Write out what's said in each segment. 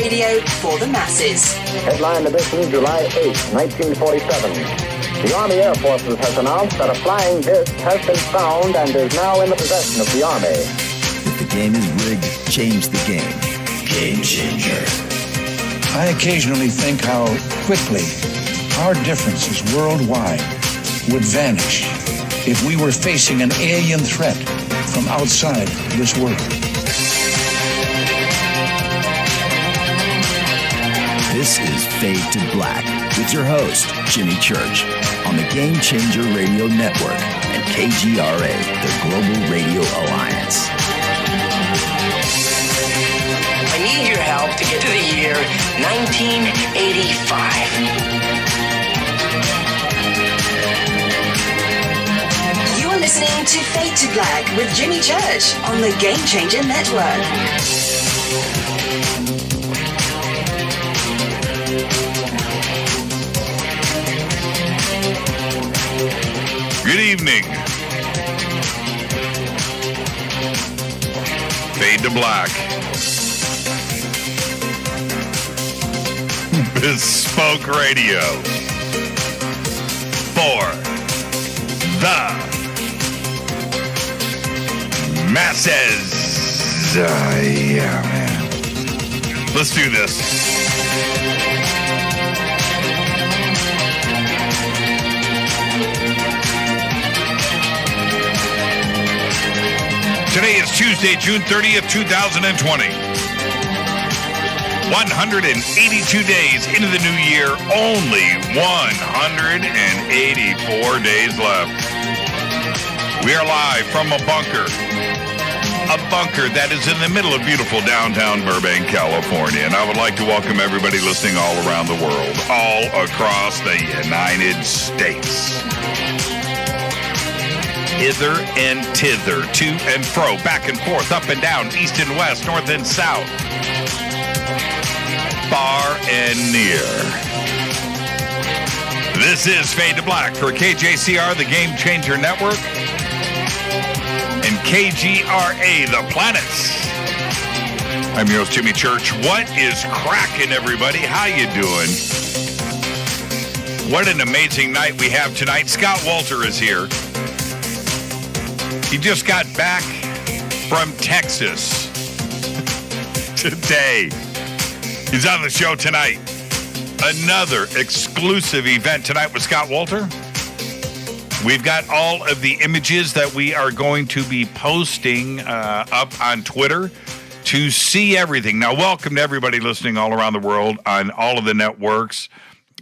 radio for the masses. Headline edition, July 8, 1947. The Army Air Forces has announced that a flying disc has been found and is now in the possession of the Army. If the game is rigged, change the game. Game changer. I occasionally think how quickly our differences worldwide would vanish if we were facing an alien threat from outside this world. This is Fade to Black with your host, Jimmy Church, on the Game Changer Radio Network and KGRA, the Global Radio Alliance. I need your help to get to the year 1985. You are listening to Fade to Black with Jimmy Church on the Game Changer Network. Good evening. Fade to Black. Bespoke Radio. For the masses. Yeah, man. Let's do this. Today is Tuesday, June 30th, 2020. 182 days into the new year, only 184 days left. We are live from a bunker that is in the middle of beautiful downtown Burbank, California. And I would like to welcome everybody listening all around the world, all across the United States. Hither and thither, to and fro, back and forth, up and down, east and west, north and south, far and near. This is Fade to Black for KJCR, the Game Changer Network, and KGRA, the planets. I'm your host, Jimmy Church. What is cracking, everybody? How you doing? What an amazing night we have tonight. Scott Wolter is here. He just got back from Texas today. He's on the show tonight. Another exclusive event tonight with Scott Wolter. We've got all of the images that we are going to be posting up on Twitter to see everything. Now, welcome to everybody listening all around the world on all of the networks.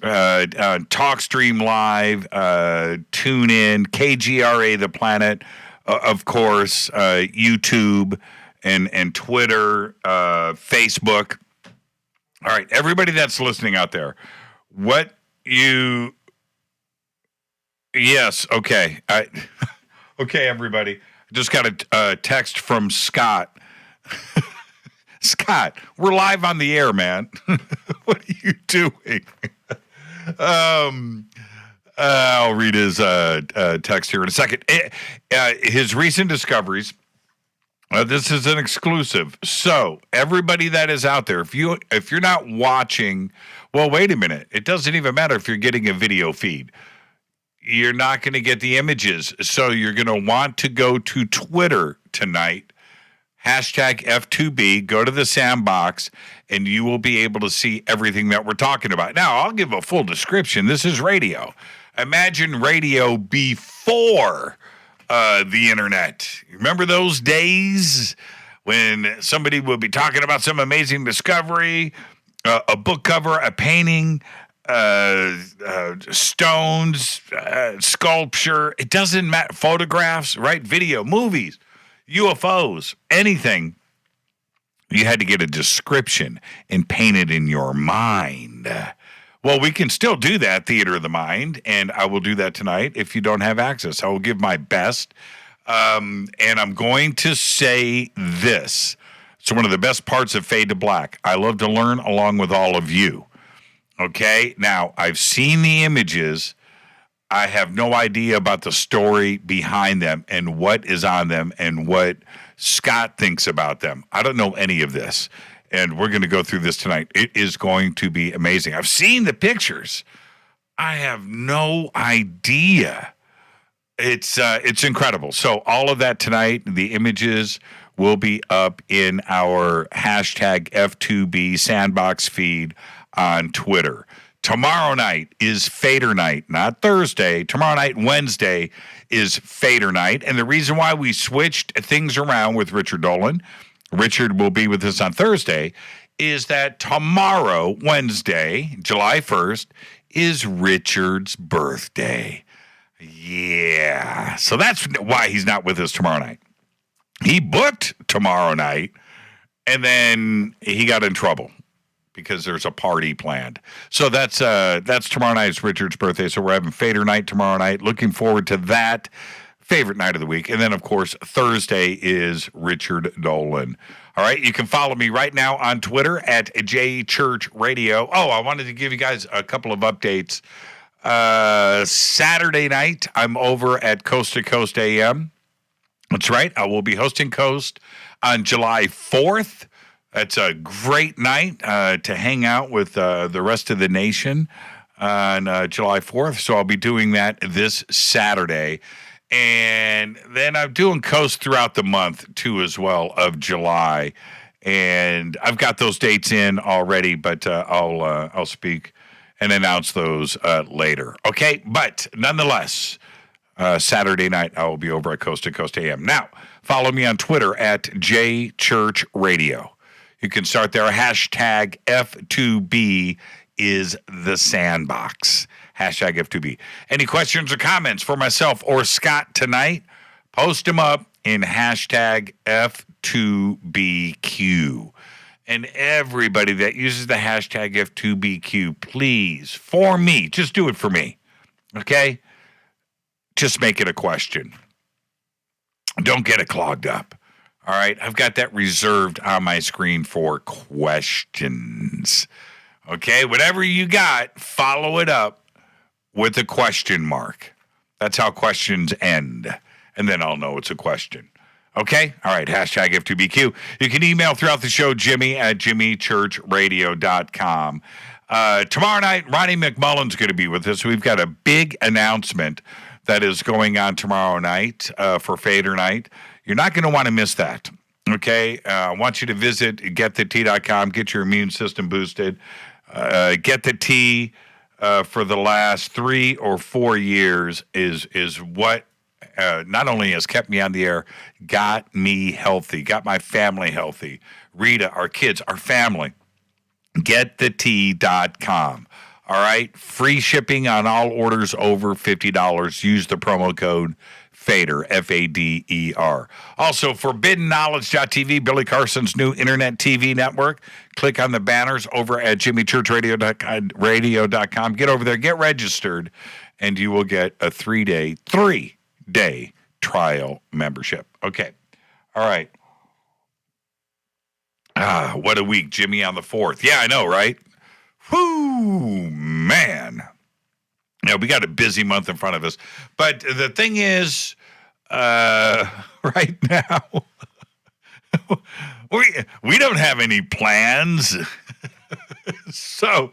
TalkStream Live, TuneIn, KGRA, The Planet, of course, YouTube and Twitter, Facebook. All right, everybody that's listening out there, yes, okay. Okay, everybody. Just got a text from Scott. Scott, we're live on the air, man. What are you doing? I'll read his text here in a second. His recent discoveries. This is an exclusive. So everybody that is out there, if you're not watching, well, wait a minute. It doesn't even matter if you're getting a video feed. You're not going to get the images. So you're going to want to go to Twitter tonight. Hashtag F2B, go to the sandbox, and you will be able to see everything that we're talking about. Now, I'll give a full description. This is radio. Imagine radio before the internet. Remember those days when somebody would be talking about some amazing discovery, a book cover, a painting, stones, sculpture. It doesn't matter. Photographs, right? Video, movies. UFOs, anything, you had to get a description and paint it in your mind. Well, we can still do that, Theater of the Mind, and I will do that tonight if you don't have access. I will give my best, and I'm going to say this. It's one of the best parts of Fade to Black. I love to learn along with all of you. Okay? Now, I've seen the images. I have no idea about the story behind them and what is on them and what Scott thinks about them. I don't know any of this. and we're going to go through this tonight. It is going to be amazing. I've seen the pictures. I have no idea. It's incredible. So all of that tonight, the images will be up in our hashtag F2B Sandbox feed on Twitter. Tomorrow night is Fader night, not Thursday. Tomorrow night, Wednesday, is Fader night. And the reason why we switched things around with Richard Dolan, Richard will be with us on Thursday, is that tomorrow, Wednesday, July 1st, is Richard's birthday. Yeah. So that's why he's not with us tomorrow night. He booked tomorrow night, and then he got in trouble because there's a party planned. So that's tomorrow night. It's Richard's birthday, so we're having Fader night tomorrow night. Looking forward to that. Favorite night of the week. And then, of course, Thursday is Richard Dolan. All right, you can follow me right now on Twitter at JChurchRadio. Oh, I wanted to give you guys a couple of updates. Saturday night, I'm over at Coast to Coast AM. That's right. I will be hosting Coast on July 4th. That's a great night to hang out with the rest of the nation on July 4th. So I'll be doing that this Saturday. And then I'm doing Coast throughout the month, too, as well, of July. And I've got those dates in already, but I'll speak and announce those later. Okay? But nonetheless, Saturday night, I will be over at Coast to Coast AM. Now, follow me on Twitter at JChurchRadio. You can start there. Hashtag F2B is the sandbox. Hashtag F2B. Any questions or comments for myself or Scott tonight? Post them up in hashtag F2BQ. And everybody that uses the hashtag F2BQ, please, for me, just do it for me. Okay? Just make it a question. Don't get it clogged up. All right? I've got that reserved on my screen for questions. Okay? Whatever you got, follow it up with a question mark. That's how questions end. And then I'll know it's a question. Okay? All right. Hashtag F2BQ. You can email throughout the show, Jimmy at jimmychurchradio.com. Tomorrow night, Ronnie McMullen's going to be with us. We've got a big announcement that is going on tomorrow night for Fader night. You're not going to want to miss that. Okay? I want you to visit getthetea.com, get your immune system boosted. Get the Tea for the last 3 or 4 years is what not only has kept me on the air, got me healthy, got my family healthy. Rita, our kids, our family. Getthetea.com. All right? Free shipping on all orders over $50. Use the promo code FADER, F-A-D-E-R. Also, ForbiddenKnowledge.tv, Billy Carson's new internet TV network. Click on the banners over at jimmychurchradio.com. Get over there, get registered, and you will get a 3-day trial membership. Okay. All right. What a week, Jimmy, on the 4th. Yeah, I know, right? Whoo, man. Yeah, we got a busy month in front of us. But the thing is, right now, we don't have any plans. So,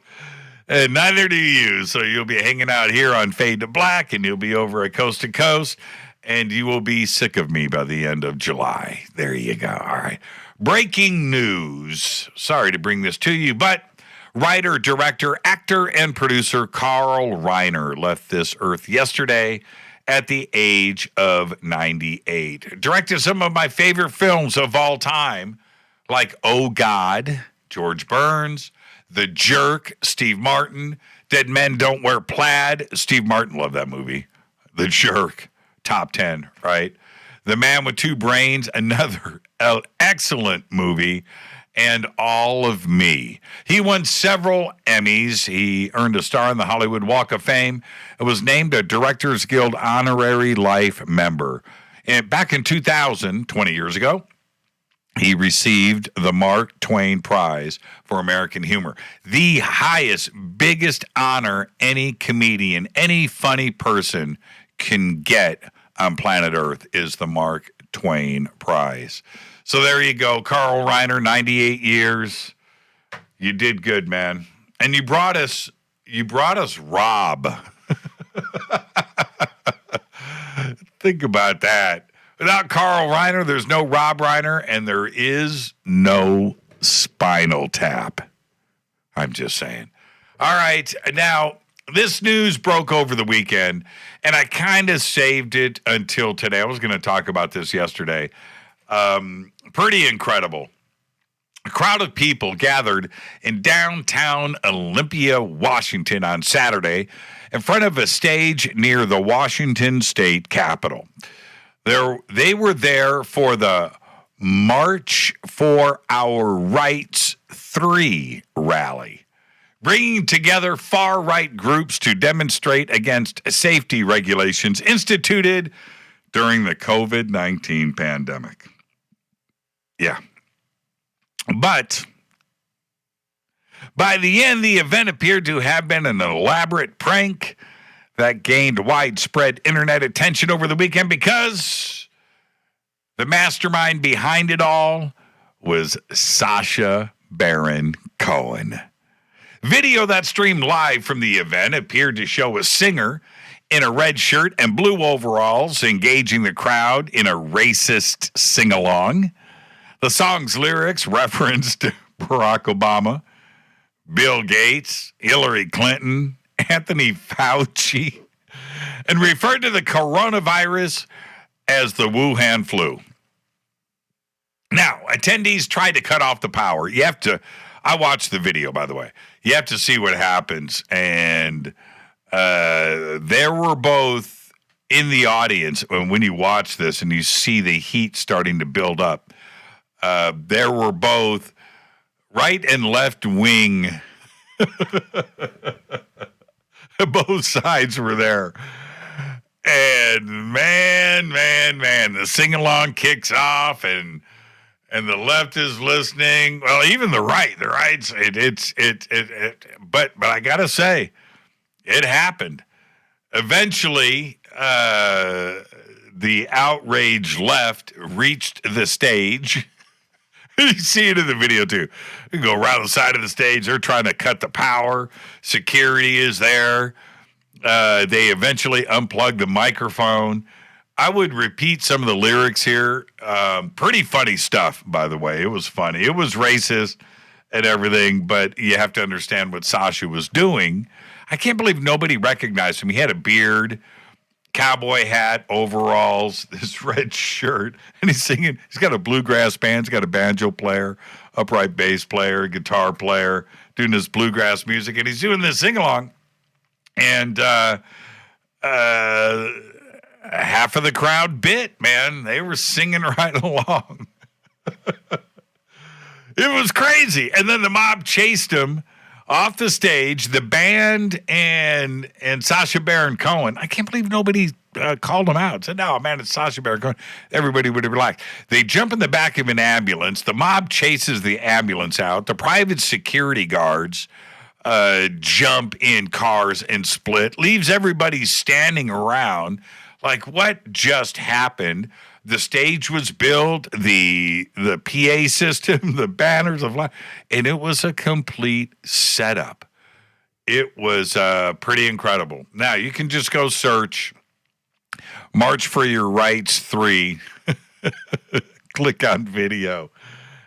neither do you. So you'll be hanging out here on Fade to Black, and you'll be over at Coast to Coast, and you will be sick of me by the end of July. There you go. All right. Breaking news. Sorry to bring this to you, but writer, director, actor, and producer Carl Reiner left this earth yesterday at the age of 98. Directed some of my favorite films of all time, like Oh God, George Burns, The Jerk, Steve Martin, Dead Men Don't Wear Plaid. Steve Martin loved that movie. The Jerk, top 10, right? The Man with Two Brains, another excellent movie. And All of Me. He won several Emmys. He earned a star on the Hollywood Walk of Fame and was named a Directors Guild Honorary Life member. And back in 2000, 20 years ago, he received the Mark Twain Prize for American Humor. The highest, biggest honor any comedian, any funny person can get on planet Earth is the Mark Twain Prize. So there you go. Carl Reiner, 98 years. You did good, man. And you brought us Rob. Think about that. Without Carl Reiner, there's no Rob Reiner, and there is no Spinal Tap. I'm just saying. All right. Now, this news broke over the weekend, and I kind of saved it until today. I was going to talk about this yesterday. Pretty incredible. A crowd of people gathered in downtown Olympia, Washington on Saturday in front of a stage near the Washington State Capitol. They were there for the March for Our Rights 3 rally, bringing together far-right groups to demonstrate against safety regulations instituted during the COVID-19 pandemic. Yeah. But by the end, the event appeared to have been an elaborate prank that gained widespread internet attention over the weekend because the mastermind behind it all was Sacha Baron Cohen. Video that streamed live from the event appeared to show a singer in a red shirt and blue overalls engaging the crowd in a racist sing-along. The song's lyrics referenced Barack Obama, Bill Gates, Hillary Clinton, Anthony Fauci, and referred to the coronavirus as the Wuhan flu. Now, attendees tried to cut off the power. I watched the video, by the way. You have to see what happens. And there were both in the audience, when you watch this and you see the heat starting to build up, there were both right and left wing. Both sides were there. And man, the sing-along kicks off and the left is listening. Well, even the right's but I gotta say, it happened. Eventually, the outraged left reached the stage. You see it in the video, too. You go around the side of the stage. They're trying to cut the power. Security is there. They eventually unplug the microphone. I would repeat some of the lyrics here. Pretty funny stuff, by the way. It was funny. It was racist and everything, but you have to understand what Sacha was doing. I can't believe nobody recognized him. He had a beard, cowboy hat, overalls, this red shirt, and he's singing. He's got a bluegrass band. He's got a banjo player, upright bass player, guitar player, doing this bluegrass music, and he's doing this sing-along. And half of the crowd bit, man. They were singing right along. It was crazy. And then the mob chased him off the stage, the band and Sacha Baron Cohen. I can't believe nobody called him out. Said, no, man, it's Sacha Baron Cohen. Everybody would have relaxed. They jump in the back of an ambulance. The mob chases the ambulance out. The private security guards jump in cars and split. Leaves everybody standing around. Like, what just happened? The stage was built, the PA system, the banners of life, and it was a complete setup. It was pretty incredible. Now, you can just go search March for Your Rights 3, click on video,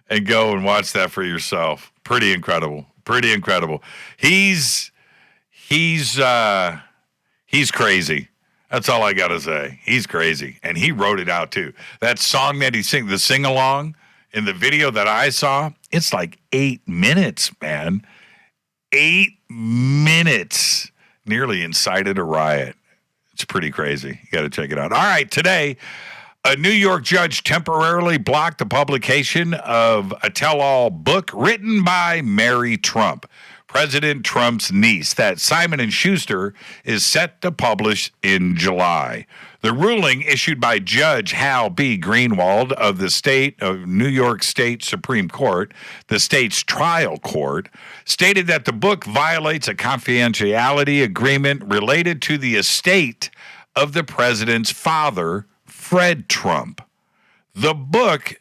and go and watch that for yourself. Pretty incredible. Pretty incredible. He's crazy. That's all I got to say. He's crazy. And he wrote it out, too. That song that he sing, the sing-along in the video that I saw, it's like 8 minutes, man. 8 minutes. Nearly incited a riot. It's pretty crazy. You got to check it out. All right, today, a New York judge temporarily blocked the publication of a tell-all book written by Mary Trump, President Trump's niece, that Simon & Schuster is set to publish in July. The ruling issued by Judge Hal B. Greenwald of the New York State Supreme Court, the state's trial court, stated that the book violates a confidentiality agreement related to the estate of the president's father, Fred Trump. The book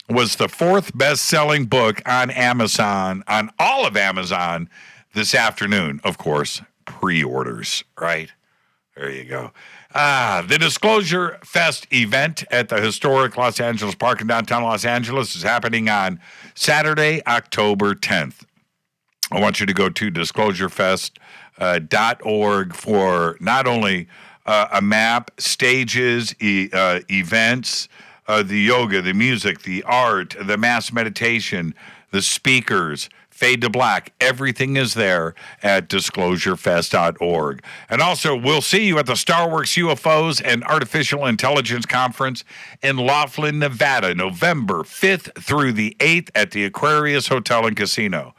was the 4th best-selling book on Amazon, on all of Amazon this afternoon. Of course, pre-orders, right? There you go. The Disclosure Fest event at the historic Los Angeles Park in downtown Los Angeles is happening on Saturday, October 10th. I want you to go to disclosurefest.org for not only a map, stages, events, the yoga, the music, the art, the mass meditation, the speakers, Fade to Black. Everything is there at disclosurefest.org. And also, we'll see you at the Starworks UFOs and Artificial Intelligence Conference in Laughlin, Nevada, November 5th through the 8th at the Aquarius Hotel and Casino.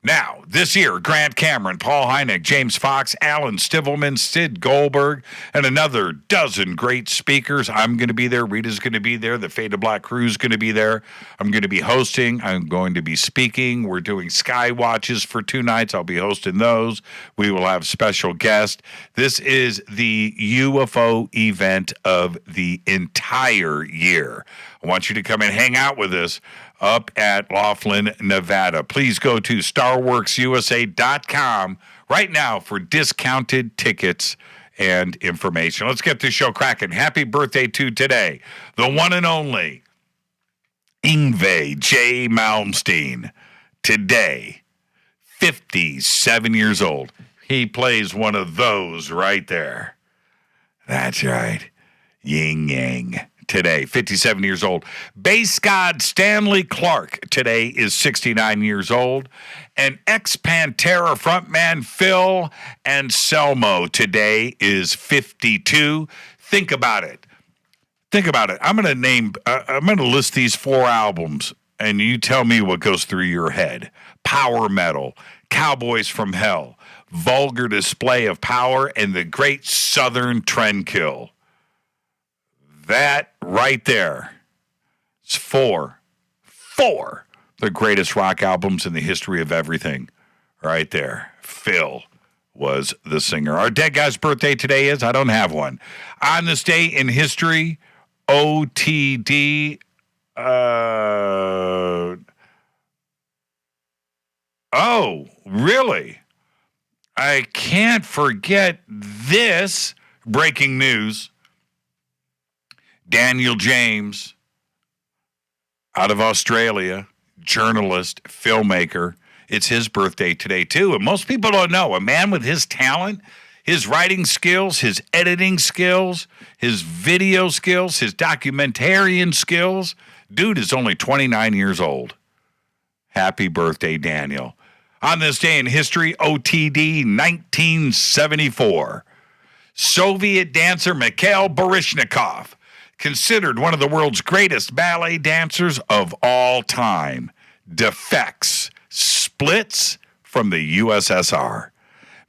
Now, this year, Grant Cameron, Paul Hynek, James Fox, Alan Stivelman, Sid Goldberg, and another dozen great speakers. I'm going to be there. Rita's going to be there. The Fade to Black crew is going to be there. I'm going to be hosting. I'm going to be speaking. We're doing Sky Watches for 2 nights. I'll be hosting those. We will have special guests. This is the UFO event of the entire year. I want you to come and hang out with us up at Laughlin, Nevada. Please go to StarWorksUSA.com right now for discounted tickets and information. Let's get this show cracking. Happy birthday to today, the one and only Yngwie J. Malmsteen. Today, 57 years old. He plays one of those right there. That's right. Yin Yang. Today, 57 years old. Bass god Stanley Clarke today is 69 years old. And ex-Pantera frontman Phil Anselmo today is 52. Think about it. Think about it. I'm going to list these 4 albums, and you tell me what goes through your head. Power metal, Cowboys from Hell, Vulgar Display of Power, and the Great Southern Trendkill. That right there is 4, the greatest rock albums in the history of everything. Right there. Phil was the singer. Our dead guy's birthday today is, I don't have one. On this day in history, OTD. Oh, really? I can't forget this breaking news. Daniel James, out of Australia, journalist, filmmaker. It's his birthday today, too. And most people don't know. A man with his talent, his writing skills, his editing skills, his video skills, his documentarian skills. Dude is only 29 years old. Happy birthday, Daniel. On this day in history, OTD 1974. Soviet dancer Mikhail Baryshnikov, considered one of the world's greatest ballet dancers of all time, defects, splits from the USSR.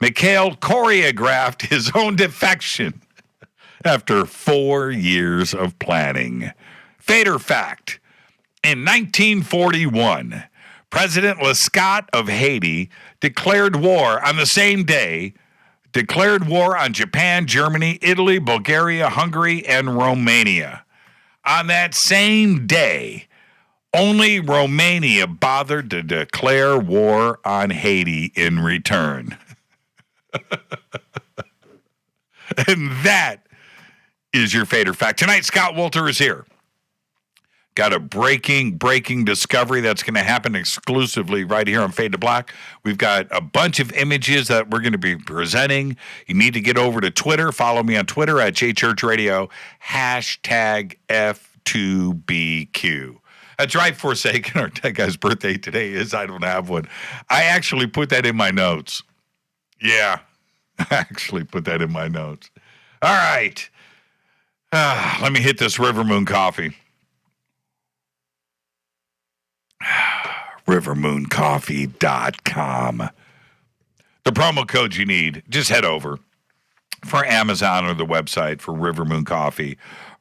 Mikhail choreographed his own defection after 4 years of planning. Fader fact, in 1941, President Lescott of Haiti declared war on the same day, declared war on Japan, Germany, Italy, Bulgaria, Hungary, and Romania. On that same day, only Romania bothered to declare war on Haiti in return. And that is your Fader fact. Tonight, Scott Wolter is here. Got a breaking discovery that's going to happen exclusively right here on Fade to Black. We've got a bunch of images that we're going to be presenting. You need to get over to Twitter. Follow me on Twitter at JChurchRadio, #F2BQ. That's right, forsaken. Our tech guy's birthday today is, I don't have one. I actually put that in my notes. Yeah, I actually put that in my notes. All right. Let me hit this River Moon coffee. rivermooncoffee.com. The promo code you need, just head over for Amazon or the website for River Moon Coffee,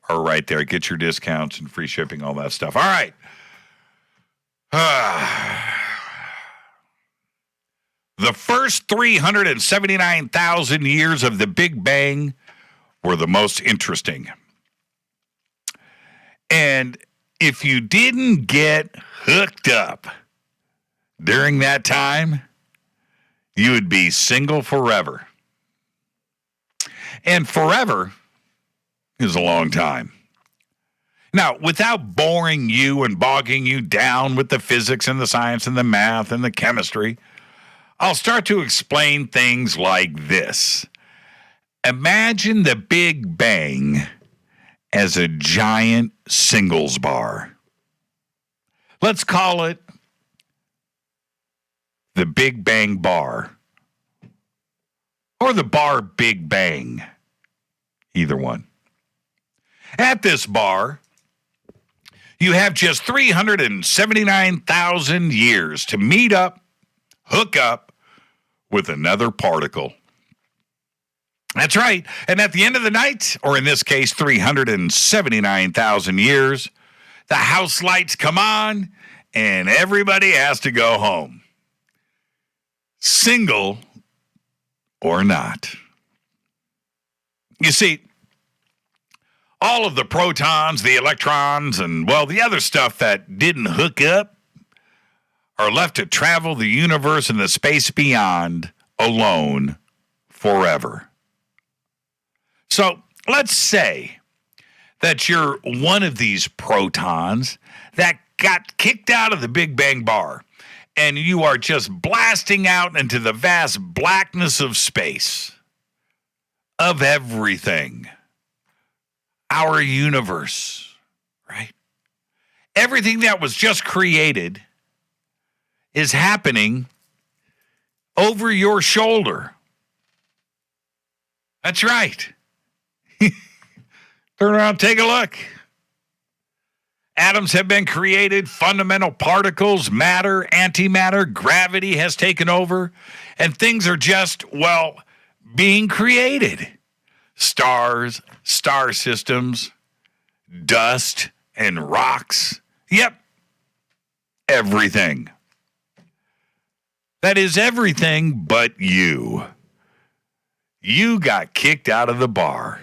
or right there. Get your discounts and free shipping, all that stuff. All right. The first 379,000 years of the Big Bang were the most interesting. And if you didn't get hooked up during that time, you would be single forever. And forever is a long time. Now, without boring you and bogging you down with the physics and the science and the math and the chemistry, I'll start to explain things like this. Imagine the Big Bang as a giant singles bar. Let's call it the Big Bang Bar, or the bar Big Bang, either one. At this bar, you have just 379,000 years to meet up, hook up with another particle. That's right. And at the end of the night, or in this case, 379,000 years, the house lights come on and everybody has to go home. Single or not. You see, all of the protons, the electrons, and, well, the other stuff that didn't hook up are left to travel the universe and the space beyond alone forever. So let's say that you're one of these protons that got kicked out of the Big Bang Bar, and you are just blasting out into the vast blackness of space, of everything. Our universe, right? Everything that was just created is happening over your shoulder. That's right. Turn around, take a look. Atoms have been created, fundamental particles, matter, antimatter, gravity has taken over, and things are just, well, being created. Stars, star systems, dust, and rocks. Yep, everything. That is everything but you. You got kicked out of the bar.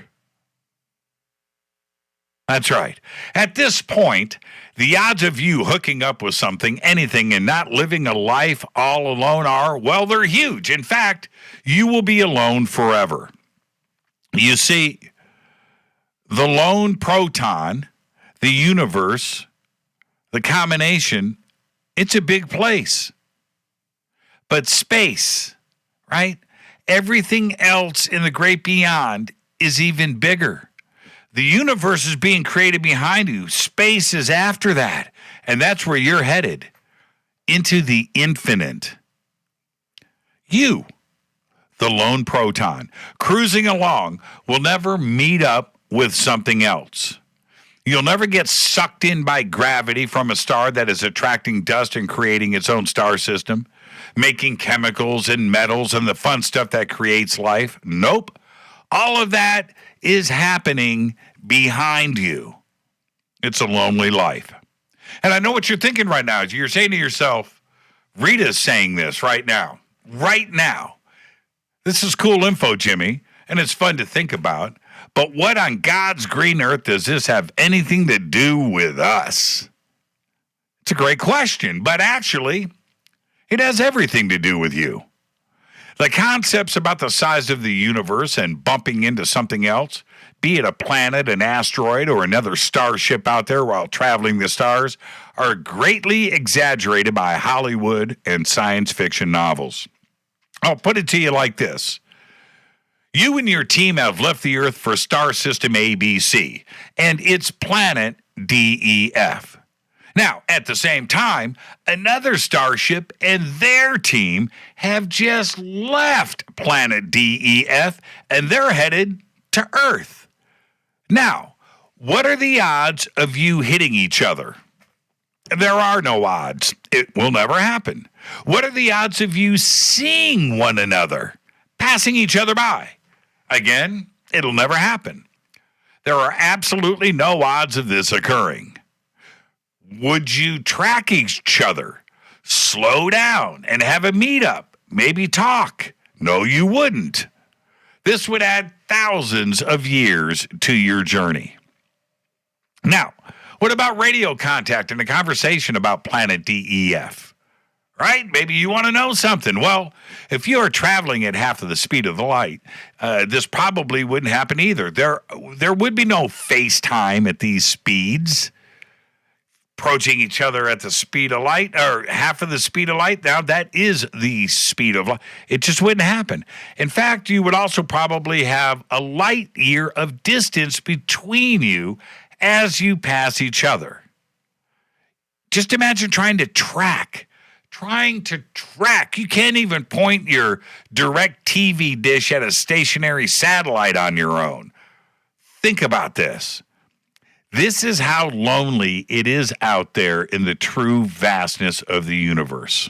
That's right. At this point, the odds of you hooking up with something, anything, and not living a life all alone are, well, they're huge. In fact, you will be alone forever. You see, the lone proton, the universe, the combination, it's a big place. But space, right? Everything else in the great beyond is even bigger. The universe is being created behind you. Space is after that. And that's where you're headed, into the infinite. You, the lone proton, cruising along, will never meet up with something else. You'll never get sucked in by gravity from a star that is attracting dust and creating its own star system, making chemicals and metals and the fun stuff that creates life. Nope. All of that is happening behind you. It's a lonely life. And I know what you're thinking right now. You're saying to yourself, Rita's saying this right now. Right now. This is cool info, Jimmy, and it's fun to think about. But what on God's green earth does this have anything to do with us? It's a great question, but actually, it has everything to do with you. The concepts about the size of the universe and bumping into something else, be it a planet, an asteroid, or another starship out there while traveling the stars, are greatly exaggerated by Hollywood and science fiction novels. I'll put it to you like this. You and your team have left the Earth for star system ABC and its planet DEF. Now, at the same time, another starship and their team have just left planet DEF and they're headed to Earth. Now, what are the odds of you hitting each other? There are no odds. It will never happen. What are the odds of you seeing one another, passing each other by? Again, it'll never happen. There are absolutely no odds of this occurring. Would you track each other, slow down, and have a meetup, maybe talk? No, you wouldn't. This would add thousands of years to your journey. Now, What about radio contact and a conversation about planet DEF? Right? Maybe you want to know something. Well, if you are traveling at half of the speed of the light, this probably wouldn't happen either. There would be no FaceTime at these speeds, approaching each other at the speed of light, or half of the speed of light. Now, that is the speed of light. It just wouldn't happen. In fact, you would also probably have a light year of distance between you as you pass each other. Just imagine trying to track. You can't even point your direct TV dish at a stationary satellite on your own. Think about this. This is how lonely it is out there in the true vastness of the universe.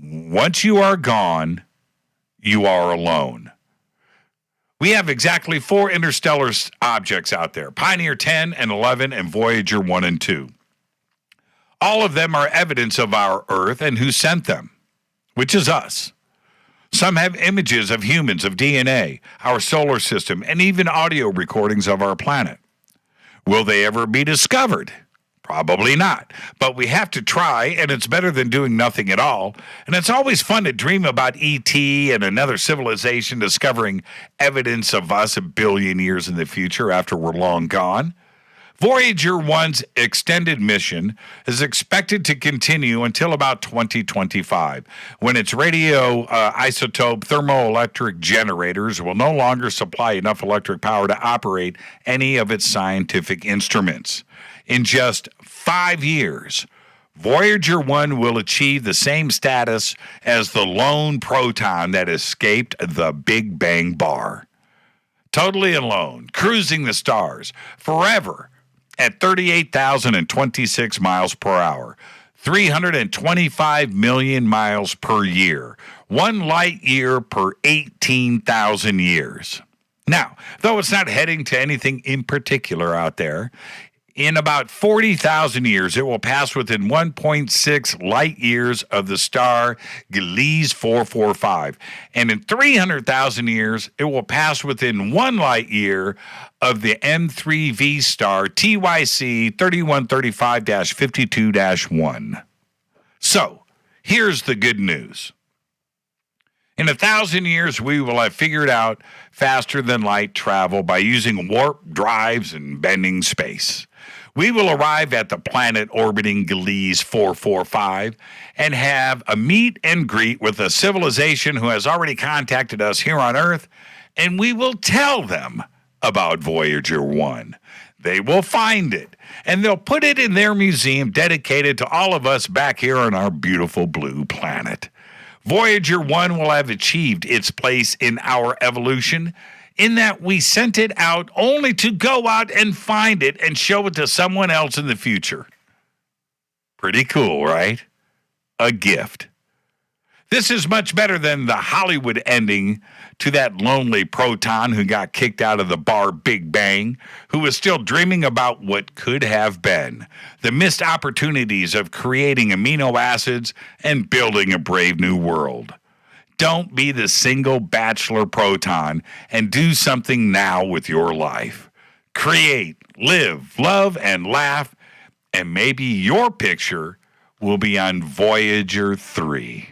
Once you are gone, you are alone. We have exactly 4 interstellar objects out there: Pioneer 10 and 11 and Voyager 1 and 2. All of them are evidence of our Earth and who sent them, which is us. Some have images of humans, of DNA, our solar system, and even audio recordings of our planet. Will they ever be discovered? Probably not. But we have to try, and it's better than doing nothing at all. And it's always fun to dream about E.T. and another civilization discovering evidence of us a billion years in the future after we're long gone. Voyager 1's extended mission is expected to continue until about 2025, when its radio isotope thermoelectric generators will no longer supply enough electric power to operate any of its scientific instruments. In just 5 years, Voyager 1 will achieve the same status as the lone proton that escaped the Big Bang Bar. Totally alone, cruising the stars, forever, at 38,026 miles per hour, 325 million miles per year, 1 light year per 18,000 years. Now, though it's not heading to anything in particular out there, in about 40,000 years, it will pass within 1.6 light years of the star Gliese 445. And in 300,000 years, it will pass within 1 light year of the M3V star TYC 3135-52-1. So, here's the good news. In 1,000 years, we will have figured out faster than light travel by using warp drives and bending space. We will arrive at the planet orbiting Gliese 445 and have a meet and greet with a civilization who has already contacted us here on Earth, and we will tell them about Voyager 1. They will find it, and they'll put it in their museum dedicated to all of us back here on our beautiful blue planet. Voyager 1 will have achieved its place in our evolution, in that we sent it out only to go out and find it and show it to someone else in the future. Pretty cool, right? A gift. This is much better than the Hollywood ending to that lonely proton who got kicked out of the bar Big Bang, who was still dreaming about what could have been, the missed opportunities of creating amino acids and building a brave new world. Don't be the single bachelor proton and do something now with your life. Create, live, love, and laugh, and maybe your picture will be on Voyager 3.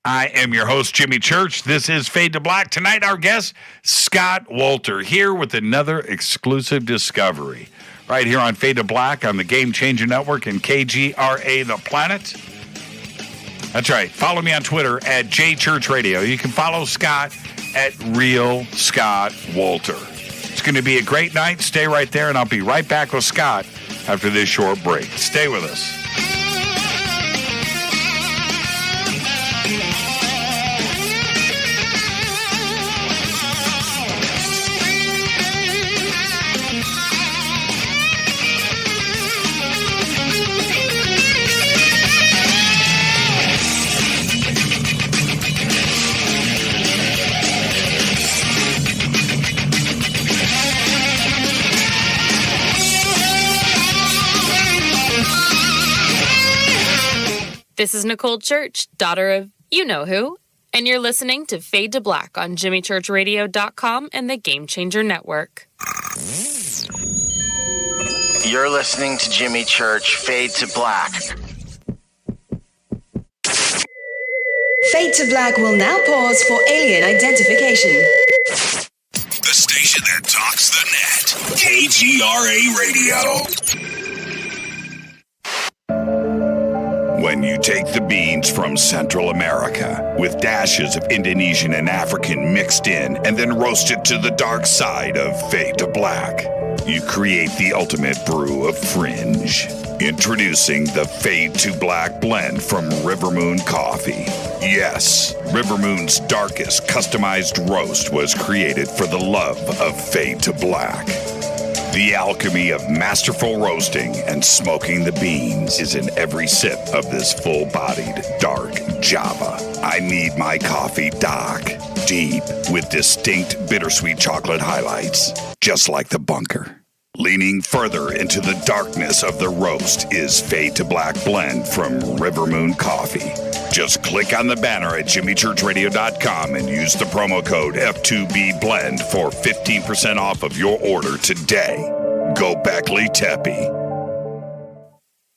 I am your host, Jimmy Church. This is Fade to Black. Tonight, our guest, Scott Wolter, here with another exclusive discovery. Right here on Fade to Black on the Game Changer Network and KGRA The Planet. That's right. Follow me on Twitter at JChurchRadio. You can follow Scott at Real Scott Wolter. It's going to be a great night. Stay right there, and I'll be right back with Scott after this short break. Stay with us. This is Nicole Church, daughter of you-know-who, and you're listening to Fade to Black on JimmyChurchRadio.com and the Game Changer Network. You're listening to Jimmy Church, Fade to Black. Fade to Black will now pause for alien identification. The station that talks the net. KGRA Radio. When you take the beans from Central America with dashes of Indonesian and African mixed in and then roasted to the dark side of Fade to Black, you create the ultimate brew of fringe. Introducing the Fade to Black blend from River Moon Coffee. Yes, River Moon's darkest customized roast was created for the love of Fade to Black. The alchemy of masterful roasting and smoking the beans is in every sip of this full-bodied, dark Java. I need my coffee dark, deep, with distinct bittersweet chocolate highlights, just like the bunker. Leaning further into the darkness of the roast is Fade to Black blend from River Moon Coffee. Just click on the banner at jimmychurchradio.com and use the promo code F2BBLEND for 15% off of your order today. Go Beckley Teppy.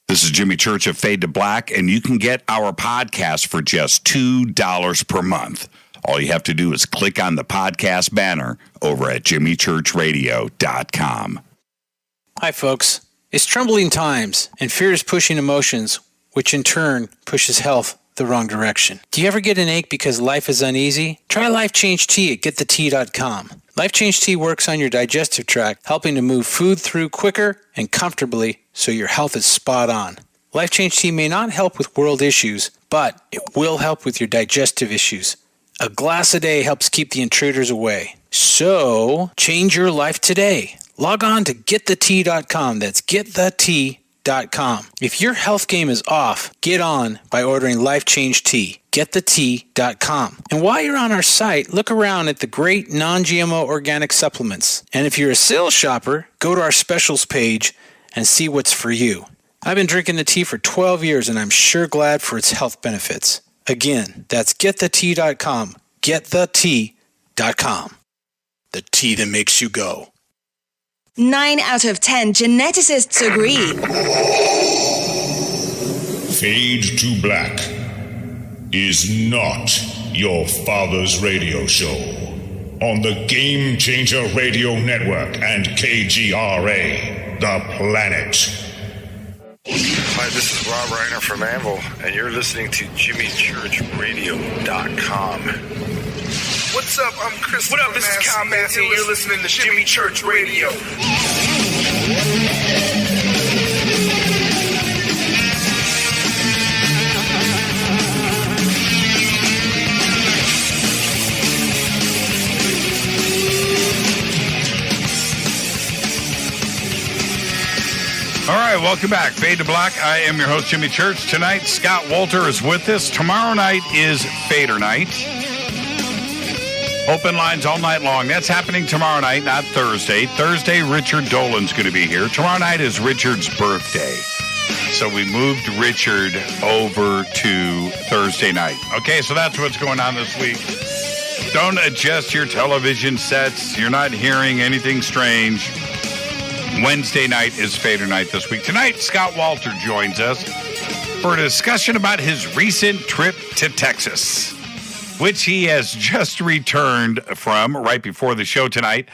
This is Jimmy Church of Fade to Black, and you can get our podcast for just $2 per month. All you have to do is click on the podcast banner over at jimmychurchradio.com. Hi, folks. It's troubling times, and fear is pushing emotions, which in turn pushes health the wrong direction. Do you ever get an ache because life is uneasy? Try Life Change Tea at getthetea.com. Life Change Tea works on your digestive tract, helping to move food through quicker and comfortably so your health is spot on. Life Change Tea may not help with world issues, but it will help with your digestive issues. A glass a day helps keep the intruders away. So, change your life today. Log on to getthetea.com. That's getthetea.com. If your health game is off, get on by ordering Life Change Tea. Getthetea.com. And while you're on our site, look around at the great non-GMO organic supplements. And if you're a sales shopper, go to our specials page and see what's for you. I've been drinking the tea for 12 years, and I'm sure glad for its health benefits. Again, that's getthetea.com. Getthetea.com. The tea that makes you go. 9 out of 10 geneticists agree. Fade to Black is not your father's radio show on the Game Changer Radio Network and KGRA, the planet. Hi, this is Rob Reiner from Anvil, and you're listening to JimmyChurchRadio.com. What's up? I'm Chris. What up? This is Kyle Massey, and you're listening to Jimmy Church Radio. All right, welcome back. Fade to Black. I am your host, Jimmy Church. Tonight, Scott Wolter is with us. Tomorrow night is Fader night. Open lines all night long. That's happening tomorrow night, not Thursday. Thursday, Richard Dolan's going to be here. Tomorrow night is Richard's birthday. So we moved Richard over to Thursday night. Okay, so that's what's going on this week. Don't adjust your television sets. You're not hearing anything strange. Wednesday night is Fader night this week. Tonight, Scott Wolter joins us for a discussion about his recent trip to Texas, which he has just returned from right before the show tonight.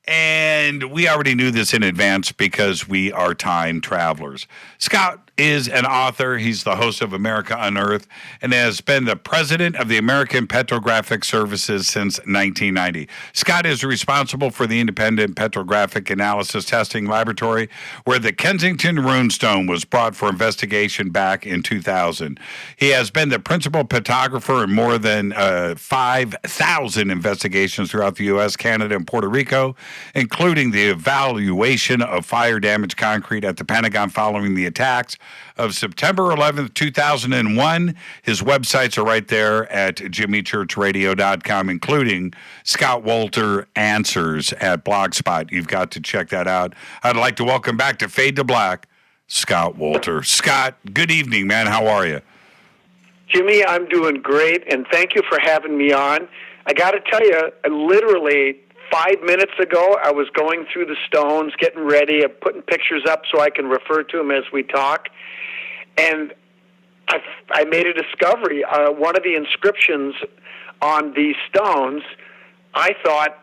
And we already knew this in advance because we are time travelers. Scott is an author. He's the host of America Unearthed and has been the president of the American Petrographic Services since 1990. Scott is responsible for the independent petrographic analysis testing laboratory where the Kensington Rune stone was brought for investigation back in 2000. He has been the principal petrographer in more than 5,000 investigations throughout the U.S., Canada, and Puerto Rico, including the evaluation of fire-damaged concrete at the Pentagon following the attacks of September 11th, 2001. His websites are right there at jimmychurchradio.com, including Scott Wolter Answers at Blogspot. You've got to check that out. I'd like to welcome back to Fade to Black, Scott Wolter. Scott, good evening, man. How are you? Jimmy, I'm doing great, and thank you for having me on. I got to tell you, literally 5 minutes ago, I was going through the stones, getting ready, putting pictures up so I can refer to them as we talk, and I made a discovery. One of the inscriptions on these stones, I thought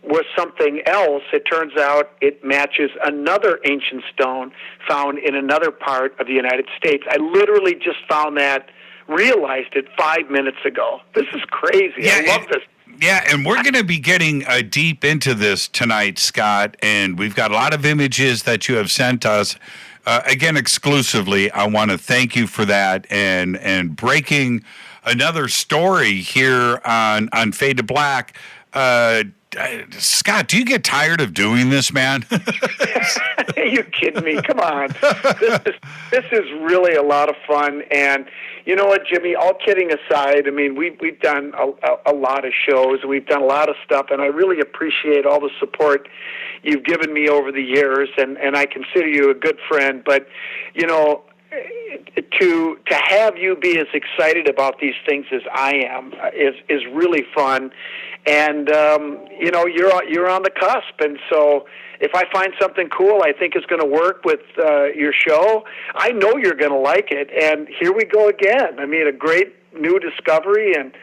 was something else. It turns out it matches another ancient stone found in another part of the United States. I literally just found that, realized it 5 minutes ago. This is crazy. Yeah, I love this. Yeah, and we're going to be getting deep into this tonight, Scott, and we've got a lot of images that you have sent us. Again, exclusively, I want to thank you for that and breaking another story here on Fade to Black. Scott, do you get tired of doing this, man? Are you kidding me? Come on. This is really a lot of fun. And you know what, Jimmy, all kidding aside, I mean, we've done a lot of shows. We've done a lot of stuff, and I really appreciate all the support you've given me over the years, and I consider you a good friend. But, you know, to have you be as excited about these things as I am is really fun. And you know, you're on the cusp, and so if I find something cool I think is going to work with your show, I know you're going to like it. And here we go again. I mean, a great new discovery, and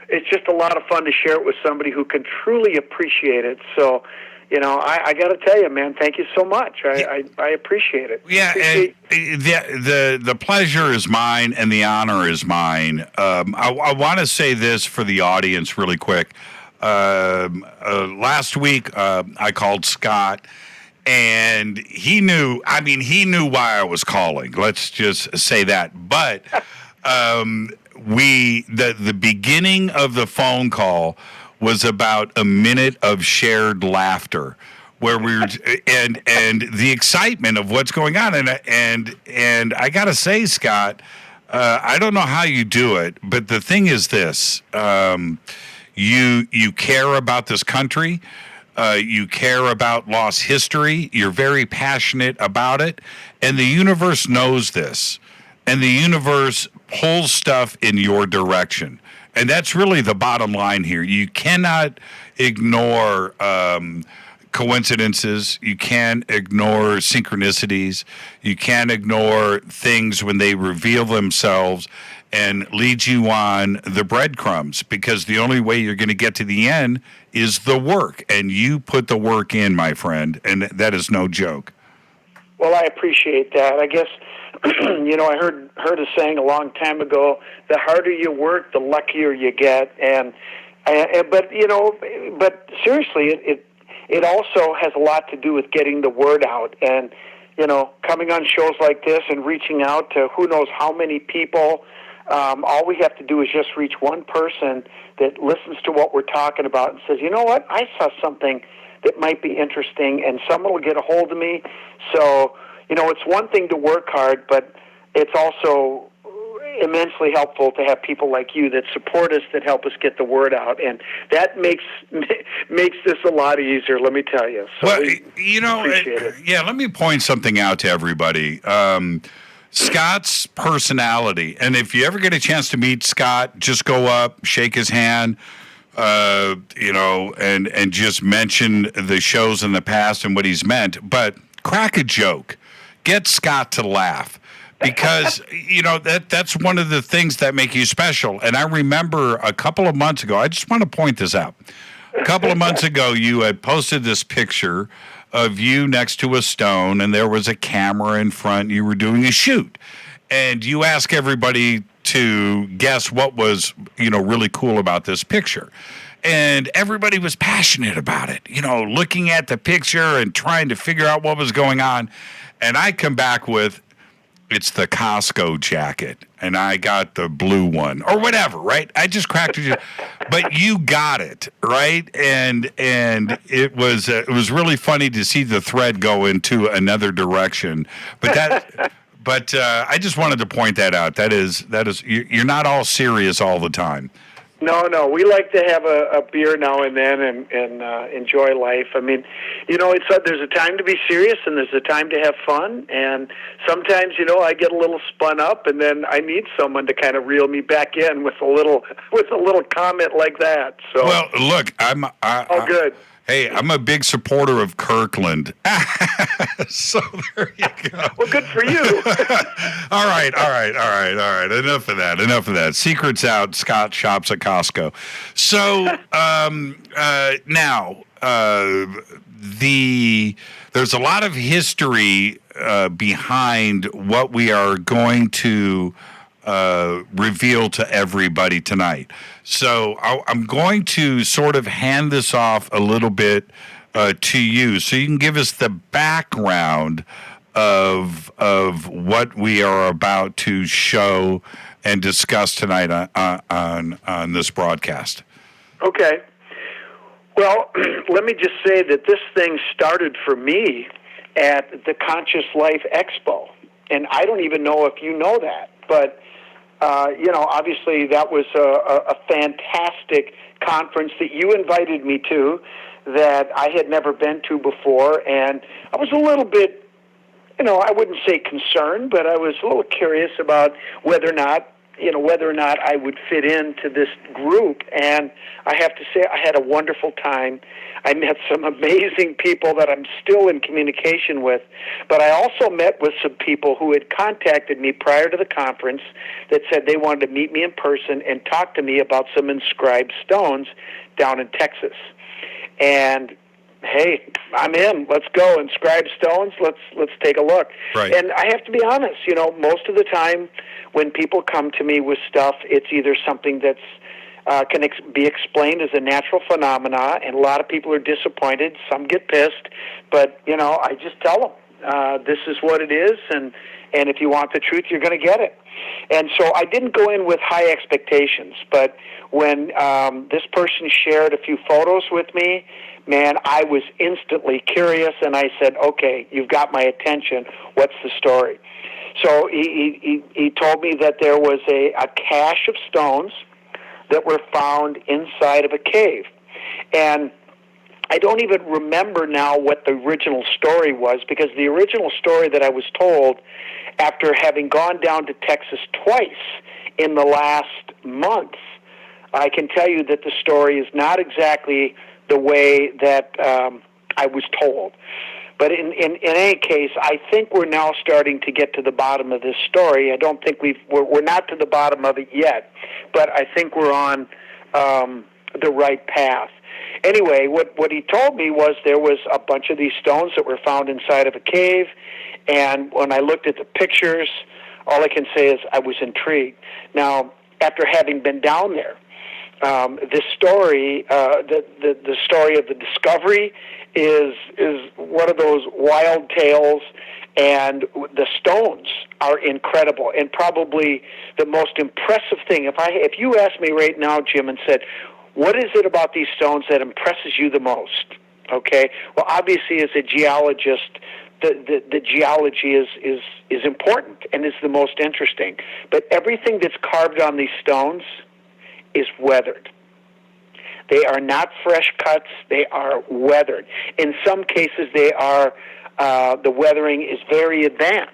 it's just a lot of fun to share it with somebody who can truly appreciate it. So, you know, I got to tell you, man, thank you so much. I appreciate it. Yeah, and the pleasure is mine and the honor is mine. I want to say this for the audience really quick. Last week, I called Scott, and he knew why I was calling. Let's just say that. But the beginning of the phone call was about a minute of shared laughter, where we were and the excitement of what's going on, and I gotta say, Scott, I don't know how you do it, but the thing is this: you care about this country, you care about lost history, you're very passionate about it, and the universe knows this, and the universe pulls stuff in your direction. And that's really the bottom line here. You cannot ignore coincidences. You can't ignore synchronicities. You can't ignore things when they reveal themselves and lead you on the breadcrumbs, because the only way you're going to get to the end is the work. And you put the work in, my friend, and that is no joke. Well, I appreciate that. I guess, you know, I heard a saying a long time ago: the harder you work, the luckier you get. But seriously, it also has a lot to do with getting the word out, and you know, coming on shows like this and reaching out to who knows how many people. All we have to do is just reach one person that listens to what we're talking about and says, you know what, I saw something that might be interesting, and someone will get a hold of me. So, you know, it's one thing to work hard, but it's also immensely helpful to have people like you that support us, that help us get the word out, and that makes this a lot easier, let me tell you. So well, you know, yeah, let me point something out to everybody. Scott's personality, and if you ever get a chance to meet Scott, just go up, shake his hand, you know, and just mention the shows in the past and what he's meant, but crack a joke. Get Scott to laugh, because you know that's one of the things that make you special. And I remember a couple of months ago, I just want to point this out. A couple of months ago, you had posted this picture of you next to a stone, and there was a camera in front. You were doing a shoot, and you asked everybody to guess what was, you know, really cool about this picture. And everybody was passionate about it, you know, looking at the picture and trying to figure out what was going on. And I come back with, it's the Costco jacket, and I got the blue one or whatever, right? I just cracked it, but you got it, right? And it was really funny to see the thread go into another direction. But I just wanted to point that out. That is you're not all serious all the time. No, we like to have a beer now and then and enjoy life. I mean, you know, there's a time to be serious and there's a time to have fun. And sometimes, you know, I get a little spun up, and then I need someone to kind of reel me back in with a little comment like that. So, well, look, good. Hey, I'm a big supporter of Kirkland. So there you go. Well, good for you. All right. Enough of that. Secret's out. Scott shops at Costco. So now there's a lot of history behind what we are going to reveal to everybody tonight. So I'm going to sort of hand this off a little bit to you, so you can give us the background of what we are about to show and discuss tonight on this broadcast. Okay. Well, let me just say that this thing started for me at the Conscious Life Expo, and I don't even know if you know that, but obviously that was a fantastic conference that you invited me to that I had never been to before, and I was a little bit, I wouldn't say concerned, but I was a little curious about whether or not I would fit into this group. And I have to say, I had a wonderful time. I met some amazing people that I'm still in communication with, but I also met with some people who had contacted me prior to the conference that said they wanted to meet me in person and talk to me about some inscribed stones down in Texas. And hey, I'm in. Let's go. Inscribed stones. Let's take a look. Right. And I have to be honest, most of the time when people come to me with stuff, it's either something that's can be explained as a natural phenomena, and a lot of people are disappointed. Some get pissed, but I just tell them this is what it is, and if you want the truth, you're going to get it. And so I didn't go in with high expectations, but when this person shared a few photos with me, man, I was instantly curious, and I said, okay, you've got my attention. What's the story? So he told me that there was a cache of stones that were found inside of a cave. And I don't even remember now what the original story was, because the original story that I was told after having gone down to Texas twice in the last month, I can tell you that the story is not exactly the way that I was told. But in any case, I think we're now starting to get to the bottom of this story. I don't think we're not to the bottom of it yet, but I think we're on the right path. Anyway, what he told me was there was a bunch of these stones that were found inside of a cave, and when I looked at the pictures, all I can say is I was intrigued. Now, after having been down there, this story, the story of the discovery, is one of those wild tales, and the stones are incredible. And probably the most impressive thing, if you asked me right now, Jim, and said, what is it about these stones that impresses you the most? Okay, well, obviously, as a geologist, the geology is important and is the most interesting. But everything that's carved on these stones is weathered. They are not fresh cuts. They are weathered. In some cases, they are. The weathering is very advanced.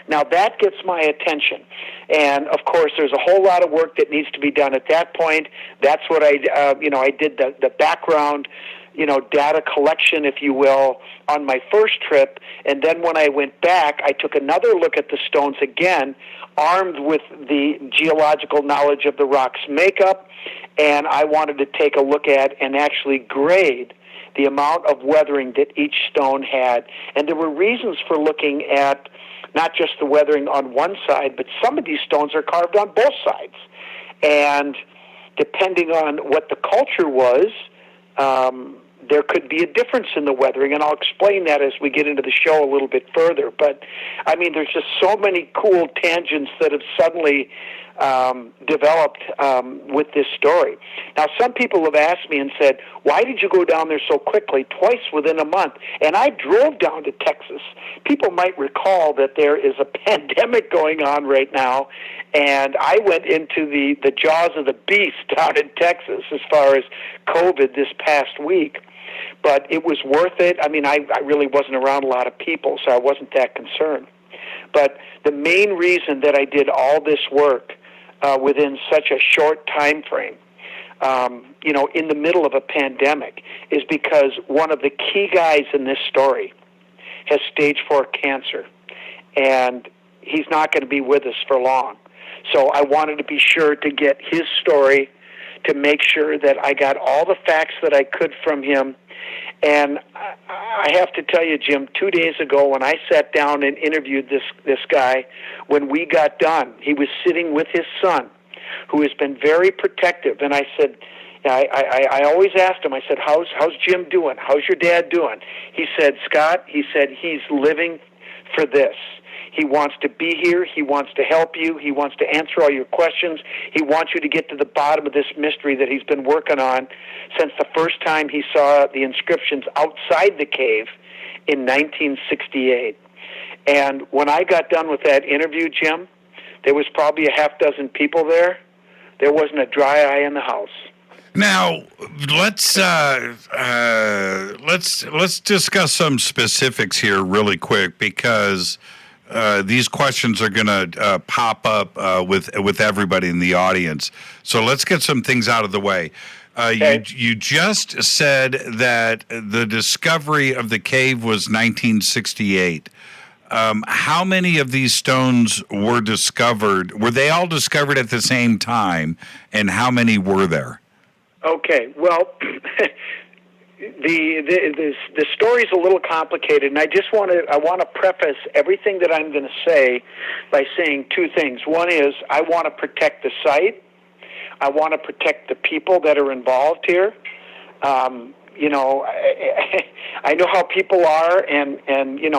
Now that gets my attention, and of course, there's a whole lot of work that needs to be done at that point. That's what I did the background, data collection, if you will, on my first trip, and then when I went back, I took another look at the stones again, armed with the geological knowledge of the rock's makeup, and I wanted to take a look at and actually grade the amount of weathering that each stone had. And there were reasons for looking at not just the weathering on one side, but some of these stones are carved on both sides. And depending on what the culture was, there could be a difference in the weathering, and I'll explain that as we get into the show a little bit further. But, I mean, there's just so many cool tangents that have suddenly developed with this story. Now, some people have asked me and said, why did you go down there so quickly, twice within a month? And I drove down to Texas. People might recall that there is a pandemic going on right now, and I went into the jaws of the beast down in Texas as far as COVID this past week. But it was worth it. I mean, I really wasn't around a lot of people, so I wasn't that concerned. But the main reason that I did all this work within such a short time frame in the middle of a pandemic, is because one of the key guys in this story has stage 4 cancer, and he's not going to be with us for long. So I wanted to be sure to get his story, to make sure that I got all the facts that I could from him. And I have to tell you, Jim, 2 days ago when I sat down and interviewed this guy, when we got done, he was sitting with his son, who has been very protective. And I said, I always asked him, I said, how's Jim doing? How's your dad doing? He said, Scott, he said, he's living for this. He wants to be here. He wants to help you. He wants to answer all your questions. He wants you to get to the bottom of this mystery that he's been working on since the first time he saw the inscriptions outside the cave in 1968. And when I got done with that interview, Jim, there was probably a half dozen people there. There wasn't a dry eye in the house. Now, let's discuss some specifics here really quick, because these questions are going to pop up with everybody in the audience. So let's get some things out of the way. Okay. You just said that the discovery of the cave was 1968. How many of these stones were discovered? Were they all discovered at the same time, and how many were there? Okay, well, the story's a little complicated, and I want to preface everything that I'm going to say by saying two things. One is I want to protect the site. I want to protect the people that are involved here. I know how people are, and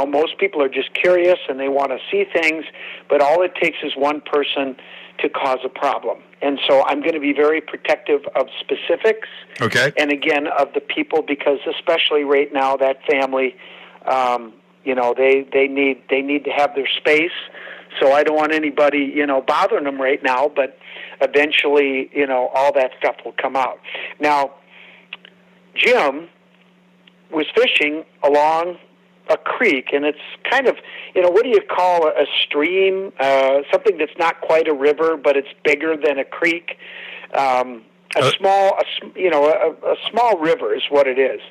most people are just curious and they want to see things, but all it takes is one person to cause a problem. And so I'm going to be very protective of specifics. Okay. And again, of the people, because especially right now, that family, they need to have their space. So I don't want anybody, bothering them right now, but eventually, all that stuff will come out. Now, Jim was fishing along a creek, and it's kind of, what do you call a stream? Something that's not quite a river, but it's bigger than a creek. A small river is what it is.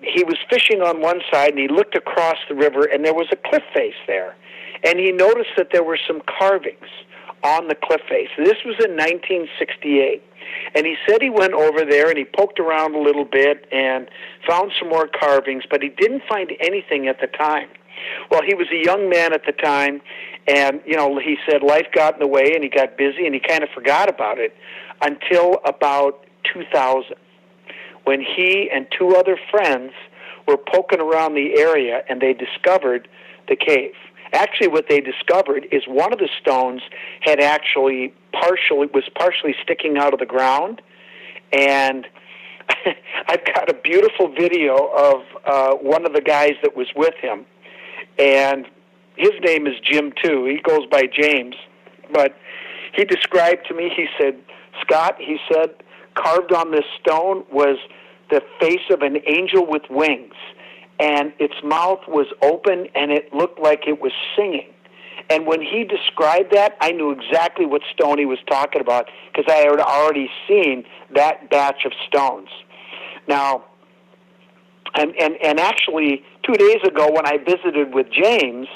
He was fishing on one side, and he looked across the river, and there was a cliff face there, and he noticed that there were some carvings on the cliff face. This was in 1968. And he said he went over there and he poked around a little bit and found some more carvings, but he didn't find anything at the time. Well, he was a young man at the time, and, he said life got in the way and he got busy and he kind of forgot about it until about 2000, when he and two other friends were poking around the area and they discovered the cave. Actually, what they discovered is one of the stones had actually was partially sticking out of the ground, and I've got a beautiful video of one of the guys that was with him, and his name is Jim too. He goes by James, but he described to me. He said, "Scott," he said, "carved on this stone was the face of an angel with wings." And its mouth was open, and it looked like it was singing. And when he described that, I knew exactly what stone he was talking about, because I had already seen that batch of stones. Now, and actually, 2 days ago when I visited with James,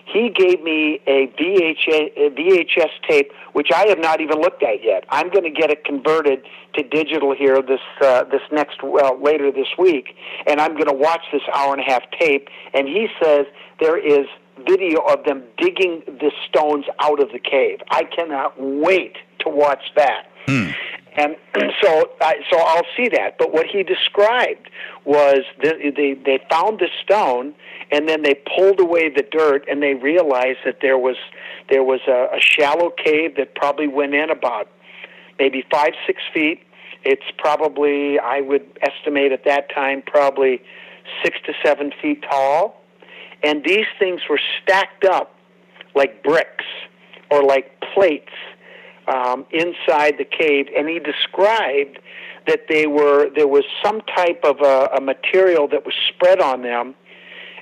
he gave me a VHS tape, which I have not even looked at yet. I'm going to get it converted to digital here later this week, and I'm going to watch this hour-and-a-half tape. And he says there is video of them digging the stones out of the cave. I cannot wait to watch that. And so I'll see that. But what he described was they found the stone, and then they pulled away the dirt, and they realized that there was a shallow cave that probably went in about maybe 5-6 feet. It's probably, I would estimate at that time, probably 6 to 7 feet tall. And these things were stacked up like bricks or like plates inside the cave. And he described that there was some type of a material that was spread on them,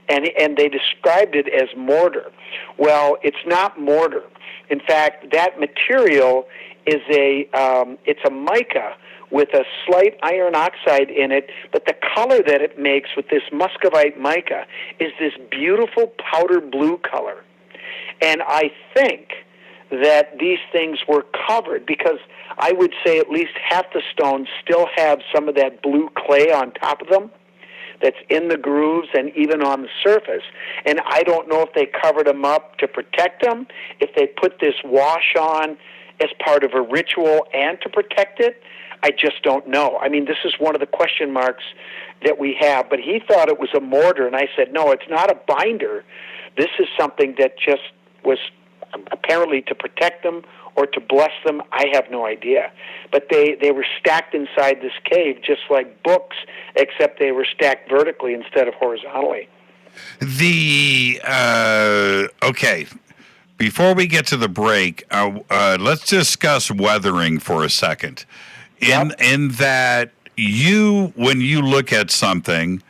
and they described it as mortar. Well, it's not mortar. In fact, that material is it's a mica with a slight iron oxide in it, but the color that it makes with this muscovite mica is this beautiful powder blue color. And I think that these things were covered because I would say at least half the stones still have some of that blue clay on top of them that's in the grooves and even on the surface. And I don't know if they covered them up to protect them, if they put this wash on as part of a ritual and to protect it. I just don't know. I mean, this is one of the question marks that we have. But he thought it was a mortar, and I said, no, it's not a binder. This is something that just was apparently to protect them or to bless them. I have no idea. But they were stacked inside this cave just like books, except they were stacked vertically instead of horizontally. Okay. Before we get to the break, let's discuss weathering for a second. In that when you look at something,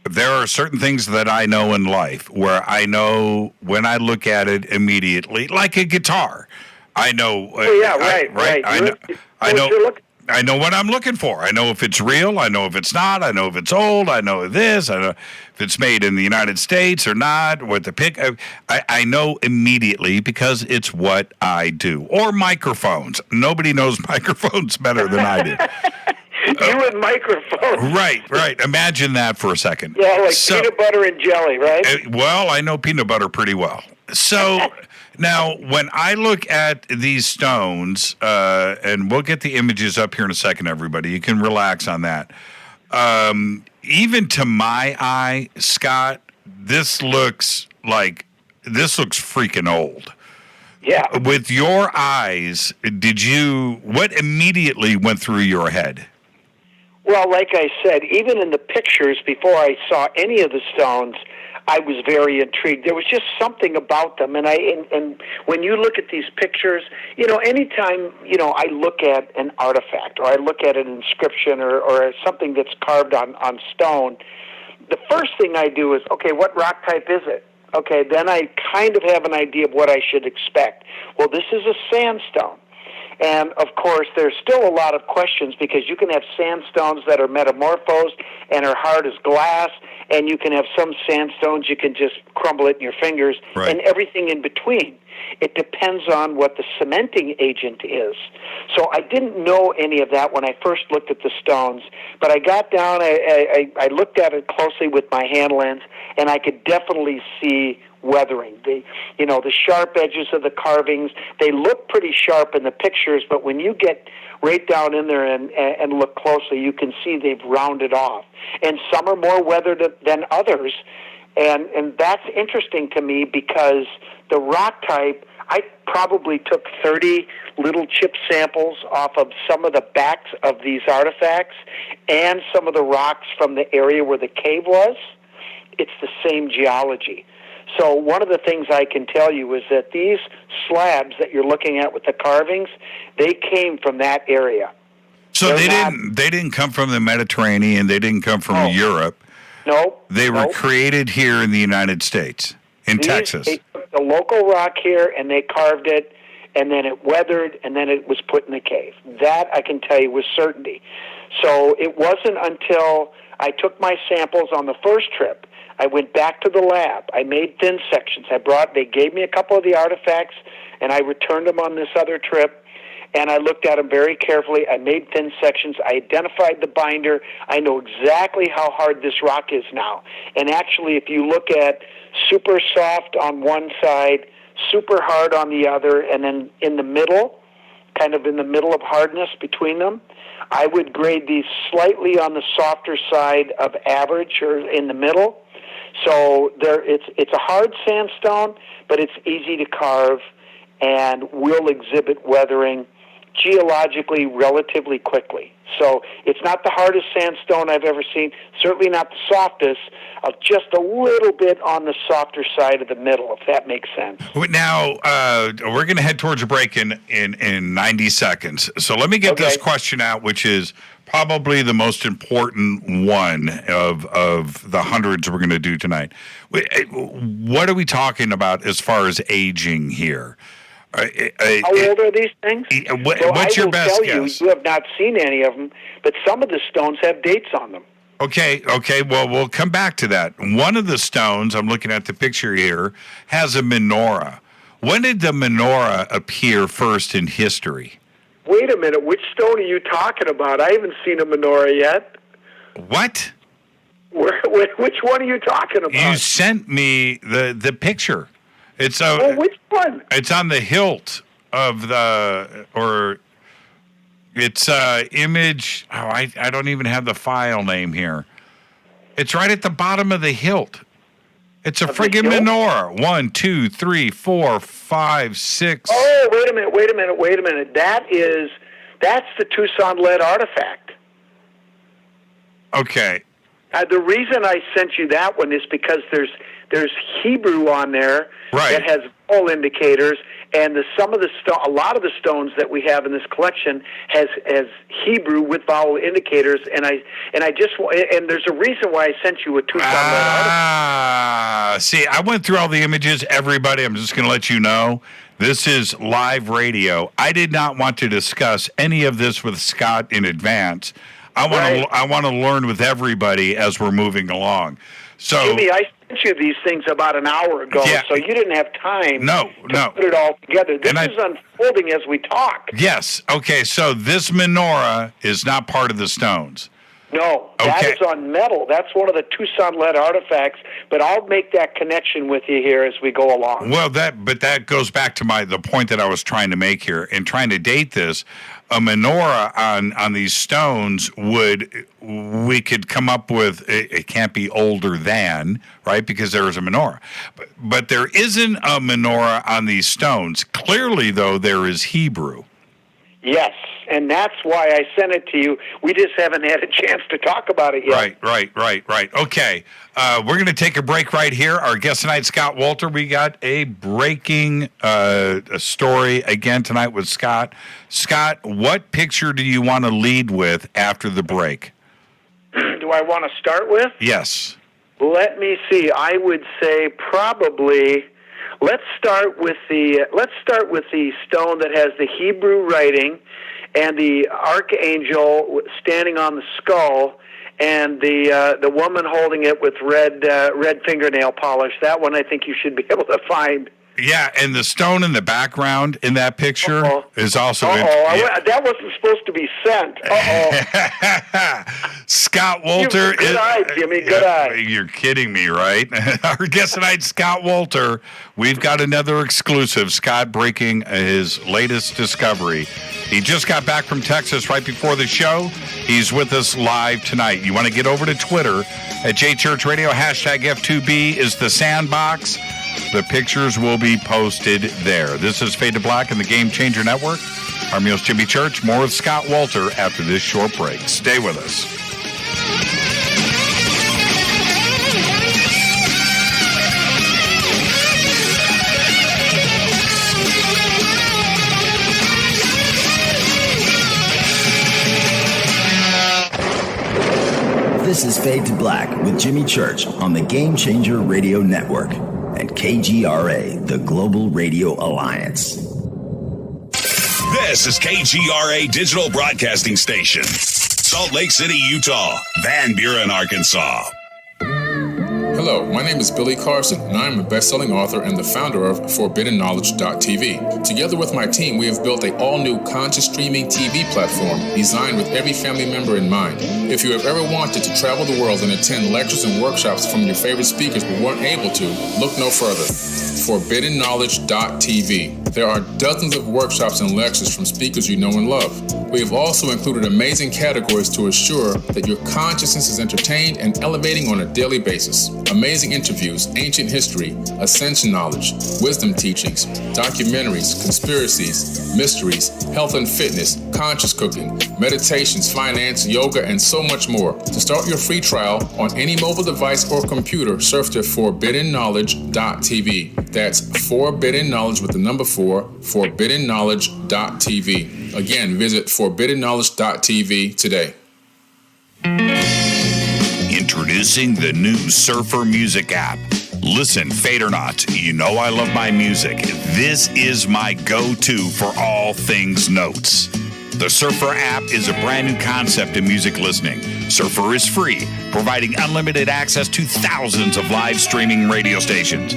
there are certain things that I know in life where I know when I look at it immediately, like a guitar. I know. Right. I know what I'm looking for. I know if it's real. I know if it's not. I know if it's old. I know this. I know if it's made in the United States or not. What the pick. I know immediately because it's what I do. Or microphones. Nobody knows microphones better than I do. You and microphones. Right. Imagine that for a second. Yeah, like peanut butter and jelly, right? Well, I know peanut butter pretty well. So now, when I look at these stones, and we'll get the images up here in a second, everybody. You can relax on that. Even to my eye, Scott, this looks freaking old. Yeah. With your eyes, what immediately went through your head? Well, like I said, even in the pictures, before I saw any of the stones, I was very intrigued. There was just something about them, and when you look at these pictures, anytime I look at an artifact or I look at an inscription or something that's carved on stone, the first thing I do is, okay, what rock type is it? Okay, then I kind of have an idea of what I should expect. Well, this is a sandstone. And, of course, there's still a lot of questions because you can have sandstones that are metamorphosed and are hard as glass, and you can have some sandstones you can just crumble it in your fingers, and everything in between. It depends on what the cementing agent is. So I didn't know any of that when I first looked at the stones, but I got down, I looked at it closely with my hand lens, and I could definitely see weathering. The sharp edges of the carvings, they look pretty sharp in the pictures, but when you get right down in there and look closely, you can see they've rounded off. And some are more weathered than others, and that's interesting to me because the rock type, I probably took 30 little chip samples off of some of the backs of these artifacts and some of the rocks from the area where the cave was. It's the same geology. So one of the things I can tell you is that these slabs that you're looking at with the carvings, they came from that area. So they didn't come from the Mediterranean. They didn't come from Europe. No. They were created here in the United States, in Texas. They took the local rock here and they carved it, and then it weathered, and then it was put in the cave. That I can tell you with certainty. So it wasn't until I took my samples on the first trip. I went back to the lab. I made thin sections. They gave me a couple of the artifacts, and I returned them on this other trip, and I looked at them very carefully. I made thin sections. I identified the binder. I know exactly how hard this rock is now. And actually, if you look at super soft on one side, super hard on the other, and then in the middle, kind of in the middle of hardness between them, I would grade these slightly on the softer side of average or in the middle. So it's a hard sandstone, but it's easy to carve and will exhibit weathering geologically relatively quickly. So it's not the hardest sandstone I've ever seen, certainly not the softest, just a little bit on the softer side of the middle, if that makes sense. Now, we're going to head towards a break in 90 seconds. So let me get this question out, which is probably the most important one of the hundreds we're going to do tonight. What are we talking about as far as aging here? How old are these things? What's your best guess? You have not seen any of them, but some of the stones have dates on them. Okay. Well, we'll come back to that. One of the stones, I'm looking at the picture here, has a menorah. When did the menorah appear first in history? Wait a minute. Which stone are you talking about? I haven't seen a menorah yet. What? Which one are you talking about? You sent me the picture. It's which one? It's on the hilt of it's image. Oh, I don't even have the file name here. It's right at the bottom of the hilt. It's a friggin' menorah. 1, 2, 3, 4, 5, 6. Oh, wait a minute. That's the Tucson lead artifact. Okay. The reason I sent you that one is because there's Hebrew on there that has vowel indicators, and a lot of the stones that we have in this collection has Hebrew with vowel indicators, and there's a reason why I sent you a Tucson lead artifact. See, I went through all the images. Everybody, I'm just going to let you know, this is live radio. I did not want to discuss any of this with Scott in advance. I want to learn with everybody as we're moving along. So, Jimmy, I sent you these things about an hour ago, so you didn't have time to put it all together. This is unfolding as we talk. Yes. Okay, so this menorah is not part of the stones. No, that is on metal. That's one of the Tucson lead artifacts, but I'll make that connection with you here as we go along. Well, that goes back to the point that I was trying to make here. In trying to date this, a menorah on these stones we could come up with, it can't be older than, right, because there is a menorah. But there isn't a menorah on these stones. Clearly, though, there is Hebrew. Yes, and that's why I sent it to you. We just haven't had a chance to talk about it yet. Right. Okay, we're going to take a break right here. Our guest tonight, Scott Wolter. We got a breaking story again tonight with Scott. Scott, what picture do you want to lead with after the break? Do I want to start with? Yes. Let me see. I would say probably... Let's start with the stone that has the Hebrew writing and the archangel standing on the skull and the woman holding it with red fingernail polish. That one I think you should be able to find. Yeah, and the stone in the background in that picture is also... that wasn't supposed to be sent. Scott Wolter... Good eye, Jimmy, good eye. You're kidding me, right? Our guest tonight, Scott Wolter. We've got another exclusive. Scott breaking his latest discovery. He just got back from Texas right before the show. He's with us live tonight. You want to get over to Twitter at JChurchRadio. Hashtag F2B is the sandbox. The pictures will be posted there. This is Fade to Black and the Game Changer Network. I'm your host, Jimmy Church. More with Scott Wolter after this short break. Stay with us. This is Fade to Black with Jimmy Church on the Game Changer Radio Network and KGRA, the Global Radio Alliance. This is KGRA Digital Broadcasting Station, Salt Lake City, Utah, Van Buren, Arkansas. Hello, my name is Billy Carson, and I am a best-selling author and the founder of ForbiddenKnowledge.tv. Together with my team, we have built an all-new conscious streaming TV platform designed with every family member in mind. If you have ever wanted to travel the world and attend lectures and workshops from your favorite speakers but weren't able to, look no further. ForbiddenKnowledge.tv. There are dozens of workshops and lectures from speakers you know and love. We have also included amazing categories to assure that your consciousness is entertained and elevating on a daily basis. Amazing interviews, ancient history, ascension knowledge, wisdom teachings, documentaries, conspiracies, mysteries, health and fitness, conscious cooking, meditations, finance, yoga, and so much more. To start your free trial on any mobile device or computer, surf to ForbiddenKnowledge.tv. That's Forbidden Knowledge with the number 4, ForbiddenKnowledge.tv. Again, visit ForbiddenKnowledge.tv today. Introducing the new Surfer Music app. Listen, fade or not, you know I love my music. This is my go-to for all things notes. The Surfer app is a brand new concept in music listening. Surfer is free, providing unlimited access to thousands of live streaming radio stations.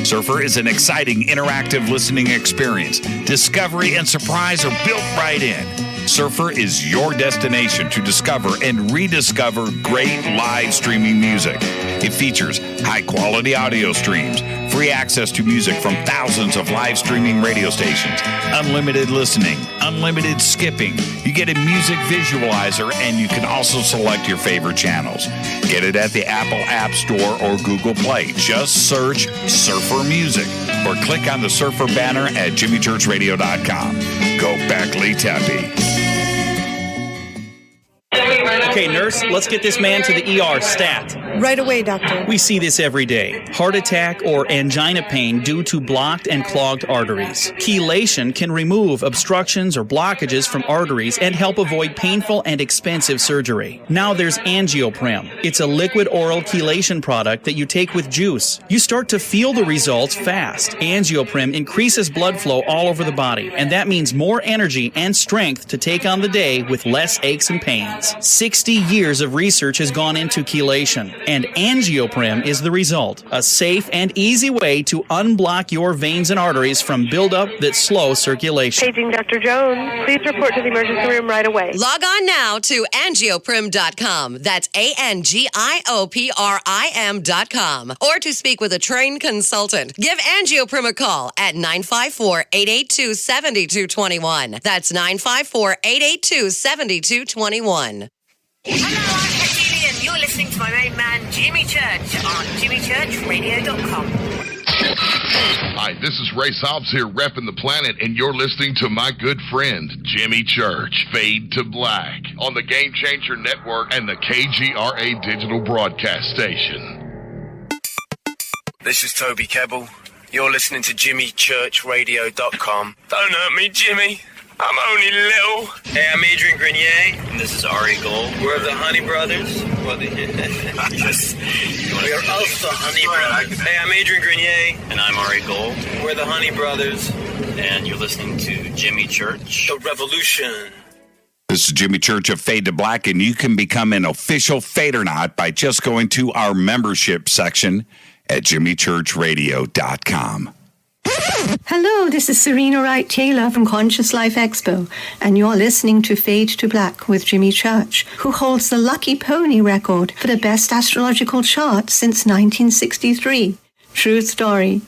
Surfer is an exciting, interactive listening experience. Discovery and surprise are built right in. Surfer is your destination to discover and rediscover great live streaming music. It features high-quality audio streams, free access to music from thousands of live streaming radio stations, unlimited listening, unlimited skipping. You get a music visualizer, and you can also select your favorite channels. Get it at the Apple App Store or Google Play. Just search Surfer Music or click on the Surfer banner at jimmychurchradio.com. Go Beckley Teppy. Okay, nurse, let's get this man to the ER stat. Right away, doctor. We see this every day. Heart attack or angina pain due to blocked and clogged arteries. Chelation can remove obstructions or blockages from arteries and help avoid painful and expensive surgery. Now there's Angioprim. It's a liquid oral chelation product that you take with juice. You start to feel the results fast. Angioprim increases blood flow all over the body, and that means more energy and strength to take on the day with less aches and pains. 60 years of research has gone into chelation, and Angioprim is the result. A safe and easy way to unblock your veins and arteries from buildup that slow circulation. Paging Dr. Jones. Please report to the emergency room right away. Log on now to angioprim.com. That's ANGIOPRIM.com. Or to speak with a trained consultant. Give Angioprim a call at 954-882-7221. That's 954-882-7221. Hello, I'm Katie, and you're listening to my main man, Jimmy Church, on jimmychurchradio.com. Hi, this is Ray Sobbs here, repping the planet, and you're listening to my good friend, Jimmy Church, Fade to Black, on the Game Changer Network and the KGRA digital broadcast station. This is Toby Kebbell. You're listening to jimmychurchradio.com. Don't hurt me, Jimmy. I'm only little. Hey, I'm Adrian Grenier, and this is Ari Gold. We're the Honey Brothers. We are also Honey Brothers. Hey, I'm Adrian Grenier, and I'm Ari Gold. We're the Honey Brothers, and you're listening to Jimmy Church. The Revolution. This is Jimmy Church of Fade to Black, and you can become an official Fade or Not by just going to our membership section at jimmychurchradio.com. Hello, this is Serena Wright Taylor from Conscious Life Expo, and you're listening to Fade to Black with Jimmy Church, who holds the Lucky Pony record for the best astrological chart since 1963. True story.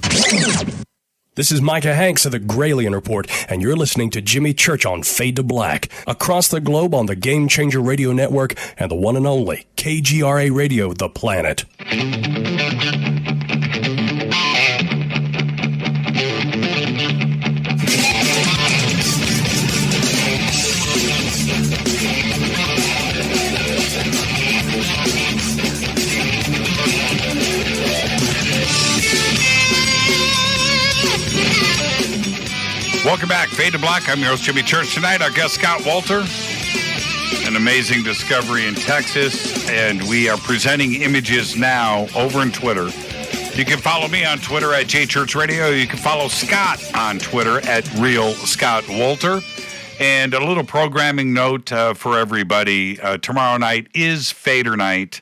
This is Micah Hanks of the Gralien Report, and you're listening to Jimmy Church on Fade to Black, across the globe on the Game Changer Radio Network and the one and only KGRA Radio, The Planet. Welcome back, Fade to Black. I'm your host, Jimmy Church. Tonight, our guest, Scott Wolter, an amazing discovery in Texas, and we are presenting images now over on Twitter. You can follow me on Twitter at JChurchRadio. You can follow Scott on Twitter at RealScottWolter. And a little programming note for everybody. Tomorrow night is Fader night,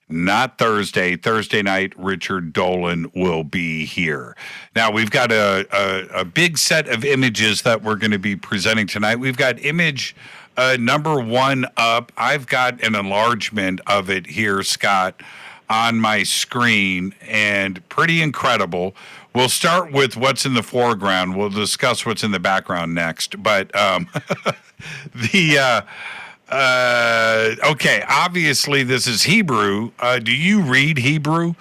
not Thursday. Thursday night, Richard Dolan will be here. Now, we've got a big set of images that we're going to be presenting tonight. We've got image number one up. I've got an enlargement of it here, Scott, on my screen, and pretty incredible. We'll start with what's in the foreground. We'll discuss what's in the background next. But okay, obviously this is Hebrew. Do you read Hebrew?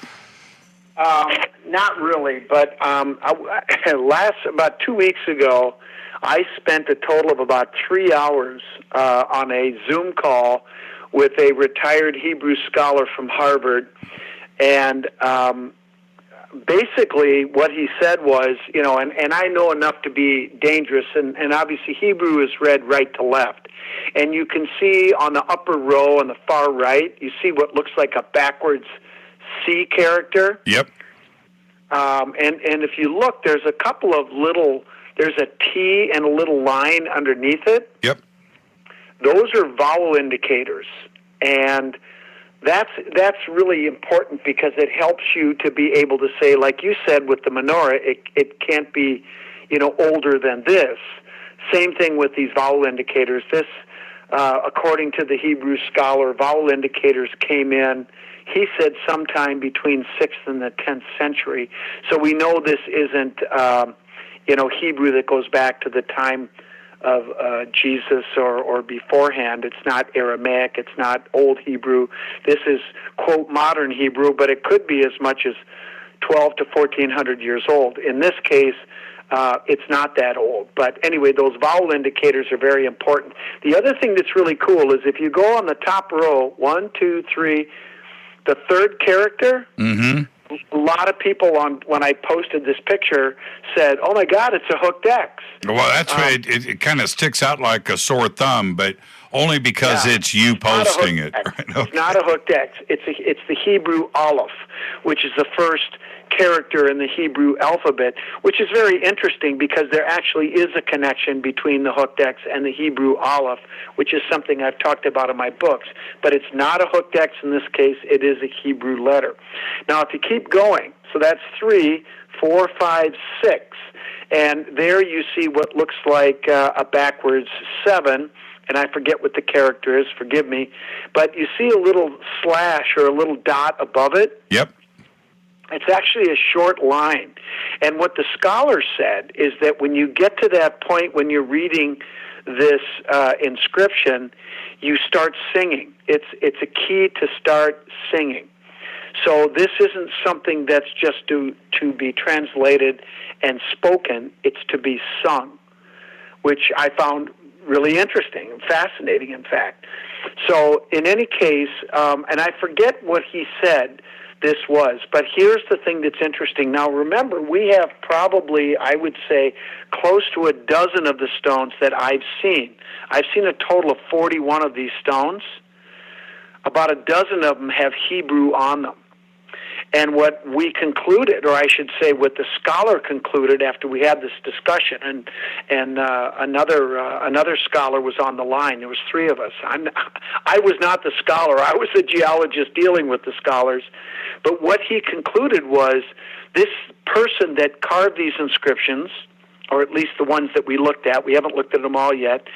Not really, but about 2 weeks ago, I spent a total of about 3 hours on a Zoom call with a retired Hebrew scholar from Harvard, and basically what he said was, and I know enough to be dangerous, and obviously Hebrew is read right to left. And you can see on the upper row on the far right, you see what looks like a backwards C character. Yep. And if you look, there's a couple of there's a T and a little line underneath it. Yep. Those are vowel indicators, and that's really important because it helps you to be able to say, like you said with the menorah, it can't be, older than this. Same thing with these vowel indicators. This, according to the Hebrew scholar, vowel indicators came in, he said, sometime between 6th and the 10th century. So we know this isn't, Hebrew that goes back to the time of Jesus or beforehand. It's not Aramaic. It's not Old Hebrew. This is, quote, modern Hebrew, but it could be as much as 12 to 1400 years old. In this case, it's not that old. But anyway, those vowel indicators are very important. The other thing that's really cool is if you go on the top row, 1, 2, 3, the third character, a lot of people when I posted this picture said, "Oh my God, it's a hooked X." Well, that's why it kind of sticks out like a sore thumb, but only because it's you posting it. Right? Okay. It's not a hooked X. It's the Hebrew Aleph, which is the first character in the Hebrew alphabet, which is very interesting because there actually is a connection between the hooked X and the Hebrew Aleph, which is something I've talked about in my books. But it's not a hooked X in this case. It is a Hebrew letter. Now, if you keep going, so that's 3, 4, 5, 6, and there you see what looks like a backwards 7, and I forget what the character is, forgive me, but you see a little slash or a little dot above it. Yep. It's actually a short line. And what the scholar said is that when you get to that point when you're reading this inscription, you start singing. It's a key to start singing. So this isn't something that's just to be translated and spoken. It's to be sung, which I found really interesting and fascinating, in fact. So in any case, and I forget what he said this was, but here's the thing that's interesting. Now remember, we have probably, I would say, close to a dozen of the stones that I've seen. I've seen a total of 41 of these stones. About a dozen of them have Hebrew on them. And what we concluded, or I should say what the scholar concluded after we had this discussion, and another scholar was on the line. There was 3 of us. I was not the scholar. I was the geologist dealing with the scholars. But what he concluded was this person that carved these inscriptions, or at least the ones that we looked at, we haven't looked at them all yet,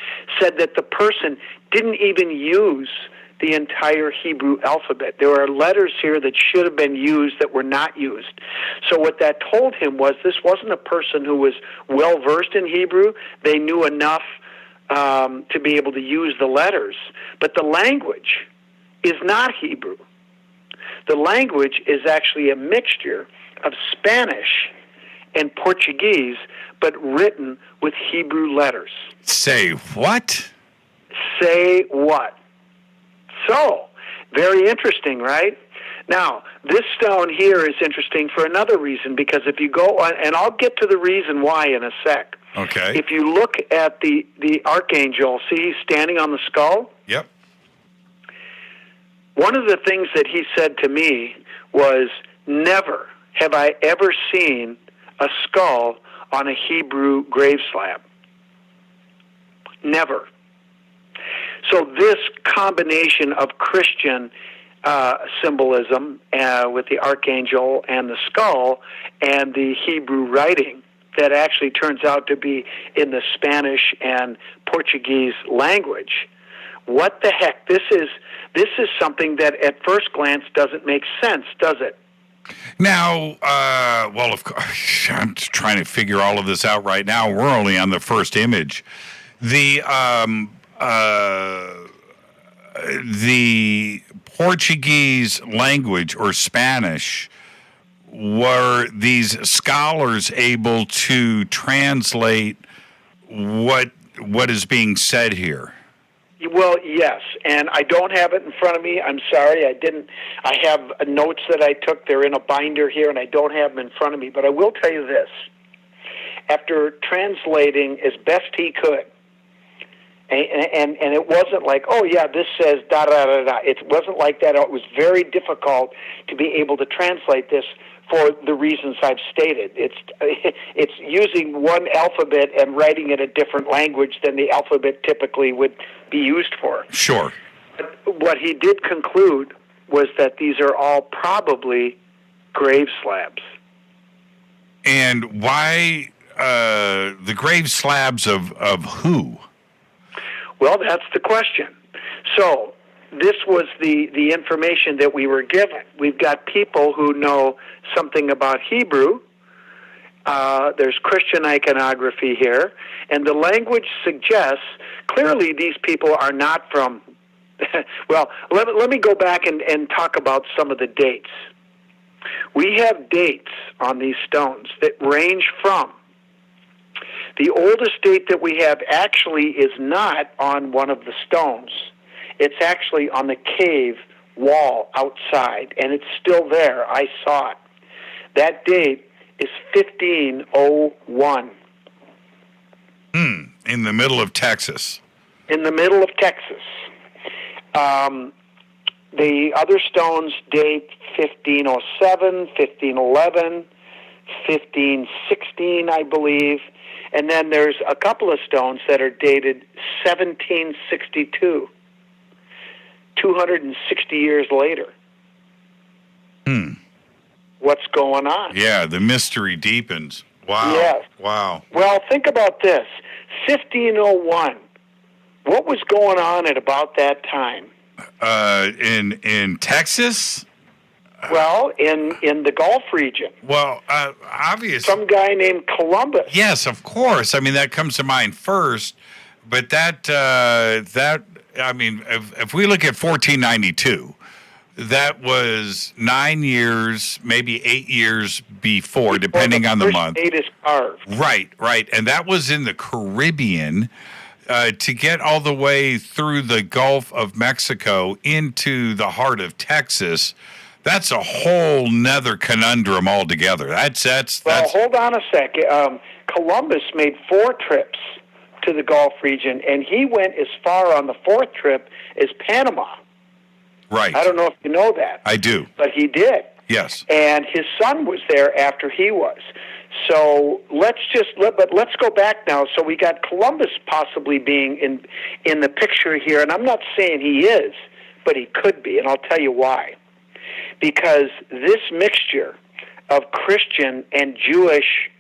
said that the person didn't even use the entire Hebrew alphabet. There are letters here that should have been used that were not used. So what that told him was this wasn't a person who was well-versed in Hebrew. They knew enough to be able to use the letters. But the language is not Hebrew. The language is actually a mixture of Spanish and Portuguese, but written with Hebrew letters. Say what? Say what? So, very interesting, right? Now, this stone here is interesting for another reason, because if you go on, and I'll get to the reason why in a sec. Okay. If you look at the archangel, see he's standing on the skull? Yep. One of the things that he said to me was, never have I ever seen a skull on a Hebrew grave slab. Never. So this combination of Christian symbolism with the archangel and the skull and the Hebrew writing that actually turns out to be in the Spanish and Portuguese language. What the heck? This is something that at first glance doesn't make sense, does it? Now, well, of course, I'm trying to figure all of this out right now. We're only on the first image. The Portuguese language or Spanish, were these scholars able to translate what is being said here? Well, yes, and I don't have it in front of me. I'm sorry, I didn't. I have notes that I took. They're in a binder here, and I don't have them in front of me. But I will tell you this. After translating as best he could, And it wasn't like, oh, yeah, this says da-da-da-da. It wasn't like that. It was very difficult to be able to translate this for the reasons I've stated. It's using one alphabet and writing it a different language than the alphabet typically would be used for. Sure. But what he did conclude was that these are all probably grave slabs. And why the grave slabs of who? Well, that's the question. So this was the information that we were given. We've got people who know something about Hebrew. There's Christian iconography here. And the language suggests clearly these people are not from... well, let me go back and talk about some of the dates. We have dates on these stones that range from... The oldest date that we have actually is not on one of the stones. It's actually on the cave wall outside, and it's still there. I saw it. That date is 1501. In the middle of Texas. In the middle of Texas. The other stones date 1507, 1511, 1516, I believe. And then there's a couple of stones that are dated 1762, 260 years later. What's going on? Yeah, the mystery deepens. Wow. Yes. Wow. Well, think about this. 1501. What was going on at about that time? In Texas? Well, in the Gulf region. Well, obviously. Some guy named Columbus. Yes, of course. I mean, that comes to mind first. But if we look at 1492, that was 9 years, maybe 8 years before depending on the month. Date is carved. Right. And that was in the Caribbean. To get all the way through the Gulf of Mexico into the heart of Texas, that's a whole nother conundrum altogether. Well, hold on a sec. Columbus made 4 trips to the Gulf region, and he went as far on the 4th trip as Panama. Right. I don't know if you know that. I do. But he did. Yes. And his son was there after he was. So let's go back now. So we got Columbus possibly being in the picture here, and I'm not saying he is, but he could be, and I'll tell you why. Because this mixture of Christian and Jewish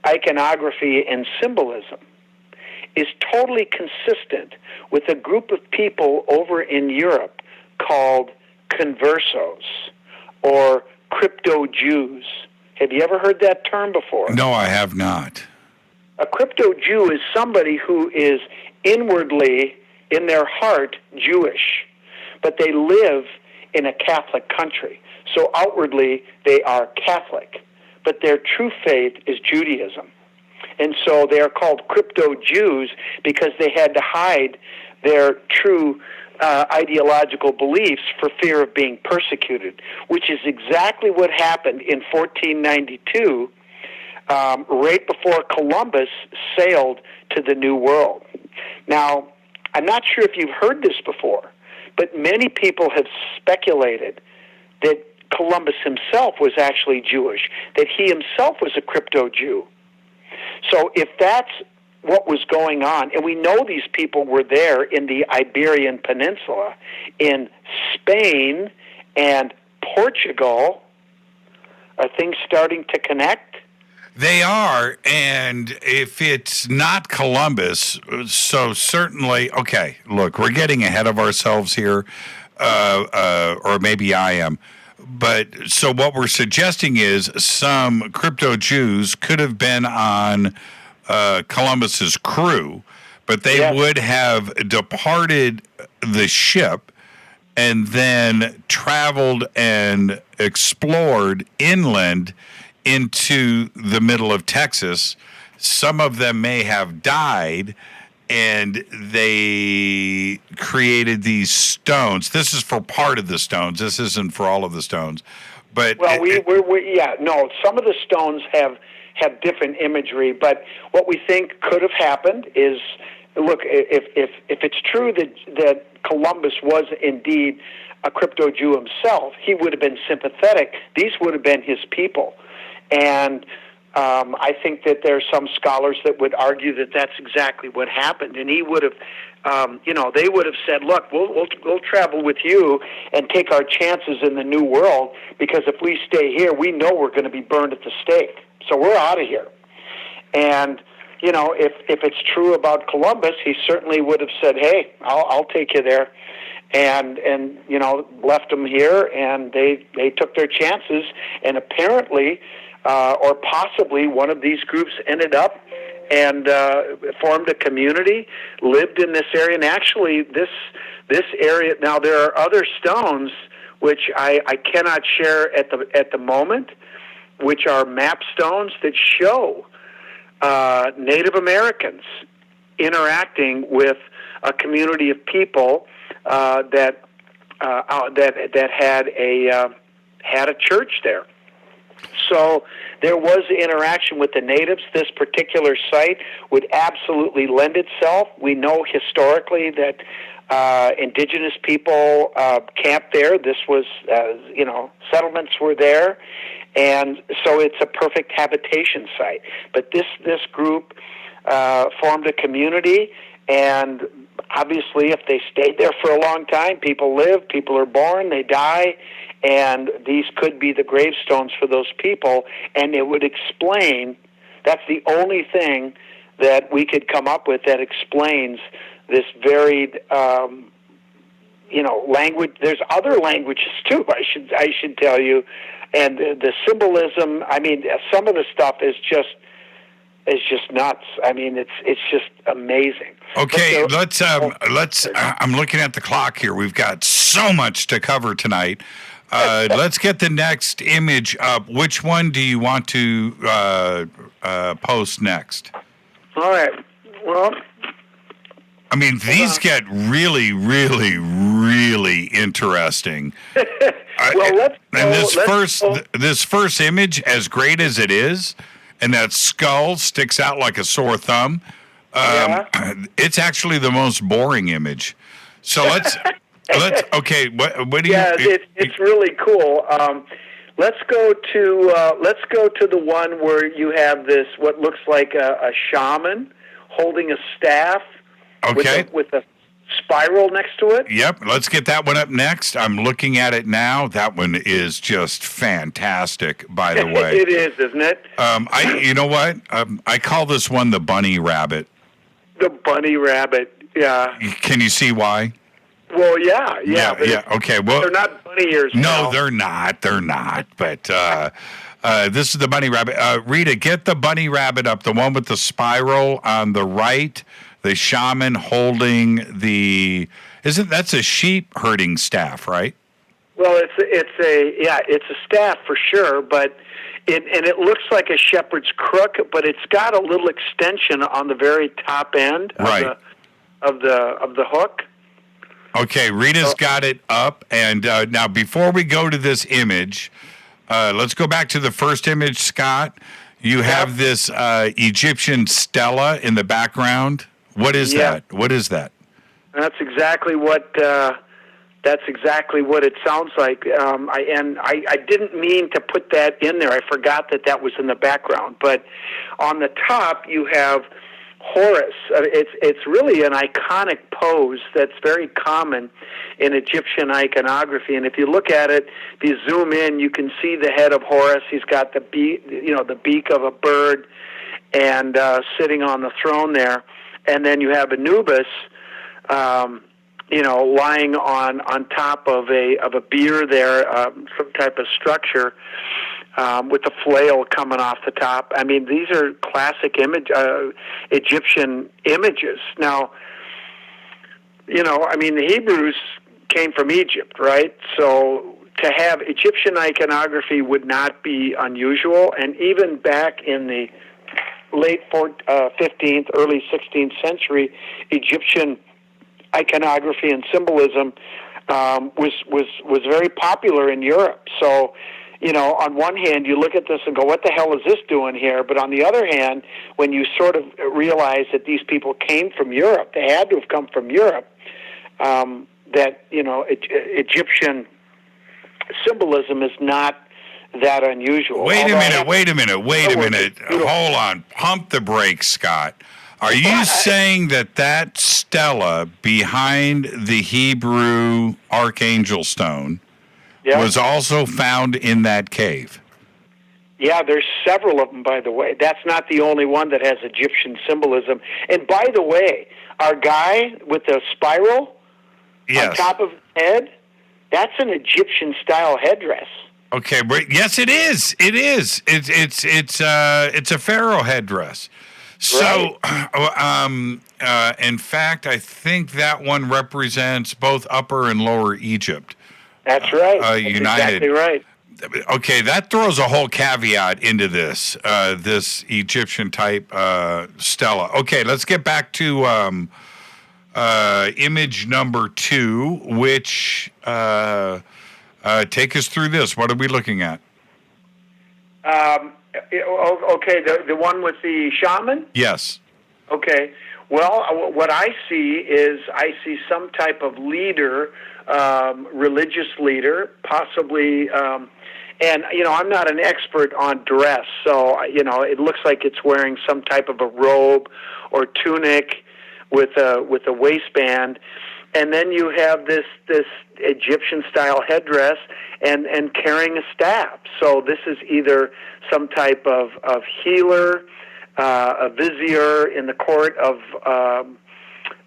iconography and symbolism is totally consistent with a group of people over in Europe called conversos, or crypto-Jews. Have you ever heard that term before? No, I have not. A crypto-Jew is somebody who is inwardly, in their heart, Jewish, but they live in a Catholic country. So outwardly, they are Catholic, but their true faith is Judaism. And so they are called crypto-Jews because they had to hide their true ideological beliefs for fear of being persecuted, which is exactly what happened in 1492, right before Columbus sailed to the New World. Now, I'm not sure if you've heard this before, but many people have speculated that Columbus himself was actually Jewish, that he himself was a crypto-Jew. So if that's what was going on, and we know these people were there in the Iberian Peninsula, in Spain and Portugal, are things starting to connect? They are, and if it's not Columbus, so certainly, okay, look, we're getting ahead of ourselves here, or maybe I am. But so what we're suggesting is some crypto-Jews could have been on Columbus's crew, but they would have departed the ship and then traveled and explored inland into the middle of Texas. Some of them may have died, and they created these stones. This is for part of the stones. This isn't for all of the stones. But well, some of the stones have different imagery, but what we think could have happened is look, if it's true that Columbus was indeed a crypto Jew himself, he would have been sympathetic. These would have been his people. And I think that there are some scholars that would argue that that's exactly what happened. And he would have, they would have said, look, we'll travel with you and take our chances in the New World, because if we stay here, we know we're going to be burned at the stake. So we're out of here. And, if it's true about Columbus, he certainly would have said, hey, I'll take you there. And left them here, and they took their chances, and apparently, or possibly, one of these groups ended up and formed a community, lived in this area, and actually this area. Now there are other stones which I cannot share at the moment, which are map stones that show Native Americans interacting with a community of people that had a church there. So there was interaction with the natives. This particular site would absolutely lend itself. We know historically that indigenous people camped there. This was, settlements were there. And so it's a perfect habitation site. But this group formed a community, and obviously if they stayed there for a long time, people live, people are born, they die, and these could be the gravestones for those people, and it would explain, that's the only thing that we could come up with that explains this varied language. There's other languages too, I should tell you, and the symbolism, some of the stuff is just nuts. It's just amazing. Okay, let's. I'm looking at the clock here. We've got so much to cover tonight. Let's get the next image up. Which one do you want to post next? All right. Well, these get really, really, really interesting. This first image, as great as it is, and that skull sticks out like a sore thumb. It's actually the most boring image. So let's. Okay. What do you? Yeah, it's really cool. Let's go to the one where you have this what looks like a shaman holding a staff. Okay. With a spiral next to it. Yep. Let's get that one up next. I'm looking at it now. That one is just fantastic, by the way. It is, isn't it? You know what? I call this one the bunny rabbit. The bunny rabbit. Yeah. Can you see why? Well, yeah. Okay. Well, they're not bunny ears. No, they're not. They're not. But this is the bunny rabbit. Rita, get the bunny rabbit up. The one with the spiral on the right. The shaman holding that's a sheep herding staff, right? Well, it's a staff for sure, but it looks like a shepherd's crook, but it's got a little extension on the very top end of the hook. Okay, Rita's got it up, and now before we go to this image, let's go back to the first image, Scott. You have this Egyptian stela in the background. What is that? What is that? That's exactly what it sounds like. I didn't mean to put that in there. I forgot that was in the background. But on the top, you have Horus. It's really an iconic pose that's very common in Egyptian iconography. And if you look at it, if you zoom in, you can see the head of Horus. He's got the beak of a bird, and sitting on the throne there. And then you have Anubis, lying on top of a bier there, some type of structure, with a flail coming off the top. These are classic Egyptian images. Now, the Hebrews came from Egypt, right? So to have Egyptian iconography would not be unusual, and even back in the late 15th, early 16th century, Egyptian iconography and symbolism was very popular in Europe. So, on one hand, you look at this and go, what the hell is this doing here? But on the other hand, when you sort of realize that these people came from Europe, they had to have come from Europe, that, Egyptian symbolism is not that unusual. Wait a minute. Hold on. Pump the brakes, Scott. Are you saying that stela behind the Hebrew Archangel Stone was also found in that cave? Yeah, there's several of them, by the way. That's not the only one that has Egyptian symbolism. And by the way, our guy with the spiral on top of his head, that's an Egyptian-style headdress. Okay, but yes, it is. It is. It's a pharaoh headdress. So, in fact, I think that one represents both Upper and Lower Egypt. That's right. That's united. Exactly right. Okay, that throws a whole caveat into this Egyptian type stela. Okay, let's get back to image number 2, which take us through this. What are we looking at? Okay, the one with the shaman? Yes. Okay. Well, what I see some type of leader, religious leader, possibly, and, I'm not an expert on dress, so, it looks like it's wearing some type of a robe or tunic with a waistband. And then you have this Egyptian-style headdress and carrying a staff. So this is either some type of healer, a vizier in the court of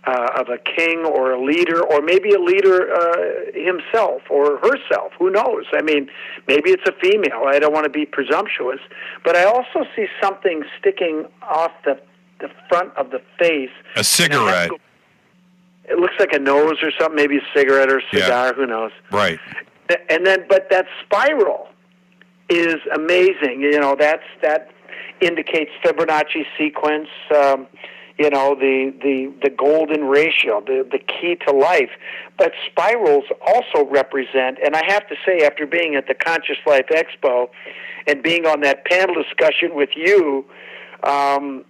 a king or a leader, or maybe a leader himself or herself. Who knows? I mean, maybe it's a female. I don't want to be presumptuous. But I also see something sticking off the front of the face. A cigarette. It looks like a nose or something, maybe a cigarette or a cigar, who knows. Right. And then, but that spiral is amazing. That indicates Fibonacci sequence, the golden ratio, the key to life. But spirals also represent, and I have to say, after being at the Conscious Life Expo and being on that panel discussion with you, some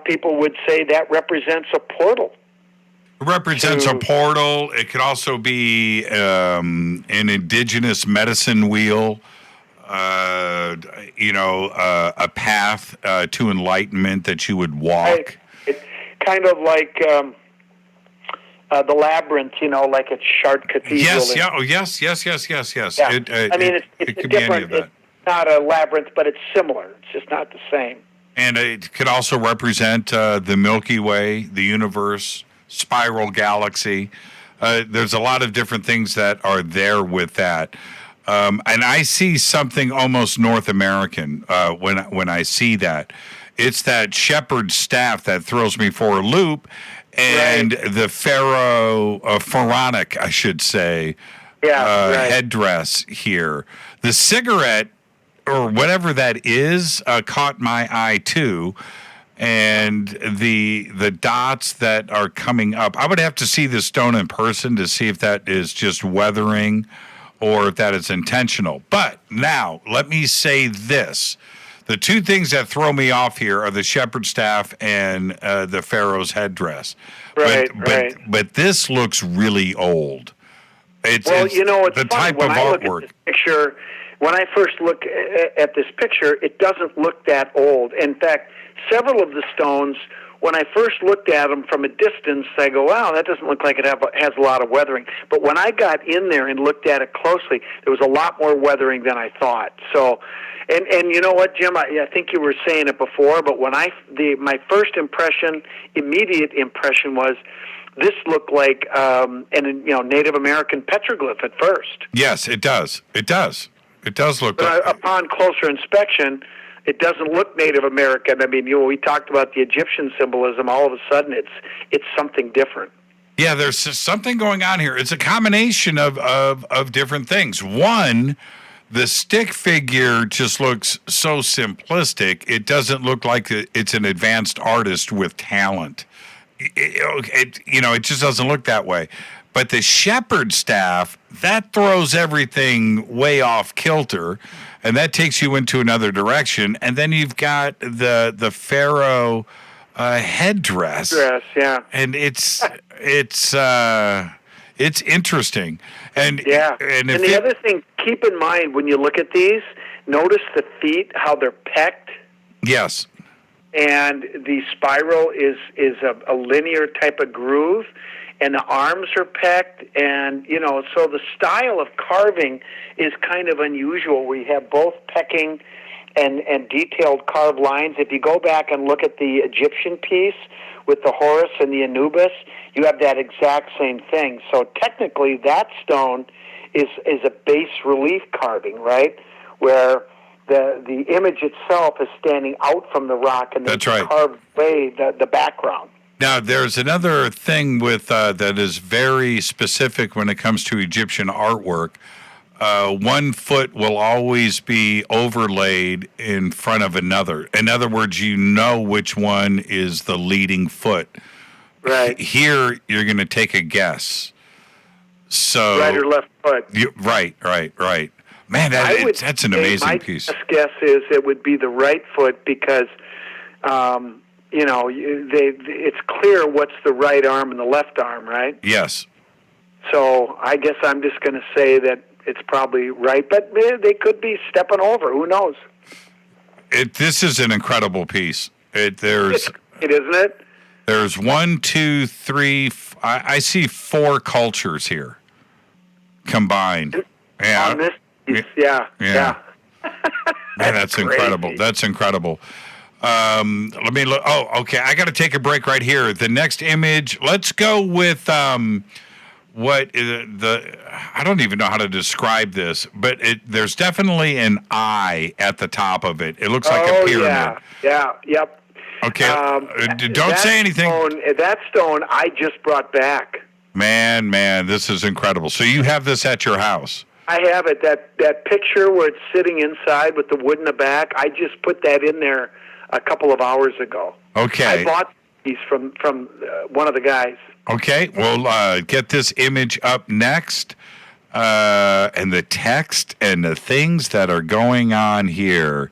people would say that represents a portal. It represents a portal. It could also be an indigenous medicine wheel, a path to enlightenment that you would walk. It's kind of like the labyrinth, like at Chartres Cathedral. Yes. Yeah. It's could be any of that. It's not a labyrinth, but it's similar. It's just not the same. And it could also represent the Milky Way, the universe, spiral galaxy. There's a lot of different things that are there with that. And I see something almost North American when I see that. It's that shepherd's staff that throws me for a loop, and the pharaonic, I should say, headdress here. The cigarette, or whatever that is, caught my eye too. And the dots that are coming up, I would have to see the stone in person to see if that is just weathering or if that is intentional. But now, let me say this. The two things that throw me off here are the shepherd's staff and the pharaoh's headdress. But this looks really old. It's the funny. type when of I artwork. Look at this picture, when I first look at this picture, it doesn't look that old. In fact, several of the stones, when I first looked at them from a distance, I go, wow, that doesn't look like it has a lot of weathering. But when I got in there and looked at it closely, there was a lot more weathering than I thought. So, and you know what, Jim, I think you were saying it before, but when my first immediate impression was, this looked like Native American petroglyph at first. Yes, it does. It does. It does look like. Upon closer inspection, it doesn't look Native American. I mean, we talked about the Egyptian symbolism. All of a sudden, it's something different. Yeah, there's something going on here. It's a combination of different things. One, the stick figure just looks so simplistic. It doesn't look like it's an advanced artist with talent. It just doesn't look that way. But the shepherd staff, that throws everything way off kilter, and that takes you into another direction. And then you've got the pharaoh headdress. Yeah. And it's interesting. And and the other thing, keep in mind when you look at these, notice the feet, how they're pecked. Yes. And the spiral is a linear type of groove, and the arms are pecked, and so the style of carving is kind of unusual. We have both pecking and detailed carved lines. If you go back and look at the Egyptian piece with the Horus and the Anubis, you have that exact same thing. So technically, that stone is a bas relief carving, right? Where the image itself is standing out from the rock, and then carved away the background. Now, there's another thing with that is very specific when it comes to Egyptian artwork. One foot will always be overlaid in front of another. In other words, you know which one is the leading foot. Right. Here, you're going to take a guess. So right or left foot. Right. Man, that's an amazing piece. My best guess is it would be the right foot because, it's clear what's the right arm and the left arm, right? Yes. So I guess I'm just going to say that it's probably right, but they could be stepping over. Who knows? This is an incredible piece. It isn't it? There's 1, 2, 3. I see 4 cultures here combined. On this piece, yeah. Man, that's incredible. That's incredible. Let me look. Oh, okay. I got to take a break right here. The next image. Let's go with what I don't even know how to describe this, but there's definitely an eye at the top of it. It looks like a pyramid. Yep. Okay, don't say anything. That stone I just brought back. Man, this is incredible. So you have this at your house? I have it. That picture where it's sitting inside with the wood in the back, I just put that in there a couple of hours ago. Okay. I bought these from one of the guys. Okay, we'll get this image up next, and the text and the things that are going on here.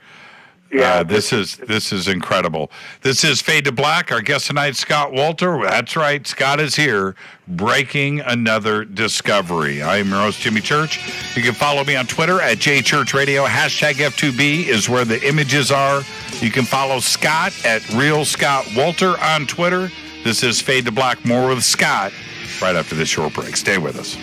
Yeah, this is incredible. This is Fade to Black. Our guest tonight, Scott Wolter. That's right, Scott is here, breaking another discovery. I'm your host, Jimmy Church. You can follow me on Twitter at JChurchRadio. Hashtag F2B is where the images are. You can follow Scott at Real Scott Wolter on Twitter. This is Fade to Black. More with Scott right after this short break. Stay with us.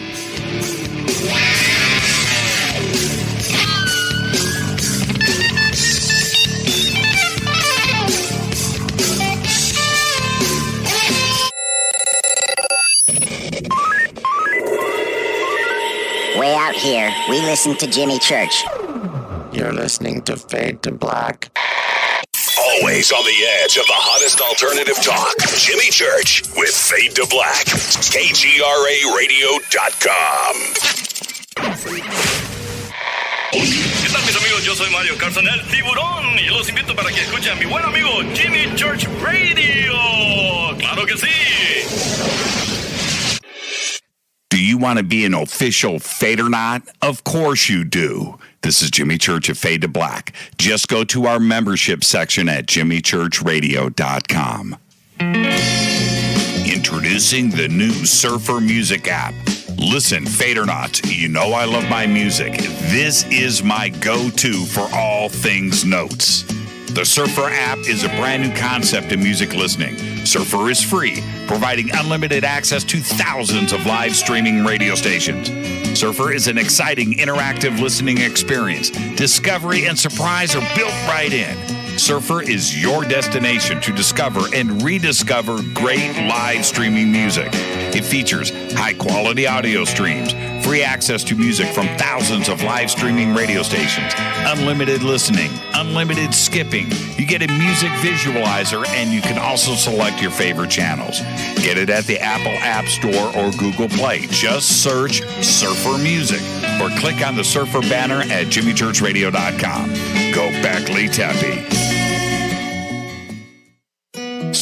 Way out here, we listen to Jimmy Church. You're listening to Fade to Black. Always on the edge of the hottest alternative talk. Jimmy Church with Fade to Black. KGRARadio.com. ¿Qué tal, mis amigos? Yo soy Mario Carson, el tiburón, y los invito para que escuchen a mi buen amigo Jimmy Church Radio. ¡Claro que sí! Do you want to be an official Fadernaut? Of course you do. This is Jimmy Church of Fade to Black. Just go to our membership section at jimmychurchradio.com. Introducing the new Surfer Music app. Listen, Fadernauts, you know I love my music. This is my go-to for all things notes. The Surfer app is a brand new concept in music listening. Surfer is free, providing unlimited access to thousands of live streaming radio stations. Surfer is an exciting, interactive listening experience. Discovery and surprise are built right in. Surfer is your destination to discover and rediscover great live streaming music. It features high-quality audio streams, free access to music from thousands of live streaming radio stations, unlimited listening, unlimited skipping. You get a music visualizer, and you can also select your favorite channels. Get it at the Apple App Store or Google Play. Just search Surfer Music or click on the Surfer banner at jimmychurchradio.com. Go back, Lee Tappy.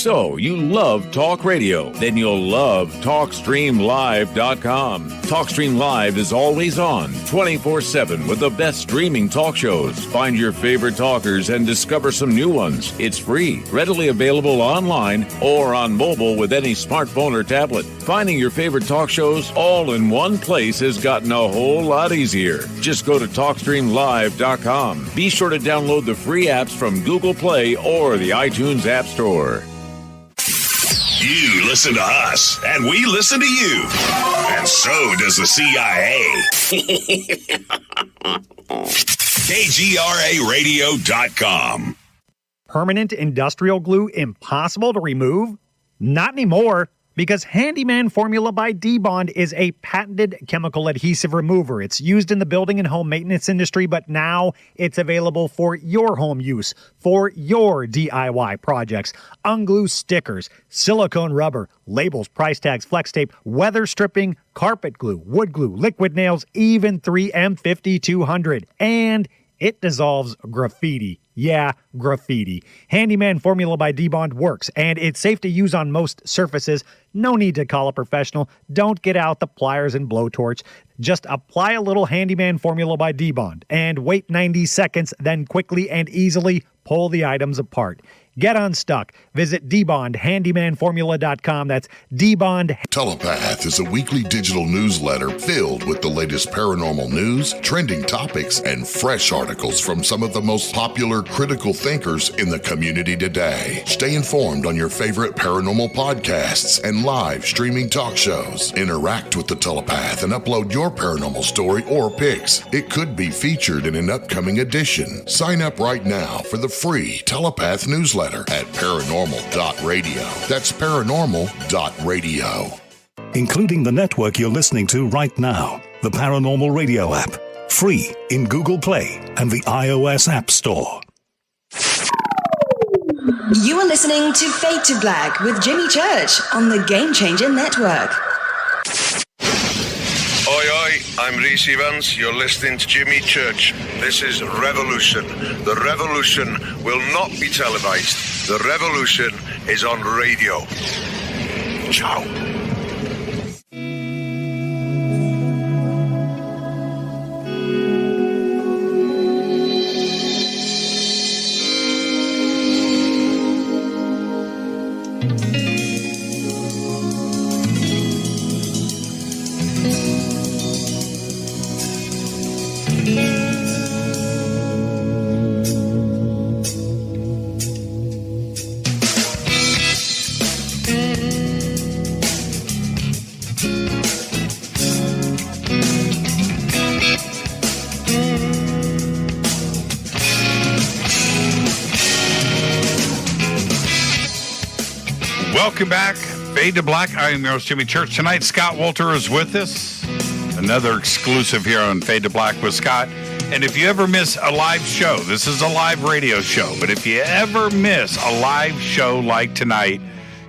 So, you love talk radio? Then you'll love TalkStreamLive.com. TalkStream Live is always on, 24/7 with the best streaming talk shows. Find your favorite talkers and discover some new ones. It's free, readily available online or on mobile with any smartphone or tablet. Finding your favorite talk shows all in one place has gotten a whole lot easier. Just go to TalkStreamLive.com. Be sure to download the free apps from Google Play or the iTunes App Store. You listen to us, and we listen to you. And so does the CIA. KGRARadio.com. Permanent industrial glue impossible to remove? Not anymore, because Handyman Formula by D-Bond is a patented chemical adhesive remover. It's used in the building and home maintenance industry, but now it's available for your home use, for your DIY projects. Unglue stickers, silicone rubber, labels, price tags, flex tape, weather stripping, carpet glue, wood glue, liquid nails, even 3M 5200. And it dissolves graffiti. Yeah, graffiti. Handyman Formula by D-Bond works, and it's safe to use on most surfaces. No need to call a professional. Don't get out the pliers and blowtorch. Just apply a little Handyman Formula by D-Bond and wait 90 seconds, then quickly and easily pull the items apart. Get unstuck. Visit DBondHandymanFormula.com. That's DBond. Telepath is a weekly digital newsletter filled with the latest paranormal news, trending topics, and fresh articles from some of the most popular critical thinkers in the community today. Stay informed on your favorite paranormal podcasts and live streaming talk shows. Interact with the Telepath and upload your paranormal story or pics. It could be featured in an upcoming edition. Sign up right now for the free Telepath newsletter at paranormal.radio. That's paranormal.radio. Including the network you're listening to right now, the Paranormal Radio app. Free in Google Play and the iOS App Store. You are listening to Fade to Black with Jimmy Church on the Game Changer Network. Oi, oi, I'm Reese Evans. You're listening to Jimmy Church. This is Revolution. The revolution will not be televised. The revolution is on radio. Ciao. Welcome back. Fade to Black. I am your host, Jimmy Church. Tonight, Scott Wolter is with us. Another exclusive here on Fade to Black with Scott. And if you ever miss a live show, this is a live radio show, but if you ever miss a live show like tonight,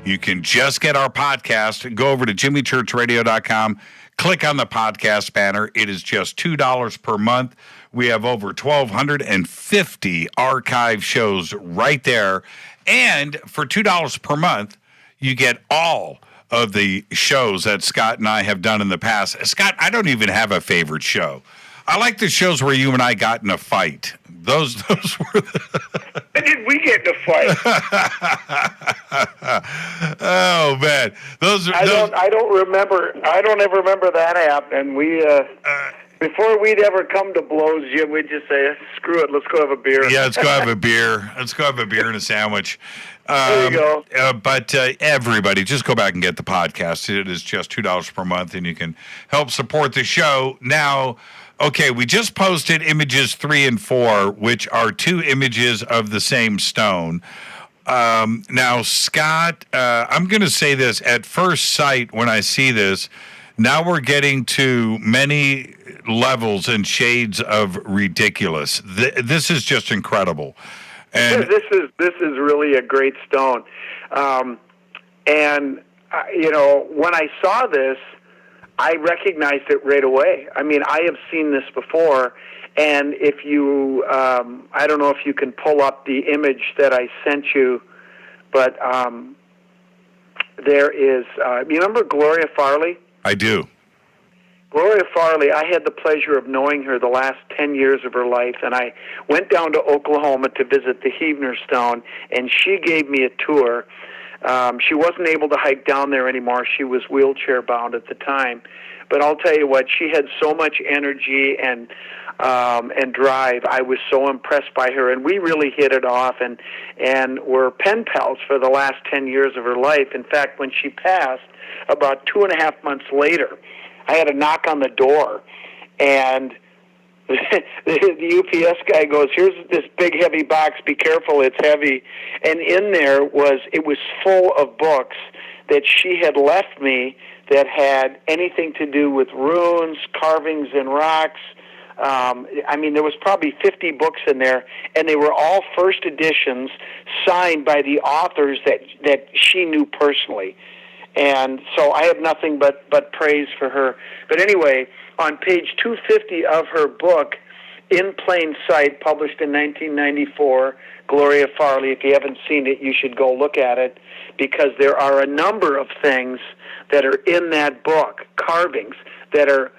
you can just get our podcast. Go over to jimmychurchradio.com, click on the podcast banner. It is just $2 per month. We have over 1,250 archive shows right there. And for $2 per month, you get all of the shows that Scott and I have done in the past. Scott, I don't even have a favorite show. I like the shows where you and I got in a fight. Those were When did we get in a fight? Oh man, I don't remember. I don't ever remember that happening. We before we'd ever come to blows, Jim, we'd just say, "Screw it, let's go have a beer." Yeah, let's go have a beer. Let's go have a beer and a sandwich. There you go. But everybody, just go back and get the podcast. It is just $2 per month, and you can help support the show. Now, okay, we just posted images 3 and 4, which are 2 images of the same stone. Now, Scott, I'm going to say this. At first sight, when I see this, now we're getting to many levels and shades of ridiculous. This is just incredible. And this is really a great stone. And you know, when I saw this, I recognized it right away. I mean, I have seen this before, and if you, I don't know if you can pull up the image that I sent you, but there is, you remember Gloria Farley? I do. Gloria Farley, I had the pleasure of knowing her the last 10 years of her life, and I went down to Oklahoma to visit the Heavener Stone, and she gave me a tour. She wasn't able to hike down there anymore. She was wheelchair-bound at the time. But I'll tell you what, she had so much energy and drive. I was so impressed by her, and we really hit it off and were pen pals for the last 10 years of her life. In fact, when she passed, about 2.5 months later, I had a knock on the door, and the UPS guy goes, "Here's this big heavy box. Be careful, it's heavy." And in there was full of books that she had left me that had anything to do with runes, carvings in rocks. I mean, there was probably 50 books in there, and they were all first editions signed by the authors that she knew personally. And so I have nothing but praise for her. But anyway, on page 250 of her book, In Plain Sight, published in 1994, Gloria Farley, if you haven't seen it, you should go look at it, because there are a number of things that are in that book, carvings, that are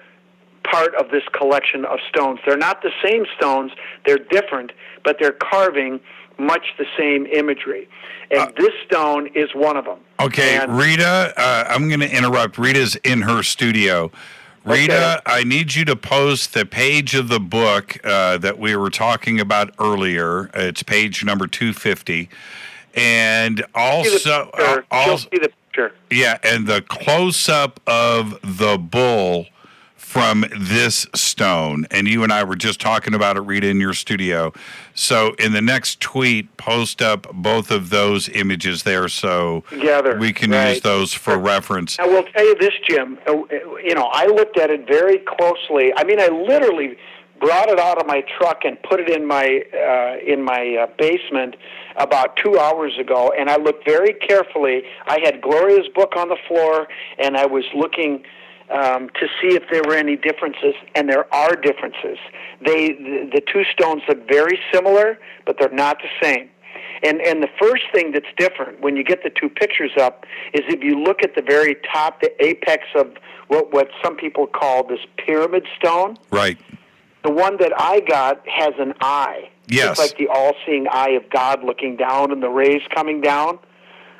part of this collection of stones. They're not the same stones, they're different, but they're carving much the same imagery. And this stone is one of them. Okay, and Rita, I'm going to interrupt. Rita's in her studio. Rita, I need you to post the page of the book that we were talking about earlier. It's page number 250. And also, see the picture. Yeah, and the close-up of the bull from this stone. And you and I were just talking about it, Rita, in your studio. So in the next tweet, post up both of those images there so together, we can use those for reference. I will tell you this, Jim. I looked at it very closely. I mean, I literally brought it out of my truck and put it in my basement about 2 hours ago, and I looked very carefully. I had Gloria's book on the floor, and I was looking to see if there were any differences, and there are differences. The two stones look very similar, but they're not the same. And the first thing that's different when you get the two pictures up is if you look at the very top, the apex of what some people call this pyramid stone. Right. The one that I got has an eye. Yes. It's like the all-seeing eye of God looking down and the rays coming down.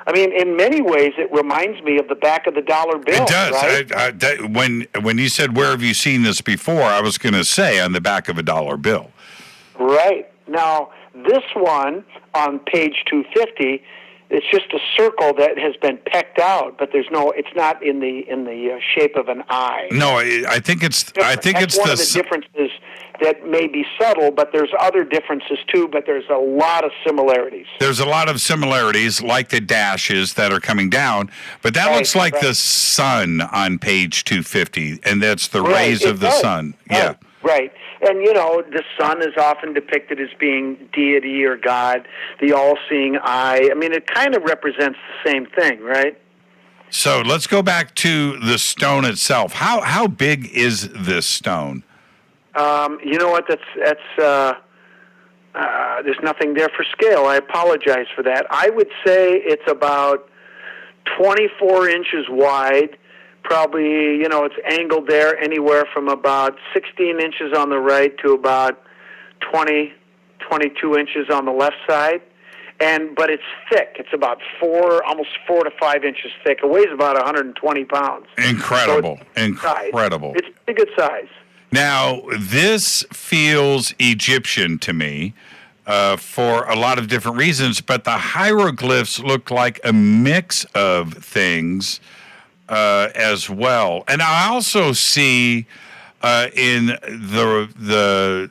I mean, in many ways, it reminds me of the back of the dollar bill. It does. Right? When you said, "Where have you seen this before?" I was going to say on the back of a dollar bill. Right. Now, this one on page 250, it's just a circle that has been pecked out, but it's not in the shape of an eye. No, I think it's. Different. I think That's it's one of the differences that may be subtle, but there's other differences too. But there's a lot of similarities. There's a lot of similarities, like the dashes that are coming down, but that looks like the sun on page 250, and that's the rays of the sun. Yeah. Right. And, the sun is often depicted as being deity or God, the all-seeing eye. I mean, it kind of represents the same thing, right? So let's go back to the stone itself. How big is this stone? You know what? That's there's nothing there for scale. I apologize for that. I would say it's about 24 inches wide. Probably, it's angled there anywhere from about 16 inches on the right to about 20, 22 inches on the left side. But it's thick. It's about almost 4 to 5 inches thick. It weighs about 120 pounds. Incredible. So Incredible. It's a pretty good size. Now, this feels Egyptian to me for a lot of different reasons, but the hieroglyphs look like a mix of things as well. And I also see in the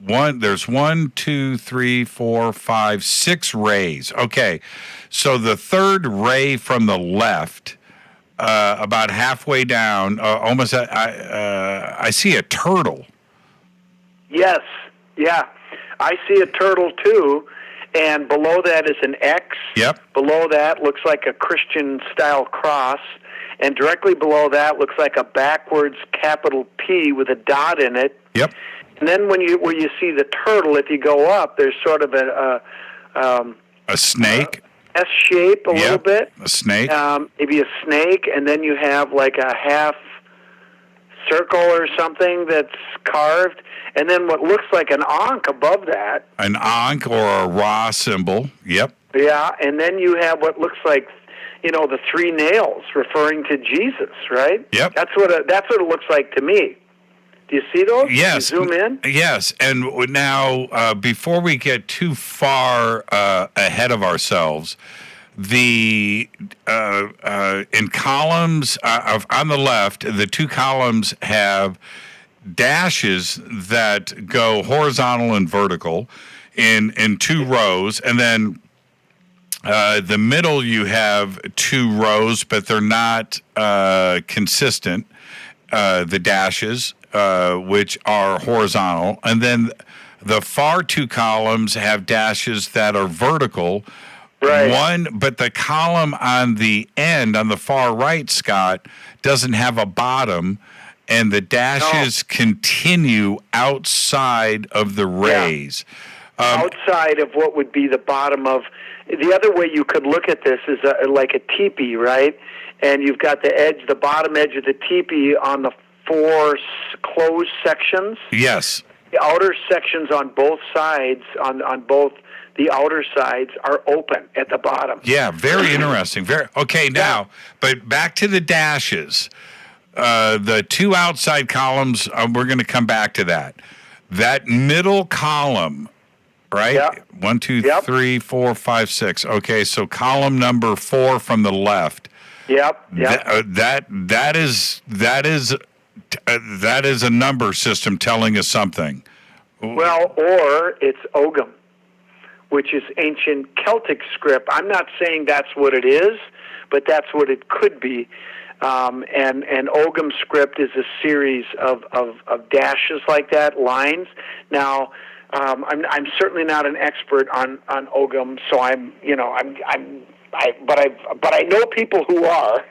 one, there's 1, 2, 3, 4, 5, 6 rays. Okay, so the third ray from the left, about halfway down, almost, I see a turtle. Yes, yeah. I see a turtle too, and below that is an X. Yep. Below that looks like a Christian-style cross, and directly below that looks like a backwards capital P with a dot in it. Yep. And then where you see the turtle, if you go up, there's sort of a snake? S shape a little bit. A snake. Maybe a snake, and then you have like a half circle or something that's carved, and then what looks like an ankh above that. An ankh or a Ra symbol. Yep. Yeah, and then you have what looks like, the 3 nails referring to Jesus, right? Yep. That's what it looks like to me. Do you see those? Yes. Can you zoom in? Yes. And now, before we get too far ahead of ourselves, in columns on the left, the 2 columns have dashes that go horizontal and vertical in 2 rows, and then the middle you have 2 rows, but they're not consistent. The dashes, which are horizontal, and then the far 2 columns have dashes that are vertical. Right. But the column on the end, on the far right, Scott, doesn't have a bottom, and the dashes continue outside of the rays. Outside of what would be the bottom of... The other way you could look at this is like a teepee, right? And you've got the bottom edge of the teepee on the 4 closed sections. Yes. The outer sections on both sides, on both the outer sides, are open at the bottom. Yeah, very interesting. Okay, now, but back to the dashes. The 2 outside columns, we're going to come back to that. That middle column, right? Yep. 1, 2, 3, 4, 5, 6. Okay, so column number 4 from the left. Yep. That is a number system telling us something. Well, or it's Ogham, which is ancient Celtic script. I'm not saying that's what it is, but that's what it could be. And Ogham script is a series of dashes like that, lines. Now, I'm certainly not an expert on Ogham, so but I know people who are,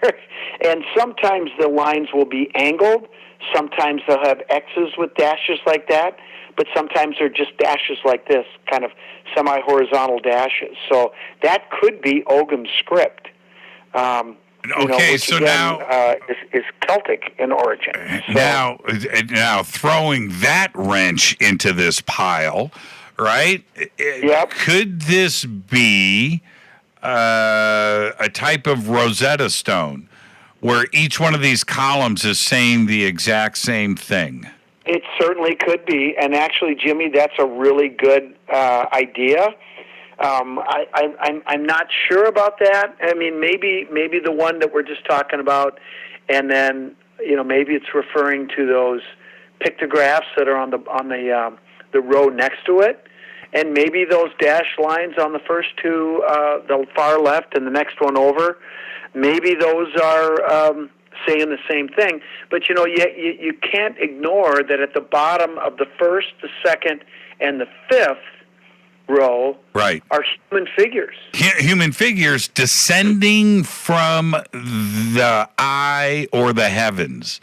and sometimes the lines will be angled. Sometimes they'll have X's with dashes like that, but sometimes they're just dashes like this, kind of semi-horizontal dashes. So that could be Ogham script. Which so again, now is Celtic in origin. So, now throwing that wrench into this pile, right? Yep. Could this be a type of Rosetta Stone, where each one of these columns is saying the exact same thing? It certainly could be, and actually, Jimmy, that's a really good idea. I'm not sure about that. I mean, maybe the one that we're just talking about, and then maybe it's referring to those pictographs that are on the row next to it, and maybe those dashed lines on the first 2, the far left, and the next one over. Maybe those are saying the same thing. But you can't ignore that at the bottom of the first, the second, and the 5th row are human figures. Human figures descending from the eye or the heavens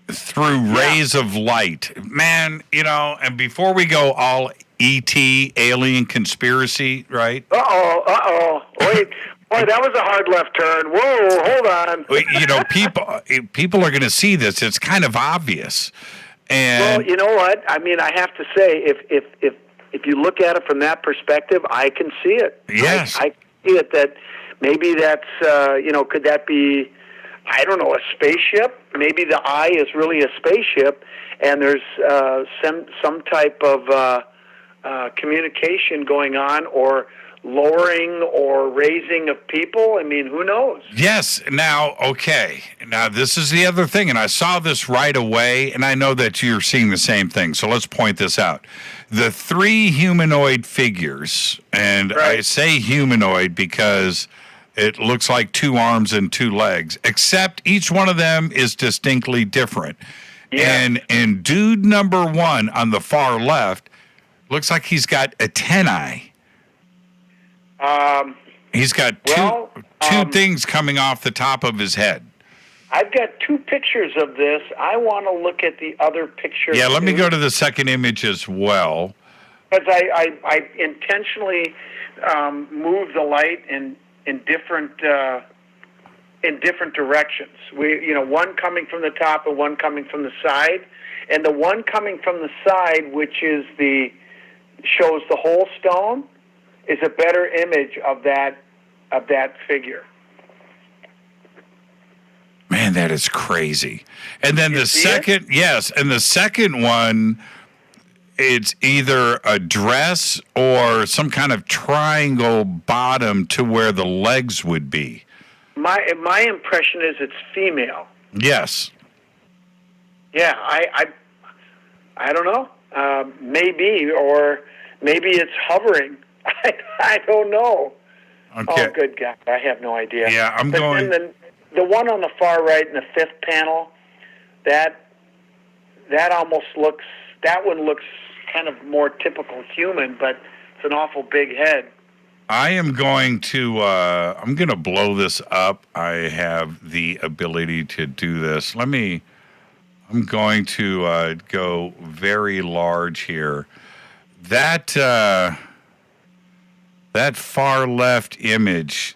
through rays of light. Man, and before we go all E.T., alien conspiracy, right? Wait. Boy, that was a hard left turn. Whoa, hold on. People are going to see this. It's kind of obvious. And well, you know what? I mean, I have to say, if you look at it from that perspective, I can see it. Yes. I see it that maybe that's, could that be, I don't know, a spaceship? Maybe the eye is really a spaceship, and there's some type of communication going on, or lowering or raising of people. I mean, who knows? Yes. Now, this is the other thing, and I saw this right away, and I know that you're seeing the same thing, so let's point this out. The 3 humanoid figures, and I say humanoid because it looks like 2 arms and 2 legs, except each one of them is distinctly different. Yeah. And dude number 1 on the far left looks like he's got antennae. He's got two things coming off the top of his head. I've got 2 pictures of this. I want to look at the other picture. Yeah, let me go to the second image as well. Because I intentionally move the light in different directions. One coming from the top and one coming from the side, and the one coming from the side, which is shows the whole stone, is a better image of that figure. Man, that is crazy. And then the second, yes, and the second one, it's either a dress or some kind of triangle bottom to where the legs would be. My impression is it's female. Yes. Yeah, I don't know. Maybe, or maybe it's hovering. I don't know. Okay. Oh, good God, I have no idea. Yeah, But then the one on the far right in the fifth panel, that one looks kind of more typical human, but it's an awful big head. I am going to I'm going to blow this up. I have the ability to do this. I'm going to go very large here. That far left image,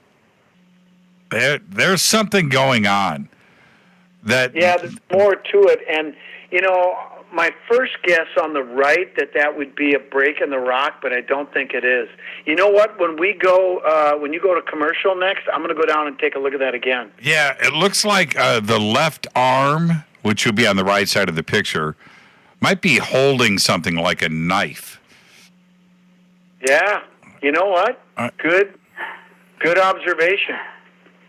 there's something going on. There's more to it. And, my first guess on the right that would be a break in the rock, but I don't think it is. You know what? When you go to commercial next, I'm going to go down and take a look at that again. Yeah, it looks like the left arm, which would be on the right side of the picture, might be holding something like a knife. Yeah. You know what? Good observation.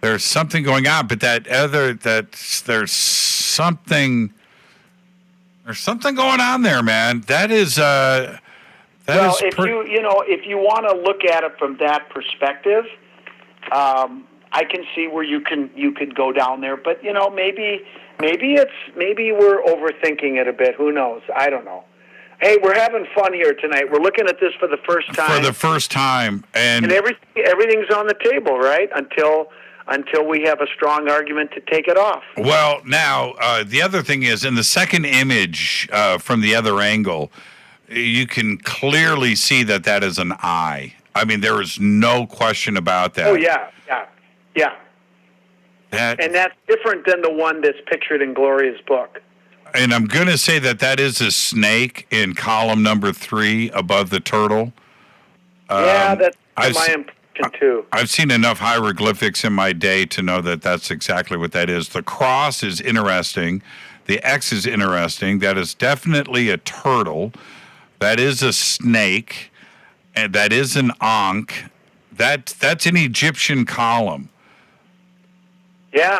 There's something going on, but there's something going on there, man. That is if you want to look at it from that perspective, I can see where you could go down there, but maybe we're overthinking it a bit. Who knows? I don't know. Hey, we're having fun here tonight. We're looking at this for the first time. And everything's on the table, right? Until we have a strong argument to take it off. Well, now, the other thing is, in the second image from the other angle, you can clearly see that is an eye. I mean, there is no question about that. Oh, yeah. And that's different than the one that's pictured in Gloria's book. And I'm going to say that is a snake in column number 3 above the turtle. That's my impression, too. I've seen enough hieroglyphics in my day to know that that's exactly what that is. The cross is interesting. The X is interesting. That is definitely a turtle. That is a snake. And that is an ankh. That's an Egyptian column. Yeah.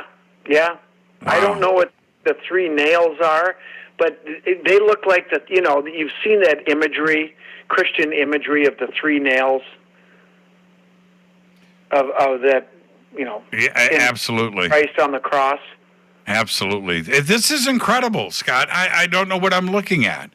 Wow. I don't know what the 3 nails are, but they look like you've seen that imagery, Christian imagery of the 3 nails of that, absolutely. Christ on the cross. Absolutely. This is incredible, Scott. I don't know what I'm looking at.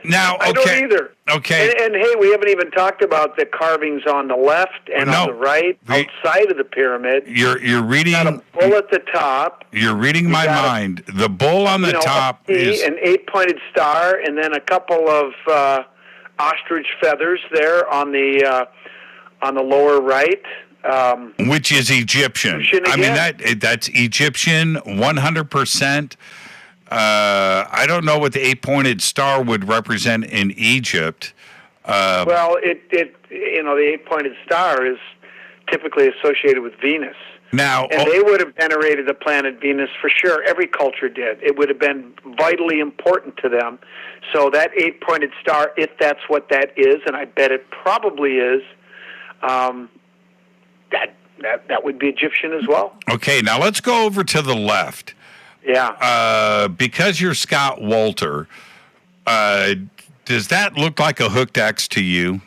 Now, okay. I don't either. Okay. And hey, we haven't even talked about the carvings on the left and on the right, outside of the pyramid. You're reading. You got a bull at the top. You're reading my mind. The bull on the top is an 8-pointed star, and then a couple of ostrich feathers there on the lower right. Which is Egyptian. I mean, that's Egyptian 100%. I don't know what the 8-pointed star would represent in Egypt. Well, the 8-pointed star is typically associated with Venus. Now, and they would have venerated the planet Venus for sure. Every culture did. It would have been vitally important to them. So that 8-pointed star, if that's what that is, and I bet it probably is, that would be Egyptian as well. Okay, now let's go over to the left. Yeah. Because you're Scott Wolter, does that look like a hooked X to you?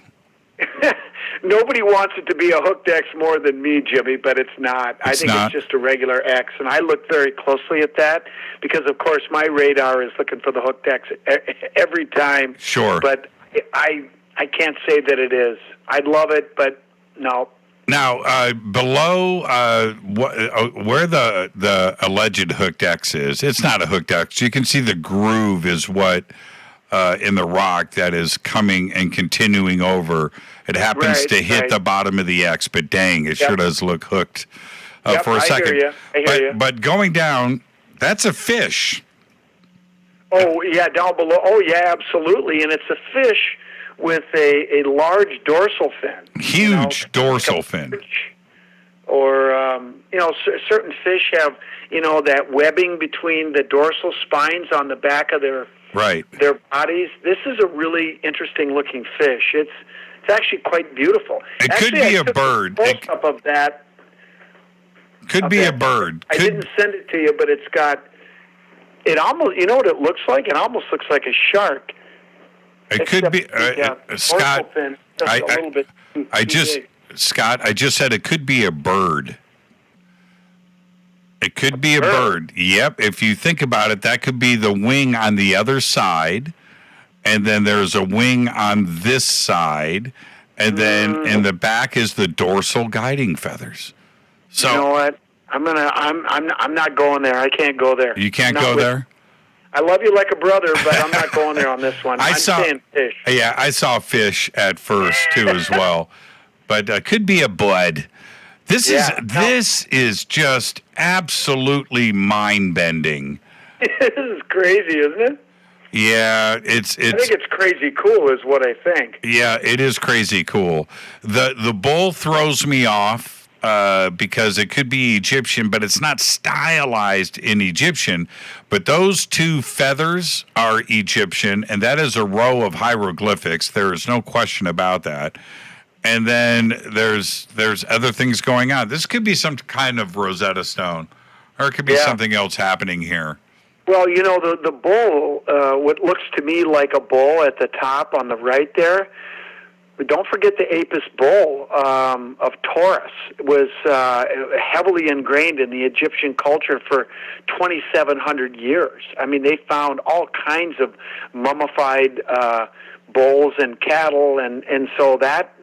Nobody wants it to be a hooked X more than me, Jimmy, but it's not. I think it's just a regular X, and I look very closely at that because, of course, my radar is looking for the hooked X every time. Sure. But I can't say that it is. I'd love it, but no. Now, below where the alleged hooked X is, it's not a hooked X. You can see the groove is what in the rock that is coming and continuing over. It happens to hit the bottom of the X, but dang, it sure does look hooked for a second. I hear you. But going down, that's a fish. Oh, yeah, down below. Oh, yeah, absolutely. And it's a fish with a large dorsal fin. Huge dorsal fin. Or, certain fish have, that webbing between the dorsal spines on the back of their bodies. This is a really interesting looking fish. It's actually quite beautiful. It could be a bird. Up of that. Could be a bird. I didn't send it to you, but it's got. It almost. You know what it looks like? It almost looks like a shark. It could be Scott. A little bit Scott, I just said it could be a bird. It could be a bird. Yep. If you think about it, that could be the wing on the other side, and then there's a wing on this side, and then in the back is the dorsal guiding feathers. So you know what? I'm not going there. I can't go there. You can't go there? I love you like a brother, but I'm not going there on this one. I'm saying fish. Yeah, I saw fish at first too as well, but could be a bud. This is just absolutely mind-bending. This is crazy, isn't it? Yeah, it's. I think it's crazy cool, is what I think. Yeah, it is crazy cool. The bull throws me off because it could be Egyptian, but it's not stylized in Egyptian. But those two feathers are Egyptian, and that is a row of hieroglyphics. There is no question about that. And then there's other things going on. This could be some kind of Rosetta Stone, or it could be something else happening here. Well, the bull, what looks to me like a bull at the top on the right there, but don't forget the Apis bull of Taurus. It was heavily ingrained in the Egyptian culture for 2,700 years. I mean, they found all kinds of mummified bulls and cattle, and so that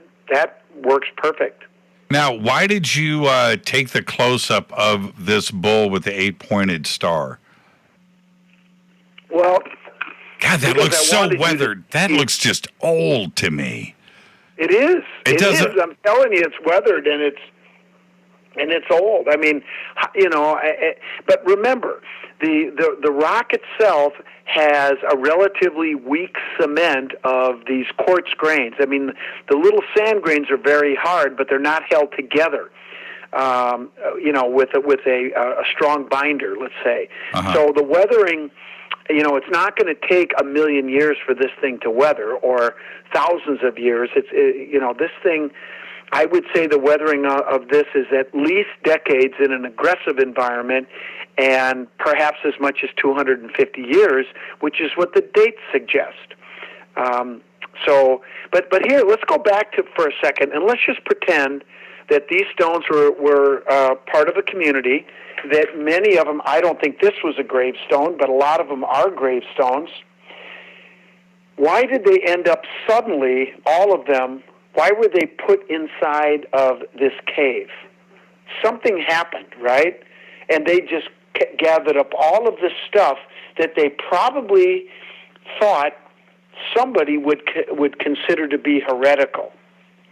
works perfect. Now, why did you take the close-up of this bull with the 8-pointed star? Well, God, that looks so weathered. That looks just old to me. It is. It is. I'm telling you, it's weathered and it's old. I mean, but remember, the rock itself has a relatively weak cement of these quartz grains. I mean, the little sand grains are very hard, but they're not held together. With a strong binder, let's say. So the weathering, it's not going to take 1,000,000 years for this thing to weather, or thousands of years. This thing, I would say the weathering of this is at least decades in an aggressive environment, and perhaps as much as 250 years, which is what the dates suggest. But here, let's go back for a second, and let's just pretend that these stones were part of a community, that many of them, I don't think this was a gravestone, but a lot of them are gravestones. Why did they end up suddenly, all of them, why were they put inside of this cave? Something happened, right? And they just gathered up all of this stuff that they probably thought somebody would consider to be heretical,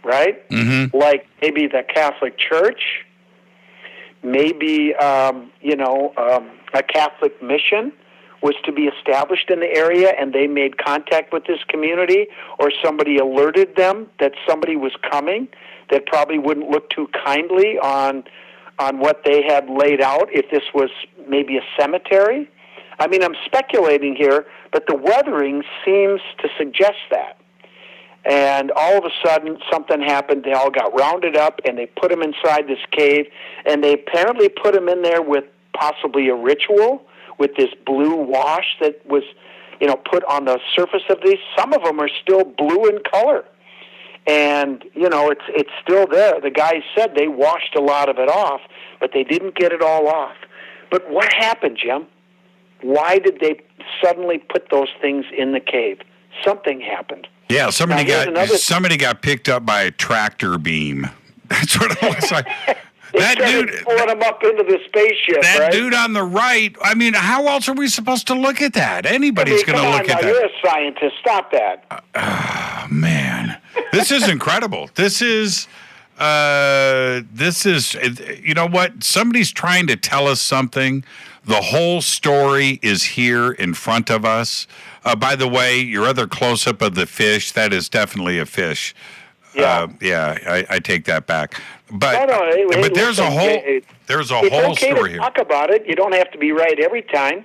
right? Mm-hmm. Like maybe the Catholic Church, maybe a Catholic mission was to be established in the area, and they made contact with this community, or somebody alerted them that somebody was coming that probably wouldn't look too kindly on what they had laid out, if this was maybe a cemetery. I mean, I'm speculating here, but the weathering seems to suggest that. And all of a sudden, something happened. They all got rounded up, and they put them inside this cave, and they apparently put them in there with possibly a ritual, with this blue wash that was, put on the surface of these. Some of them are still blue in color. And, it's still there. The guys said they washed a lot of it off, but they didn't get it all off. But what happened, Jim? Why did they suddenly put those things in the cave? Something happened. Yeah, somebody got picked up by a tractor beam. That's what it looks like. That dude pulling him up into the spspaceship. That right? dude on the right. I mean, how else are we supposed to look at that? Anybody's going to look at that. You're a scientist. Stop that. Oh, man, this is incredible. This is. You know what? Somebody's trying to tell us something. The whole story is here in front of us. By the way, your other close-up of the fish, that is definitely a fish. Yeah. I take that back. But but there's a whole okay story to here. Talk about it. You don't have to be right every time.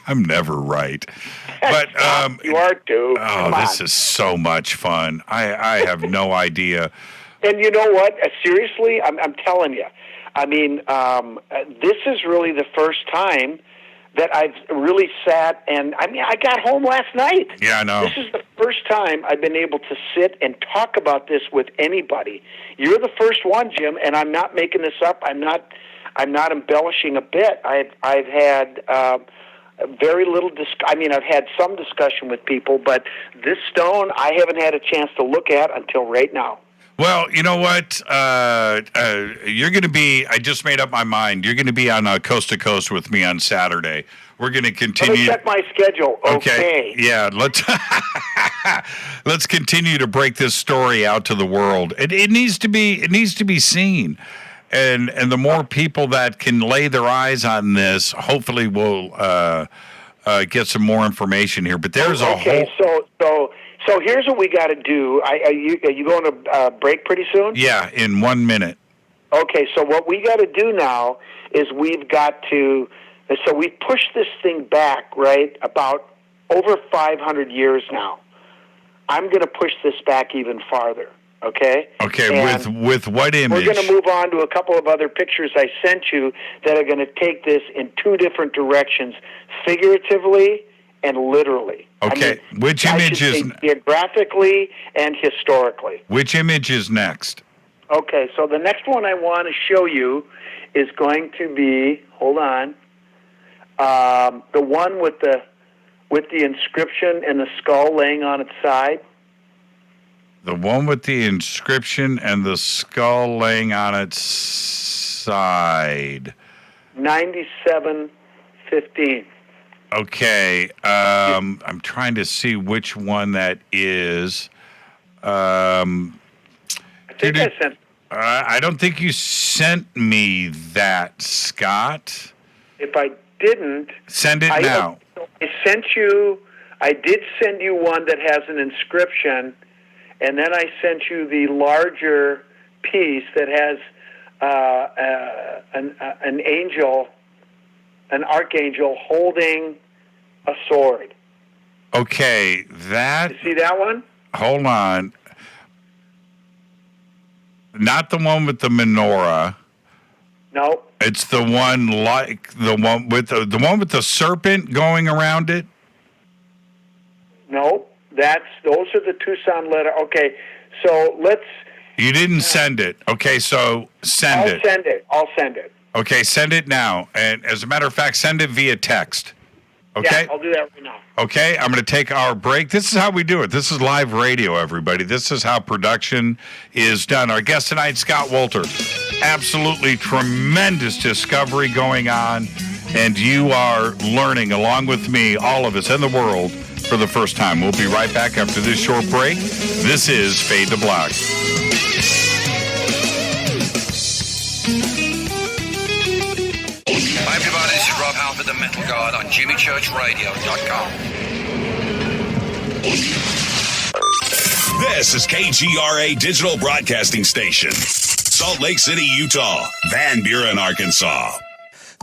I'm never right. But you are too. Oh, this is so much fun. I have no idea. And you know what? Seriously, I'm telling you. I mean, this is really the first time that I've really sat and, I got home last night. Yeah, I know. This is the first time I've been able to sit and talk about this with anybody. You're the first one, Jim, and I'm not making this up. I'm not embellishing a bit. I've had very little I've had some discussion with people, but this stone I haven't had a chance to look at until right now. Well, you know what? You're going to be, I just made up my mind. You're going to be on Coast to Coast with me on Saturday. We're going to continue. Let me check my schedule. Okay. Yeah, let's continue to break this story out to the world. It needs to be seen. And the more people that can lay their eyes on this, hopefully we'll get some more information here. But there's a whole... So here's what we got to do. Are you going to break pretty soon? Yeah, in 1 minute. Okay, so what we got to do now is we've got to... So we pushed this thing back, right, about over 500 years now. I'm going to push this back even farther, okay? Okay, and with what image? We're going to move on to a couple of other pictures I sent you that are going to take this in two different directions, figuratively and literally. Okay, which image is... Geographically and historically. Which image is next? Okay, so the next one I want to show you is going to be, hold on, the one with the inscription and the skull laying on its side. The one with the inscription and the skull laying on its side. 9715. Okay, I'm trying to see which one that is. I think I sent. I don't think you sent me that, Scott. If I didn't, send it now. I did send you one that has an inscription, and then I sent you the larger piece that has an angel. An archangel holding a sword. Okay, that... You see that one? Hold on. Not the one with the menorah. No. It's the one like the one with the serpent going around it. No, those are the Tucson letter. Okay, so let's... You didn't send it. Okay, so send it. I'll send it. Okay, send it now. And as a matter of fact, send it via text. Okay? Yeah, I'll do that right now. Okay, I'm going to take our break. This is how we do it. This is live radio, everybody. This is how production is done. Our guest tonight, Scott Wolter. Absolutely tremendous discovery going on. And you are learning, along with me, all of us in the world, for the first time. We'll be right back after this short break. This is Fade to Black. Hi everybody, this is Rob Halford, the Metal God on JimmyChurchRadio.com. This is KGRA Digital Broadcasting Station, Salt Lake City, Utah, Van Buren, Arkansas.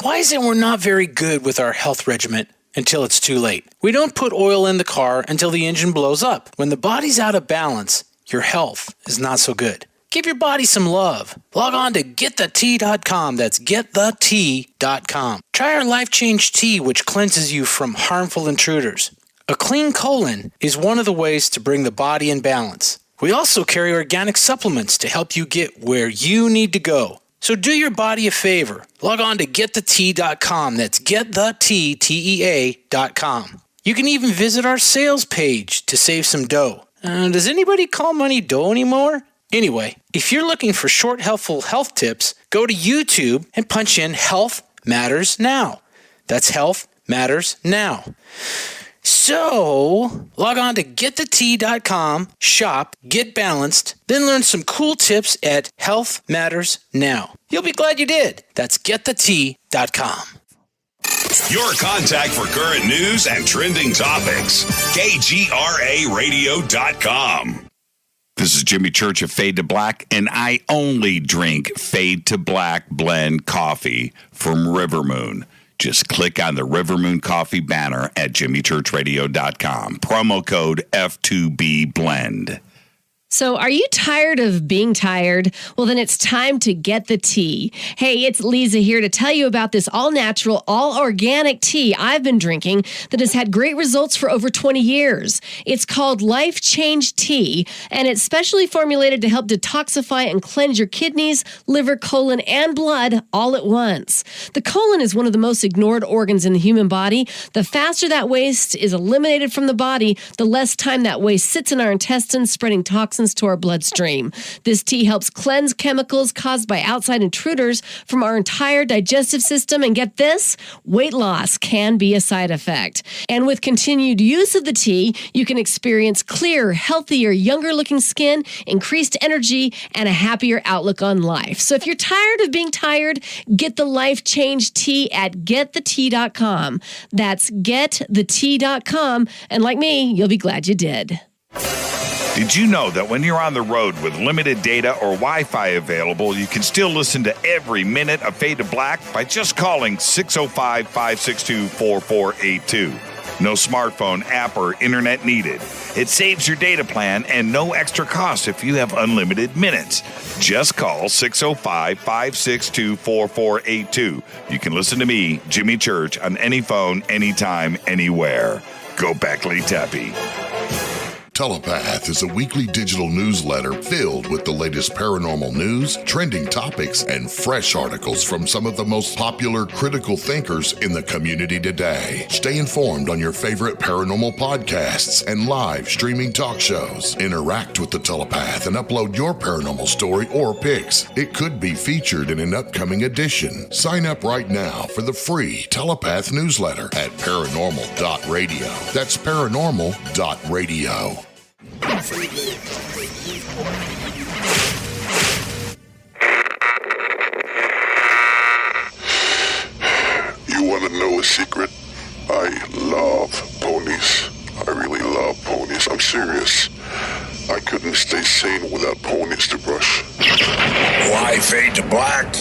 Why is it we're not very good with our health regimen until it's too late? We don't put oil in the car until the engine blows up. When the body's out of balance, your health is not so good. Give your body some love. Log on to GetTheT.com. That's GetTheT.com. Try our Life Change Tea, which cleanses you from harmful intruders. A clean colon is one of the ways to bring the body in balance. We also carry organic supplements to help you get where you need to go. So do your body a favor. Log on to GetTheT.com. That's GetTheT.com. You can even visit our sales page to save some dough. Does anybody call money dough anymore? Anyway, if you're looking for short, helpful health tips, go to YouTube and punch in Health Matters Now. That's Health Matters Now. So, log on to getthetea.com, shop, get balanced, then learn some cool tips at Health Matters Now. You'll be glad you did. That's getthetea.com. Your contact for current news and trending topics. KGRAradio.com. This is Jimmy Church of Fade to Black, and I only drink Fade to Black blend coffee from River Moon. Just click on the River Moon Coffee banner at jimmychurchradio.com. Promo code F2B Blend. So are you tired of being tired? Well, then it's time to get the tea. Hey, it's Lisa here to tell you about this all-natural, all-organic tea I've been drinking that has had great results for over 20 years. It's called Life Change Tea, and it's specially formulated to help detoxify and cleanse your kidneys, liver, colon, and blood all at once. The colon is one of the most ignored organs in the human body. The faster that waste is eliminated from the body, the less time that waste sits in our intestines, spreading toxins to our bloodstream. This tea helps cleanse chemicals caused by outside intruders from our entire digestive system. And get this, weight loss can be a side effect. And with continued use of the tea, you can experience clearer, healthier, younger looking skin, increased energy, and a happier outlook on life. So if you're tired of being tired, get the Life Change Tea at getthetea.com. That's getthetea.com. And like me, you'll be glad you did. Did you know that when you're on the road with limited data or Wi-Fi available, you can still listen to every minute of Fade to Black by just calling 605-562-4482. No smartphone, app, or internet needed. It saves your data plan and no extra cost if you have unlimited minutes. Just call 605-562-4482. You can listen to me, Jimmy Church, on any phone, anytime, anywhere. Go Beckley Tappy. Telepath is a weekly digital newsletter filled with the latest paranormal news, trending topics, and fresh articles from some of the most popular critical thinkers in the community today. Stay informed on your favorite paranormal podcasts and live streaming talk shows. Interact with the Telepath and upload your paranormal story or pics. It could be featured in an upcoming edition. Sign up right now for the free Telepath newsletter at paranormal.radio. That's paranormal.radio. You want to know a secret? I love ponies. I really love ponies. I'm serious. I couldn't stay sane without ponies to brush. Why Fade to Black?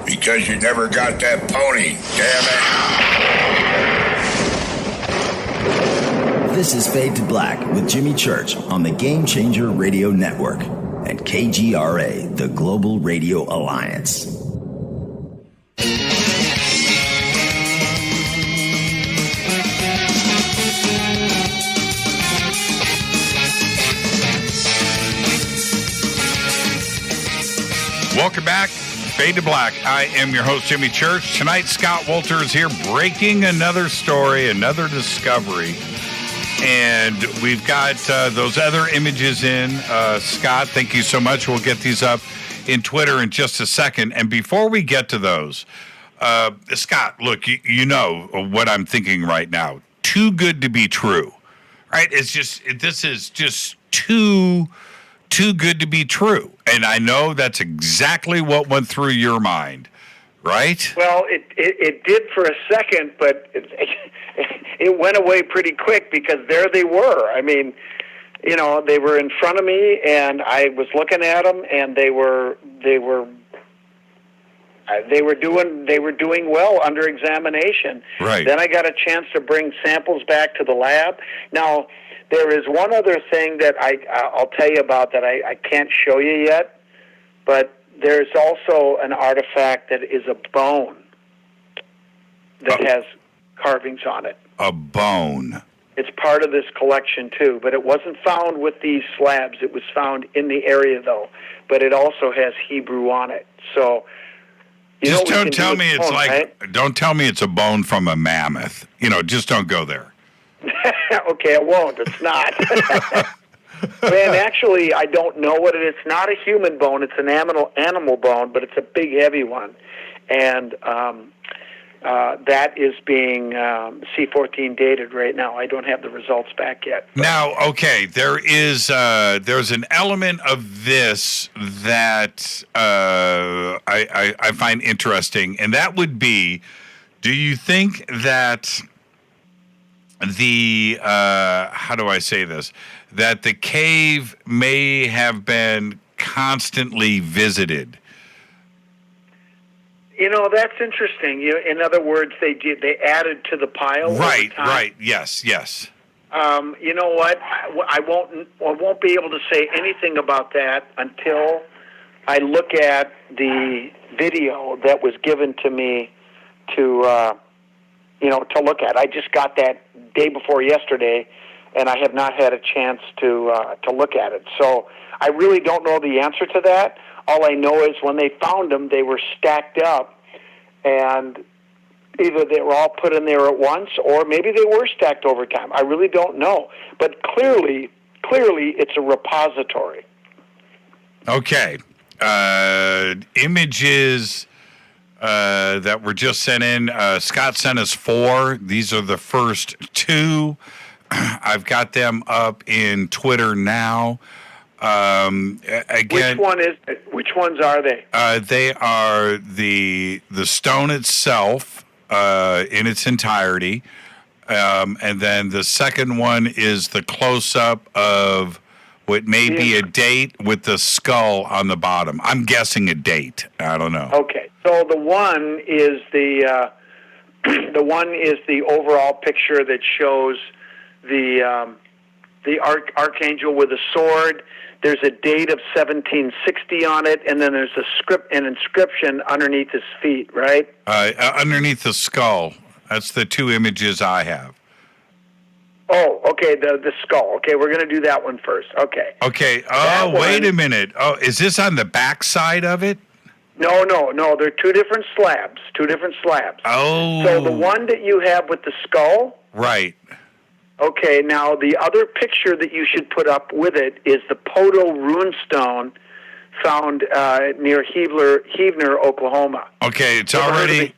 Because you never got that pony, damn it. This is Fade to Black with Jimmy Church on the Game Changer Radio Network and KGRA, the Global Radio Alliance. Welcome back. Fade to Black. I am your host, Jimmy Church. Tonight, Scott Wolter is here breaking another story, another discovery. And we've got those other images in. Scott, thank you so much. We'll get these up in Twitter in just a second. And before we get to those, Scott, look, you know what I'm thinking right now. Too good to be true, right? This is just too good to be true. And I know that's exactly what went through your mind, right? Well, it did for a second, but it went away pretty quick because there they were. I mean, you know, they were in front of me, and I was looking at them, and they were doing well under examination. Right. Then I got a chance to bring samples back to the lab. Now, there is one other thing that I'll tell you about that I can't show you yet, but there's also an artifact that is a bone that has carvings on it. A bone. It's part of this collection, too, but it wasn't found with these slabs. It was found in the area, though, but it also has Hebrew on it. So, just don't tell me it's like, right? Don't tell me it's a bone from a mammoth. You know, just don't go there. Okay, I won't. It's not. And actually, I don't know what it is. It's not a human bone. It's an animal bone, but it's a big, heavy one. And that is being C14 dated right now. I don't have the results back yet. Now, okay, there's an element of this that I find interesting, and that would be, do you think that the how do I say this? That the cave may have been constantly visited? You know, that's interesting. In other words, they added to the pile. Right, over time. right. Yes, yes. You know what? I won't be able to say anything about that until I look at the video that was given to me to look at. I just got that day before yesterday, and I have not had a chance to look at it. So I really don't know the answer to that. All I know is when they found them, they were stacked up, and either they were all put in there at once, or maybe they were stacked over time. I really don't know. But clearly, it's a repository. Okay. Images that were just sent in. Scott sent us 4. These are the first 2. I've got them up in Twitter now. Again, which ones are they? They are the stone itself in its entirety, and then the second one is the close-up of what may be a date with the skull on the bottom. I'm guessing a date. I don't know. Okay, so the one is the overall picture that shows the archangel with a sword. There's a date of 1760 on it, and then there's an inscription underneath his feet, right? Underneath the skull. That's the 2 images I have. Oh, okay, the skull. Okay, we're going to do that one first. Okay. Okay. Oh, wait a minute. Oh, is this on the back side of it? No. They're 2 different slabs. Oh. So the one that you have with the skull. Right. Okay, now the other picture that you should put up with it is the Poto rune stone found near Heavener, Oklahoma. Okay, it's already...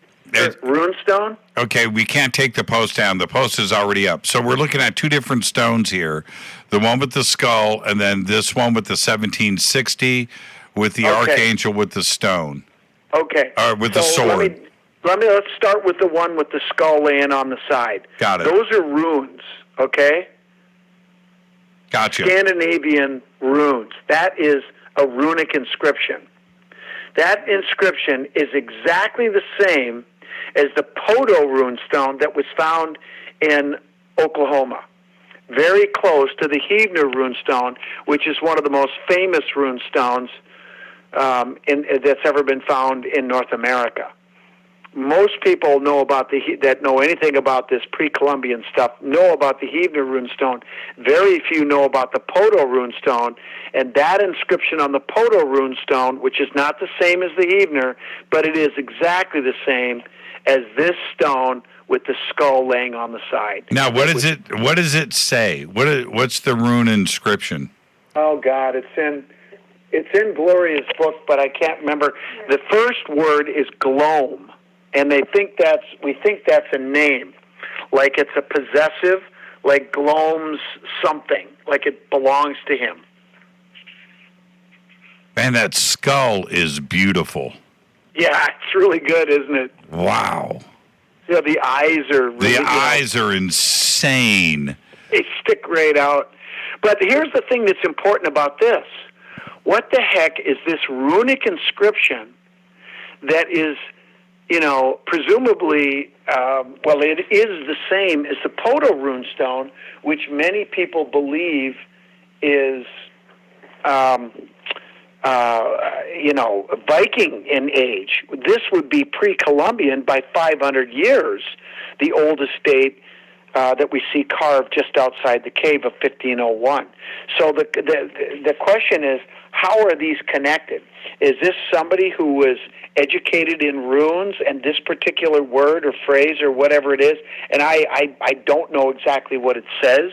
Rune stone? Okay, we can't take the post down. The post is already up. So we're looking at 2 different stones here. The one with the skull, and then this one with the 1760 with the archangel with the stone. Okay. With the sword. Let's start with the one with the skull laying on the side. Got it. Those are runes, okay? Gotcha. Scandinavian runes. That is a runic inscription. That inscription is exactly the same as the Poto rune stone that was found in Oklahoma. Very close to the Heavener rune stone, which is one of the most famous rune stones that's ever been found in North America. Most people that know anything about this pre-Columbian stuff know about the Heavener rune stone. Very few know about the Poto rune stone, and that inscription on the Poto rune stone, which is not the same as the Heavener, but it is exactly the same as this stone with the skull laying on the side. Now, what does it say? What's the rune inscription? Oh God, it's in Gloria's book, but I can't remember. The first word is gloam. And we think that's a name, like it's a possessive, like gloams something, like it belongs to him. Man, that skull is beautiful. Yeah, it's really good, isn't it? Wow. Yeah, the eyes are really good. eyes are insane. They stick right out. But here's the thing that's important about this. What the heck is this runic inscription that is, presumably, it is the same as the Poto rune stone, which many people believe is, Viking in age. This would be pre-Columbian by 500 years, the oldest date that we see carved just outside the cave of 1501. So the question is, how are these connected? Is this somebody who was educated in runes and this particular word or phrase or whatever it is? And I don't know exactly what it says,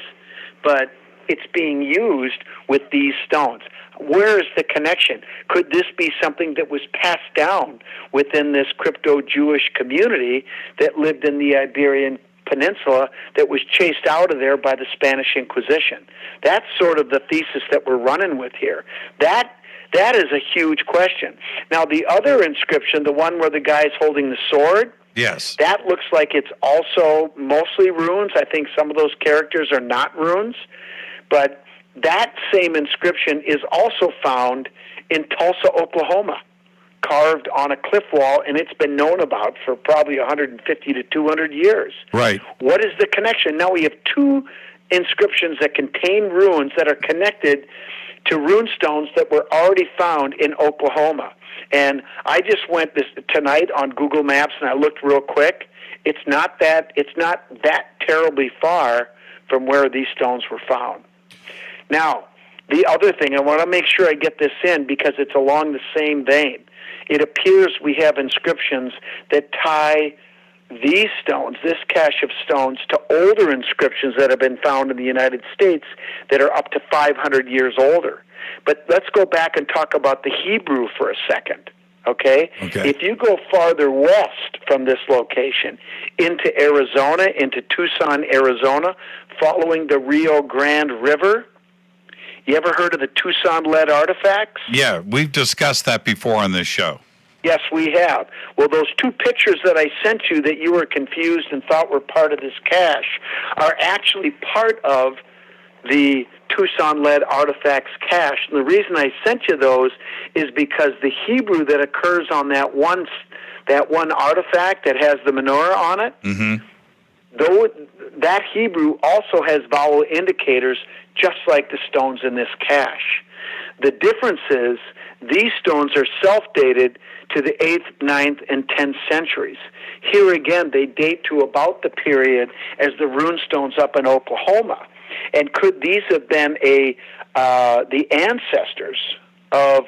but it's being used with these stones. Where is the connection? Could this be something that was passed down within this crypto-Jewish community that lived in the Iberian Peninsula that was chased out of there by the Spanish Inquisition? That's sort of the thesis that we're running with here. That is a huge question. Now, the other inscription, the one where the guy's holding the sword, yes, that looks like it's also mostly runes. I think some of those characters are not runes, but that same inscription is also found in Tulsa, Oklahoma, carved on a cliff wall, and it's been known about for probably 150 to 200 years. Right. What is the connection? Now we have two inscriptions that contain runes that are connected to rune stones that were already found in Oklahoma. And I just went tonight on Google Maps and I looked real quick. It's not that terribly far from where these stones were found. Now, the other thing, I want to make sure I get this in because it's along the same vein. It appears we have inscriptions that tie these stones, this cache of stones, to older inscriptions that have been found in the United States that are up to 500 years older. But let's go back and talk about the Hebrew for a second, okay? If you go farther west from this location into Arizona, into Tucson, Arizona, following the Rio Grande River, you ever heard of the Tucson lead artifacts? Yeah, we've discussed that before on this show. Yes, we have. Well, those two pictures that I sent you that you were confused and thought were part of this cache are actually part of the Tucson lead artifacts cache. And the reason I sent you those is because the Hebrew that occurs on that one artifact that has the menorah on it, though that Hebrew also has vowel indicators just like the stones in this cache. The difference is these stones are self-dated to the 8th, 9th, and 10th centuries. Here again, they date to about the period as the rune stones up in Oklahoma. And could these have been the ancestors of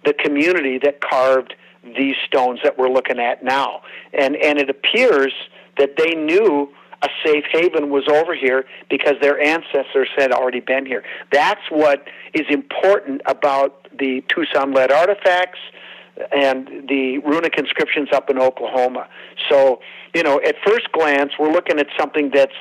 the community that carved these stones that we're looking at now? And it appears that they knew a safe haven was over here because their ancestors had already been here. That's what is important about the Tucson lead artifacts and the runic inscriptions up in Oklahoma. So, at first glance, we're looking at something that's,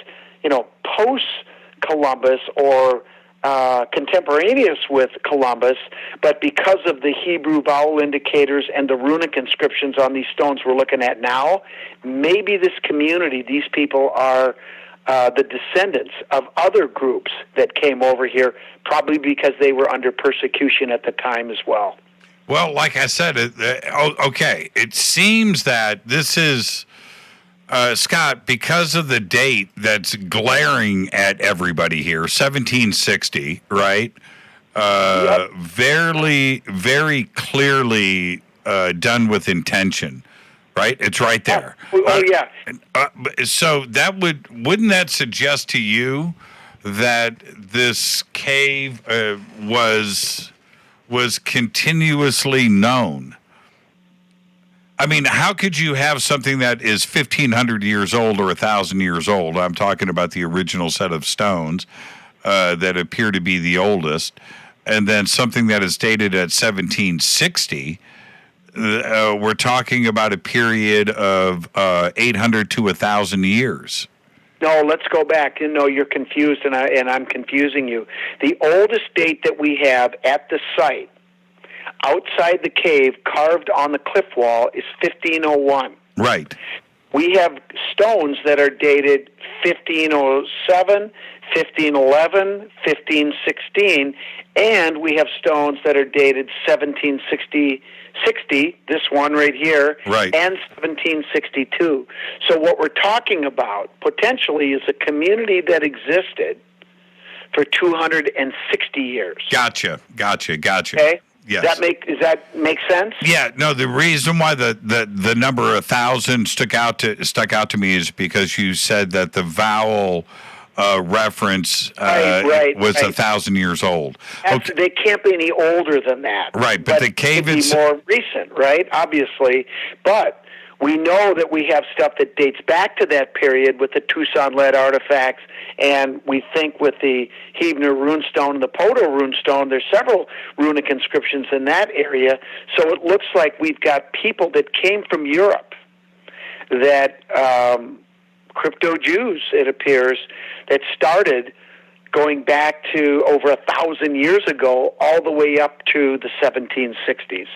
post-Columbus or contemporaneous with Columbus, but because of the Hebrew vowel indicators and the runic inscriptions on these stones we're looking at now, maybe this community, these people are the descendants of other groups that came over here, probably because they were under persecution at the time as well. Well, like I said, okay, it seems that this is, Scott, because of the date that's glaring at everybody here, 1760, right? Yep. Very clearly done with intention, right? It's right there. Yeah. So wouldn't that suggest to you that this cave was continuously known? I mean, how could you have something that is 1,500 years old or 1,000 years old? I'm talking about the original set of stones that appear to be the oldest, and then something that is dated at 1760. We're talking about a period of 800 to 1,000 years. No, let's go back. You're confused, and I'm confusing you. The oldest date that we have at the site, outside the cave, carved on the cliff wall, is 1501. Right. We have stones that are dated 1507, 1511, 1516, and we have stones that are dated 1760, this one right here, right, and 1762. So what we're talking about potentially is a community that existed for 260 years. Gotcha. Okay? Yes. Does that make sense? Yeah. No. The reason why the number 1,000 stuck out to me is because you said that the vowel reference was 1,000 years old. Okay. They can't be any older than that. Right, but the cave is more recent, right? Obviously, but We know that we have stuff that dates back to that period with the Tucson lead artifacts, and we think with the Hebner runestone and the Poto runestone, there's several runic inscriptions in that area. So it looks like we've got people that came from Europe, that crypto-Jews, it appears, that started going back to over 1,000 years ago, all the way up to the 1760s.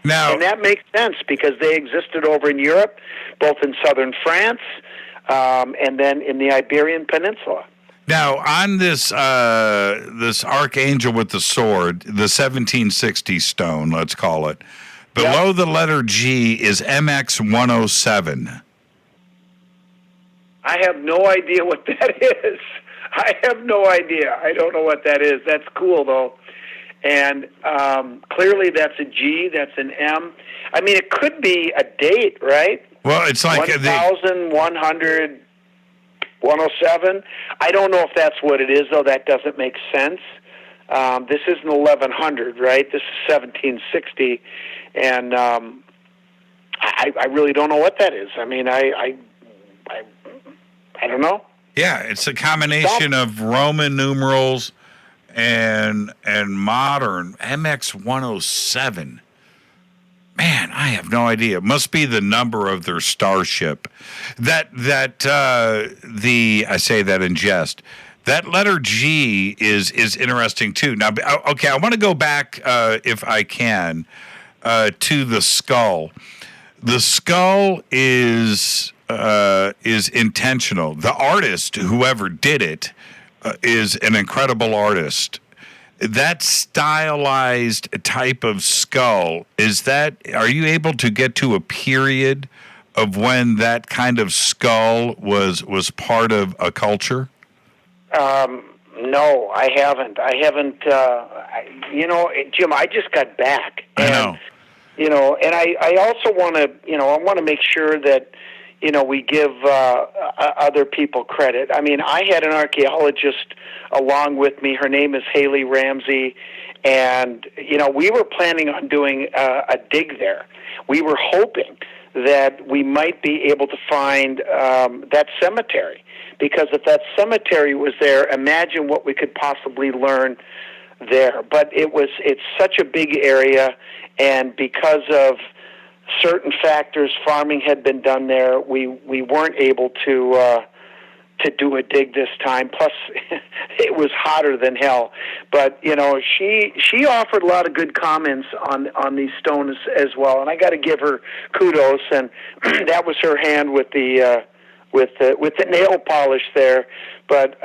Now, and that makes sense because they existed over in Europe, both in southern France and then in the Iberian Peninsula. Now, on this this archangel with the sword, the 1760 stone, let's call it, below the letter G is MX 107. I have no idea what that is. I have no idea. I don't know what that is. That's cool, though. And clearly that's a G, that's an M. I mean, it could be a date, right? Well, it's like 1,100, 107. I don't know if that's what it is, though. That doesn't make sense. This isn't 1,100, right? This is 1760. And I really don't know what that is. I mean, I don't know. Yeah, it's a combination of Roman numerals and modern. MX 107. Man, I have no idea. It must be the number of their starship. I say that in jest. That letter G is interesting too. Now, okay, I want to go back if I can to the skull. The skull is intentional. The artist, whoever did it, is an incredible artist. That stylized type of skull, are you able to get to a period of when that kind of skull was part of a culture? No, I haven't. Jim, I just got back. I know. And I also want to, I want to make sure that, we give other people credit. I mean, I had an archaeologist along with me. Her name is Haley Ramsey, and, we were planning on doing a dig there. We were hoping that we might be able to find that cemetery, because if that cemetery was there, imagine what we could possibly learn there. But it's such a big area, and because of certain factors, farming had been done there. We weren't able to do a dig this time. Plus, it was hotter than hell. But she offered a lot of good comments on these stones as well, and I got to give her kudos. And that was her hand with the nail polish there. But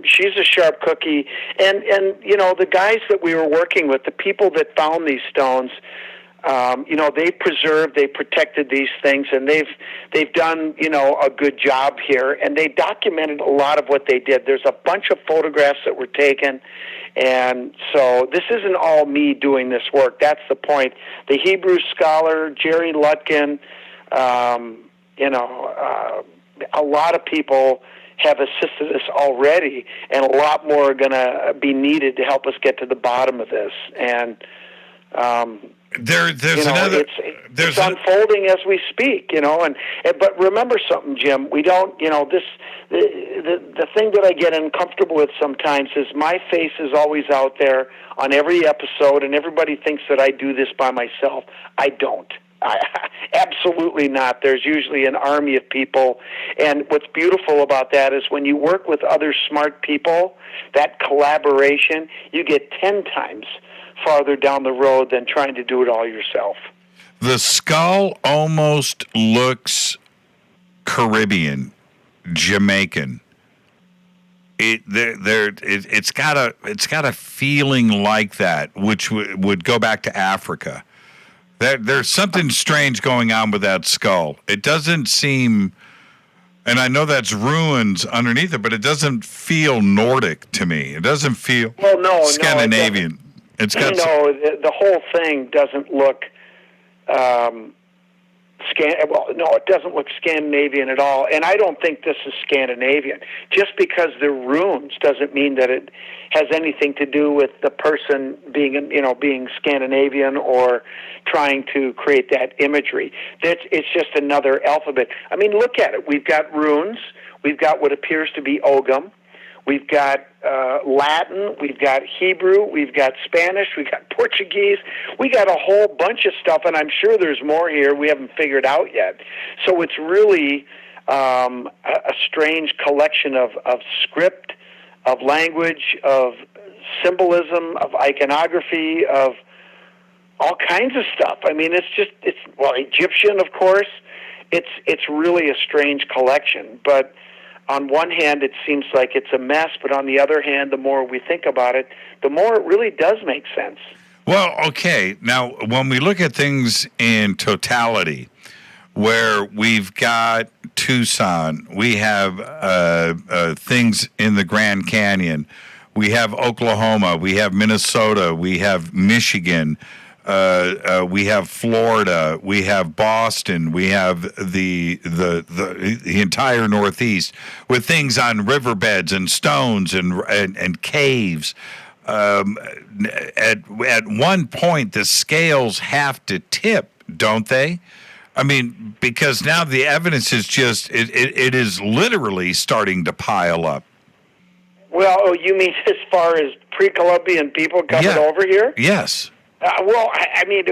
she's a sharp cookie. And the guys that we were working with, the people that found these stones, they preserved, they protected these things, and they've done, a good job here, and they documented a lot of what they did. There's a bunch of photographs that were taken, and so this isn't all me doing this work. That's the point. The Hebrew scholar, Jerry Lutkin, a lot of people have assisted us already, and a lot more are going to be needed to help us get to the bottom of this. And it's unfolding as we speak, but remember something, Jim, we don't, the thing that I get uncomfortable with sometimes is my face is always out there on every episode, and everybody thinks that I do this by myself. I don't. Absolutely not. There's usually an army of people, and what's beautiful about that is when you work with other smart people, that collaboration, you get 10 times farther down the road than trying to do it all yourself. The skull almost looks Caribbean, Jamaican. It's got a feeling like that, which would go back to Africa. There's something strange going on with that skull. It doesn't seem, and I know that's ruins underneath it, but it doesn't feel Nordic to me. It doesn't feel Scandinavian. The whole thing doesn't look it doesn't look Scandinavian at all, and I don't think this is Scandinavian. Just because they're runes doesn't mean that it has anything to do with the person being Scandinavian or trying to create that imagery. It's just another alphabet. I mean, look at it. We've got runes. We've got what appears to be Ogham. We've got Latin, we've got Hebrew, we've got Spanish, we've got Portuguese. We got a whole bunch of stuff, and I'm sure there's more here we haven't figured out yet. So it's really a strange collection of script, of language, of symbolism, of iconography, of all kinds of stuff. I mean, it's Egyptian, of course. It's really a strange collection, but on one hand, it seems like it's a mess, but on the other hand, the more we think about it, the more it really does make sense. Well, okay. Now, when we look at things in totality, where we've got Tucson, we have things in the Grand Canyon, we have Oklahoma, we have Minnesota, we have Michigan, we have Florida, we have Boston, we have the entire Northeast with things on riverbeds and stones and caves. At one point, the scales have to tip, don't they? I mean, because now the evidence is just it is literally starting to pile up. Well, you mean as far as pre-Columbian people coming over here? Yes. I mean,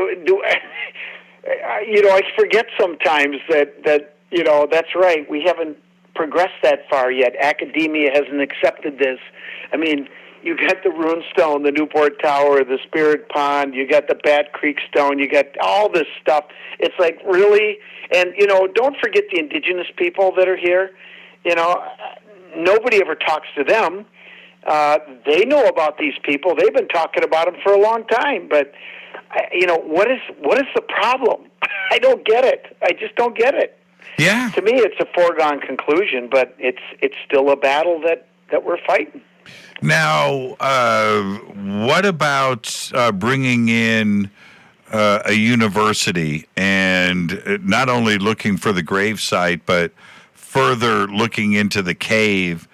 I forget sometimes that that's right. We haven't progressed that far yet. Academia hasn't accepted this. I mean, you got the Rune Stone, the Newport Tower, the Spirit Pond. You got the Bat Creek Stone. You got all this stuff. It's like, really? And don't forget the indigenous people that are here. Nobody ever talks to them. They know about these people. They've been talking about them for a long time. But, what is the problem? I don't get it. I just don't get it. Yeah. To me, it's a foregone conclusion, but it's still a battle that we're fighting. Now, what about bringing in a university and not only looking for the gravesite, but further looking into the cave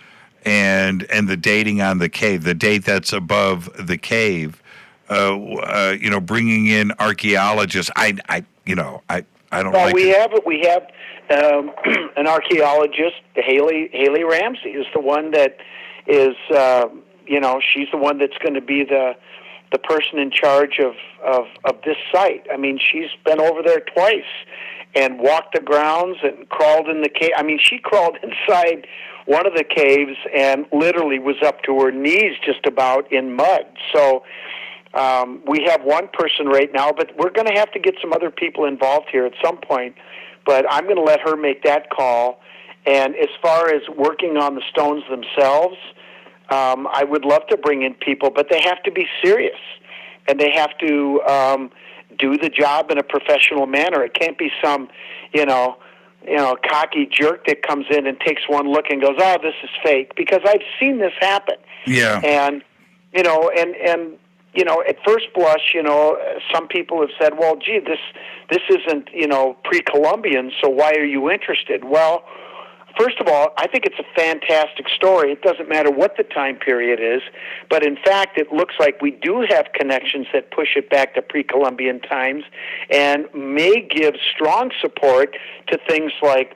and the dating on the cave, the date that's above the cave, bringing in archaeologists. I don't. Well, like we have an archaeologist, Haley Ramsey, is the one that is she's the one that's going to be the person in charge of this site. I mean, she's been over there twice and walked the grounds and crawled in the cave. I mean, she crawled inside one of the caves and literally was up to her knees just about in mud. So we have one person right now, but we're going to have to get some other people involved here at some point. But I'm going to let her make that call. And as far as working on the stones themselves, I would love to bring in people, but they have to be serious, and they have to do the job in a professional manner. It can't be some, cocky jerk that comes in and takes one look and goes, "Oh, this is fake," because I've seen this happen. Yeah. And at first blush, some people have said, "Well, gee, this isn't, pre-Columbian, so why are you interested?" Well, first of all, I think it's a fantastic story. It doesn't matter what the time period is, but in fact, it looks like we do have connections that push it back to pre-Columbian times and may give strong support to things like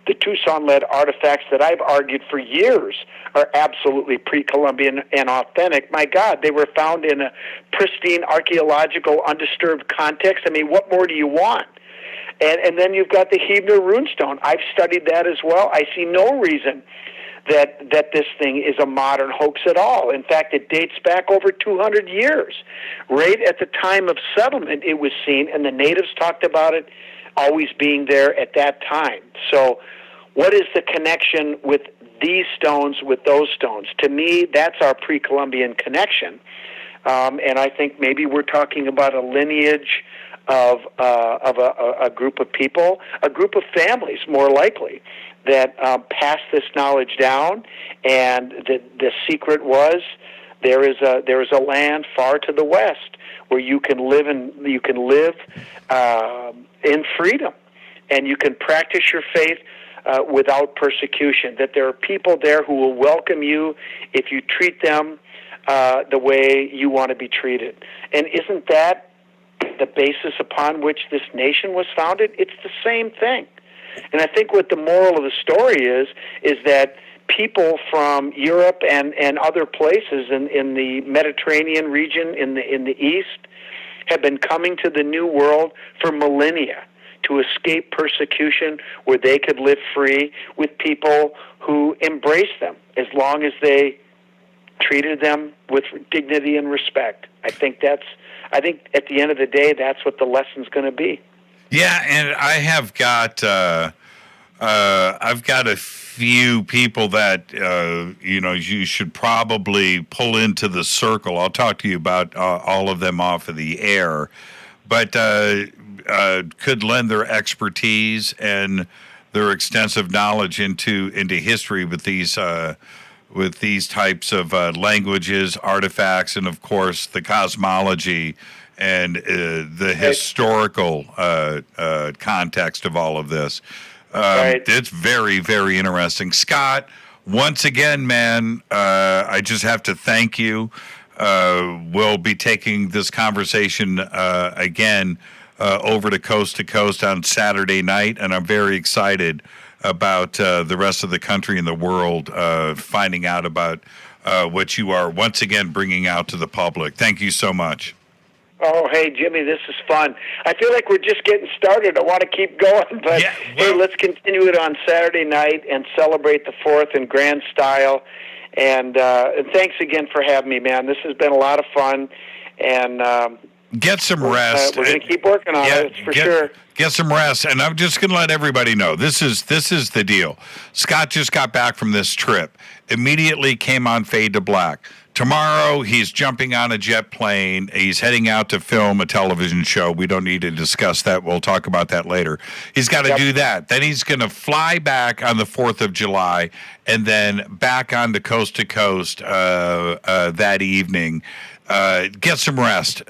the Tucson-led artifacts that I've argued for years are absolutely pre-Columbian and authentic. My God, they were found in a pristine archaeological undisturbed context. I mean, what more do you want? And then you've got the Hebner runestone. I've studied that as well. I see no reason that this thing is a modern hoax at all. In fact, it dates back over 200 years. Right at the time of settlement, it was seen, and the natives talked about it always being there at that time. So what is the connection with these stones with those stones? To me, that's our pre-Columbian connection. And I think maybe we're talking about a lineage of a group of people, a group of families, more likely, that passed this knowledge down. And the secret was there is a land far to the west where you can live in freedom. and you can practice your faith without persecution, that there are people there who will welcome you if you treat them the way you want to be treated. And isn't that the basis upon which this nation was founded? It's the same thing. And I think what the moral of the story is that people from Europe and other places in the Mediterranean region in the East have been coming to the New World for millennia to escape persecution, where they could live free with people who embraced them as long as they treated them with dignity and respect. I think at the end of the day, that's what the lesson's going to be. Yeah, and I have got I've got a few people that you should probably pull into the circle. I'll talk to you about all of them off of the air, but could lend their expertise and their extensive knowledge into history with these types of languages, artifacts, and of course the cosmology and the historical context of all of this. Right. It's very, very interesting. Scott, once again, man, I just have to thank you. We'll be taking this conversation again over to Coast on Saturday night, and I'm very excited about the rest of the country and the world finding out about what you are once again bringing out to the public. Thank you so much. Oh, hey, Jimmy, this is fun. I feel like we're just getting started. I want to keep going, but hey, let's continue it on Saturday night and celebrate the 4th in grand style. And thanks again for having me, man. This has been a lot of fun. And get some rest. We're going to keep working on it, for sure. Get some rest, and I'm just going to let everybody know this is the deal. Scott just got back from this trip. Immediately came on Fade to Black. Tomorrow, he's jumping on a jet plane. He's heading out to film a television show. We don't need to discuss that. We'll talk about that later. He's got to do that. Then he's going to fly back on the 4th of July and then back on to Coast that evening. Get some rest,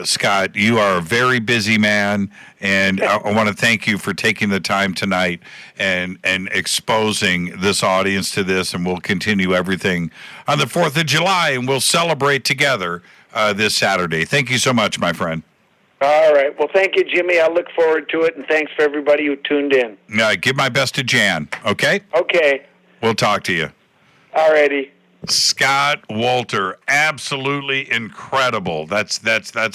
Scott. You are a very busy man, and I want to thank you for taking the time tonight and exposing this audience to this, and we'll continue everything on the 4th of July, and we'll celebrate together this Saturday. Thank you so much, my friend. All right. Well, thank you, Jimmy. I look forward to it, and thanks for everybody who tuned in. Give my best to Jan, okay? Okay. We'll talk to you. All righty. Scott Wolter, absolutely incredible. That's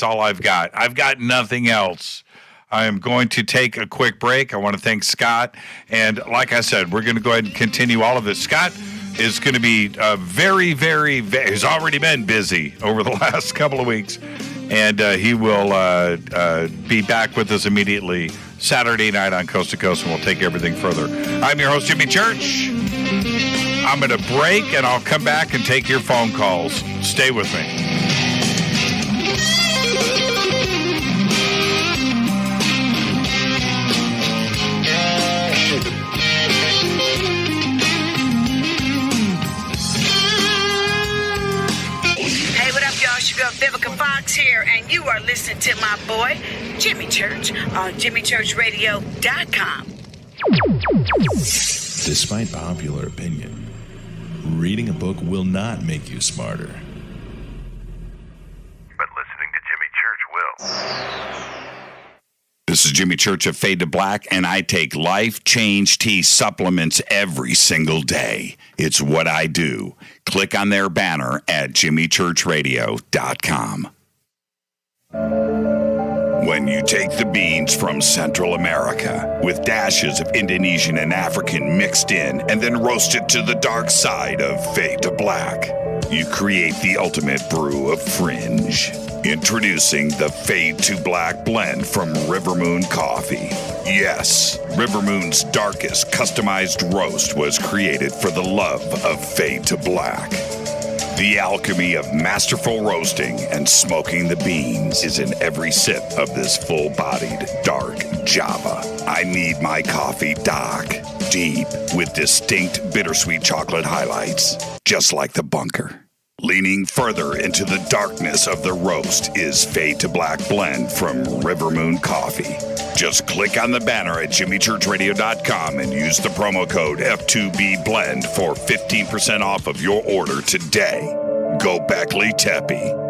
all I've got. I've got nothing else. I am going to take a quick break. I want to thank Scott. And like I said, we're going to go ahead and continue all of this. Scott is going to be he's already been busy over the last couple of weeks. And he will be back with us immediately Saturday night on Coast to Coast, and we'll take everything further. I'm your host, Jimmy Church. I'm going to break, and I'll come back and take your phone calls. Stay with me. Hey, what up, y'all? It's your girl Vivica Fox here, and you are listening to my boy, Jimmy Church, on JimmyChurchRadio.com. Despite popular opinion, reading a book will not make you smarter. But listening to Jimmy Church will. This is Jimmy Church of Fade to Black, and I take Life Change Tea supplements every single day. It's what I do. Click on their banner at JimmyChurchRadio.com. When you take the beans from Central America with dashes of Indonesian and African mixed in and then roast it to the dark side of Fade to Black, you create the ultimate brew of fringe. Introducing the Fade to Black blend from River Moon Coffee. Yes, River Moon's darkest customized roast was created for the love of Fade to Black. The alchemy of masterful roasting and smoking the beans is in every sip of this full-bodied, dark Java. I need my coffee dark, deep, with distinct bittersweet chocolate highlights, just like the bunker. Leaning further into the darkness of the roast is Fade to Black blend from River Moon Coffee. Just click on the banner at jimmychurchradio.com and use the promo code F2BBLEND for 15% off of your order today. Go Beckley Teppy.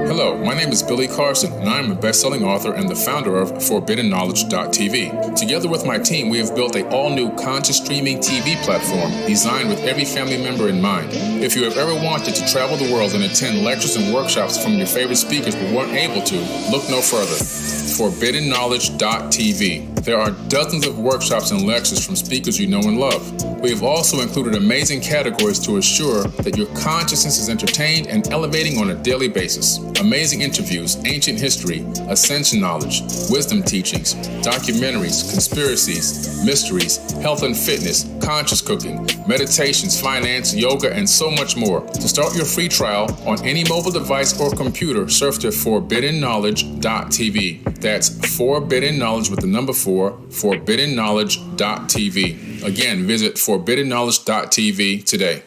Hello, my name is Billy Carson, and I am a best-selling author and the founder of ForbiddenKnowledge.tv. Together with my team, we have built an all-new conscious streaming TV platform designed with every family member in mind. If you have ever wanted to travel the world and attend lectures and workshops from your favorite speakers but weren't able to, look no further. ForbiddenKnowledge.tv. There are dozens of workshops and lectures from speakers you know and love. We have also included amazing categories to assure that your consciousness is entertained and elevating on a daily basis. Amazing interviews, ancient history, ascension knowledge, wisdom teachings, documentaries, conspiracies, mysteries, health and fitness, conscious cooking, meditations, finance, yoga, and so much more. To start your free trial on any mobile device or computer, surf to ForbiddenKnowledge.tv. That's Forbidden Knowledge with the number 4, ForbiddenKnowledge.tv. Again, visit ForbiddenKnowledge.tv today.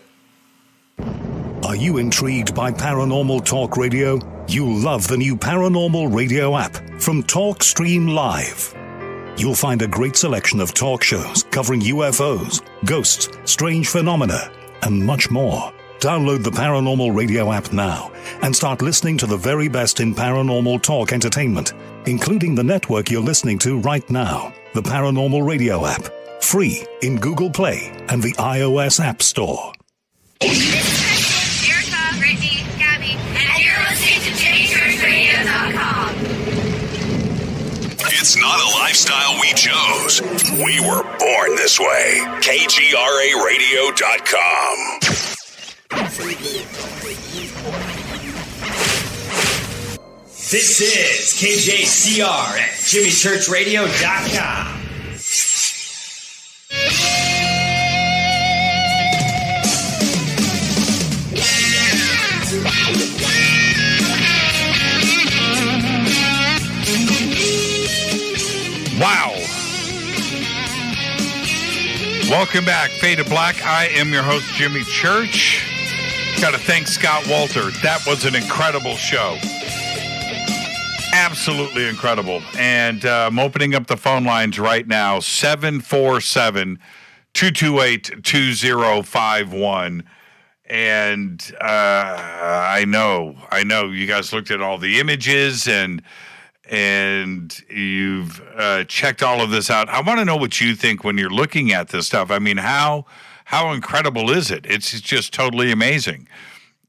Are you intrigued by Paranormal Talk Radio? You'll love the new Paranormal Radio app from TalkStream Live. You'll find a great selection of talk shows covering UFOs, ghosts, strange phenomena, and much more. Download the Paranormal Radio app now and start listening to the very best in paranormal talk entertainment, including the network you're listening to right now, the Paranormal Radio app, free in Google Play and the iOS App Store. Erica, Brittany, Gabby, and you're listening to JimmyChurchRadio.com. It's not a lifestyle we chose. We were born this way. KGRARadio.com. This is KJCR at JimmyChurchRadio.com. Wow. Welcome back, Faded Black. I am your host, Jimmy Church. Got to thank Scott Wolter. That was an incredible show. Absolutely incredible. And I'm opening up the phone lines right now, 747-228-2051. And I know you guys looked at all the images and you've checked all of this out. I want to know what you think when you're looking at this stuff. I mean, how incredible is it? It's just totally amazing.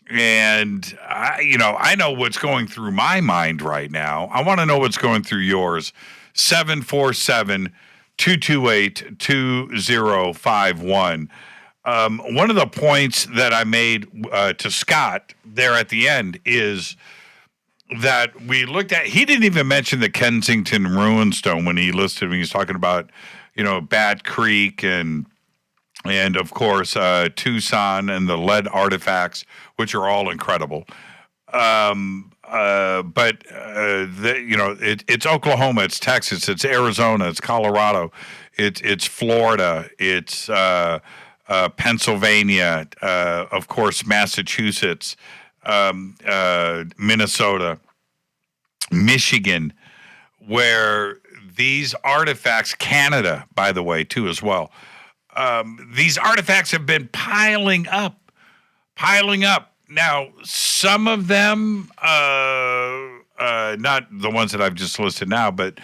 And I know what's going through my mind right now. I want to know what's going through yours. 747-228-2051. One of the points that I made to Scott there at the end is that we looked at, he didn't even mention the Kensington Rune stone when he listed, when he was talking about, Bat Creek and of course, Tucson and the lead artifacts, which are all incredible. It's Oklahoma, it's Texas, it's Arizona, it's Colorado, it's Florida, it's Pennsylvania, of course, Massachusetts, Minnesota, Michigan, where these artifacts, Canada, by the way, too, as well. These artifacts have been piling up. Now, some of them, not the ones that I've just listed now, but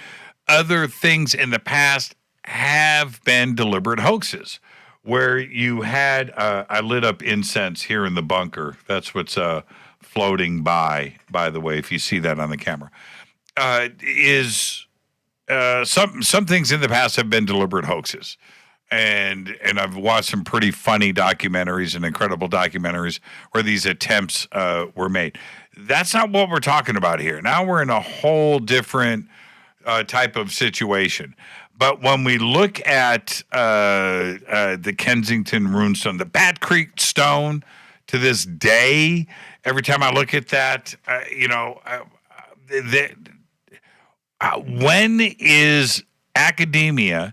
other things in the past have been deliberate hoaxes, where you had, I lit up incense here in the bunker. That's what's floating by the way, if you see that on the camera. Some things in the past have been deliberate hoaxes. And I've watched some pretty funny documentaries and incredible documentaries where these attempts were made. That's not what we're talking about here. Now we're in a whole different type of situation. But when we look at the Kensington Rune stone, the Bat Creek stone, to this day, every time I look at that, when is academia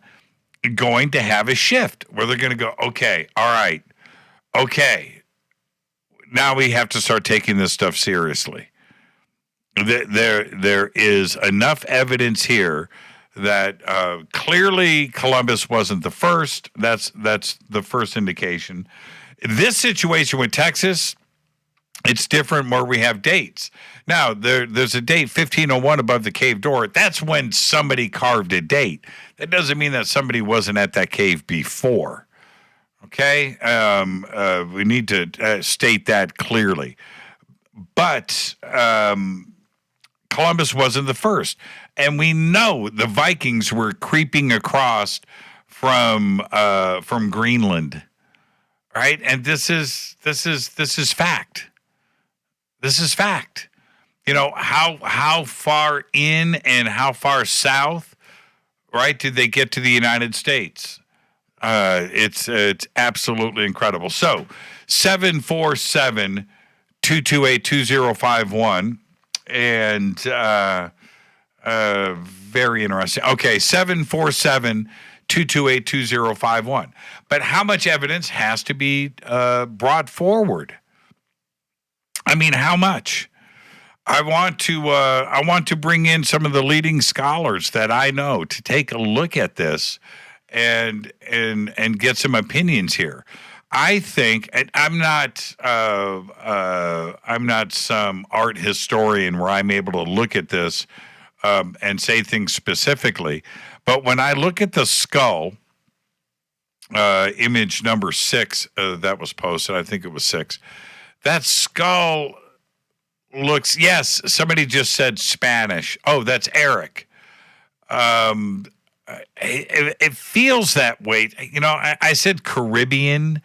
going to have a shift where they're going to go, okay, now we have to start taking this stuff seriously? There is enough evidence here that clearly Columbus wasn't the first. That's the first indication. This situation with Texas, it's different where we have dates. Now, there's a date 1501 above the cave door. That's when somebody carved a date. That doesn't mean that somebody wasn't at that cave before. Okay? We need to state that clearly. But Columbus wasn't the first. And we know the Vikings were creeping across from Greenland. Right? And this is fact. This is fact. You know, how far in and how far south, right, did they get to the United States? It's absolutely incredible. So 747-228-2051 and very interesting. Okay, 747-228-2051. But how much evidence has to be brought forward? I mean, how much? I want to bring in some of the leading scholars that I know to take a look at this and get some opinions here. I think, and I'm not some art historian where I'm able to look at this and say things specifically, but when I look at the skull, image number 6 that was posted, I think it was 6. That skull looks, yes, somebody just said Spanish. Oh, that's Eric. It feels that way. You know, I said Caribbean,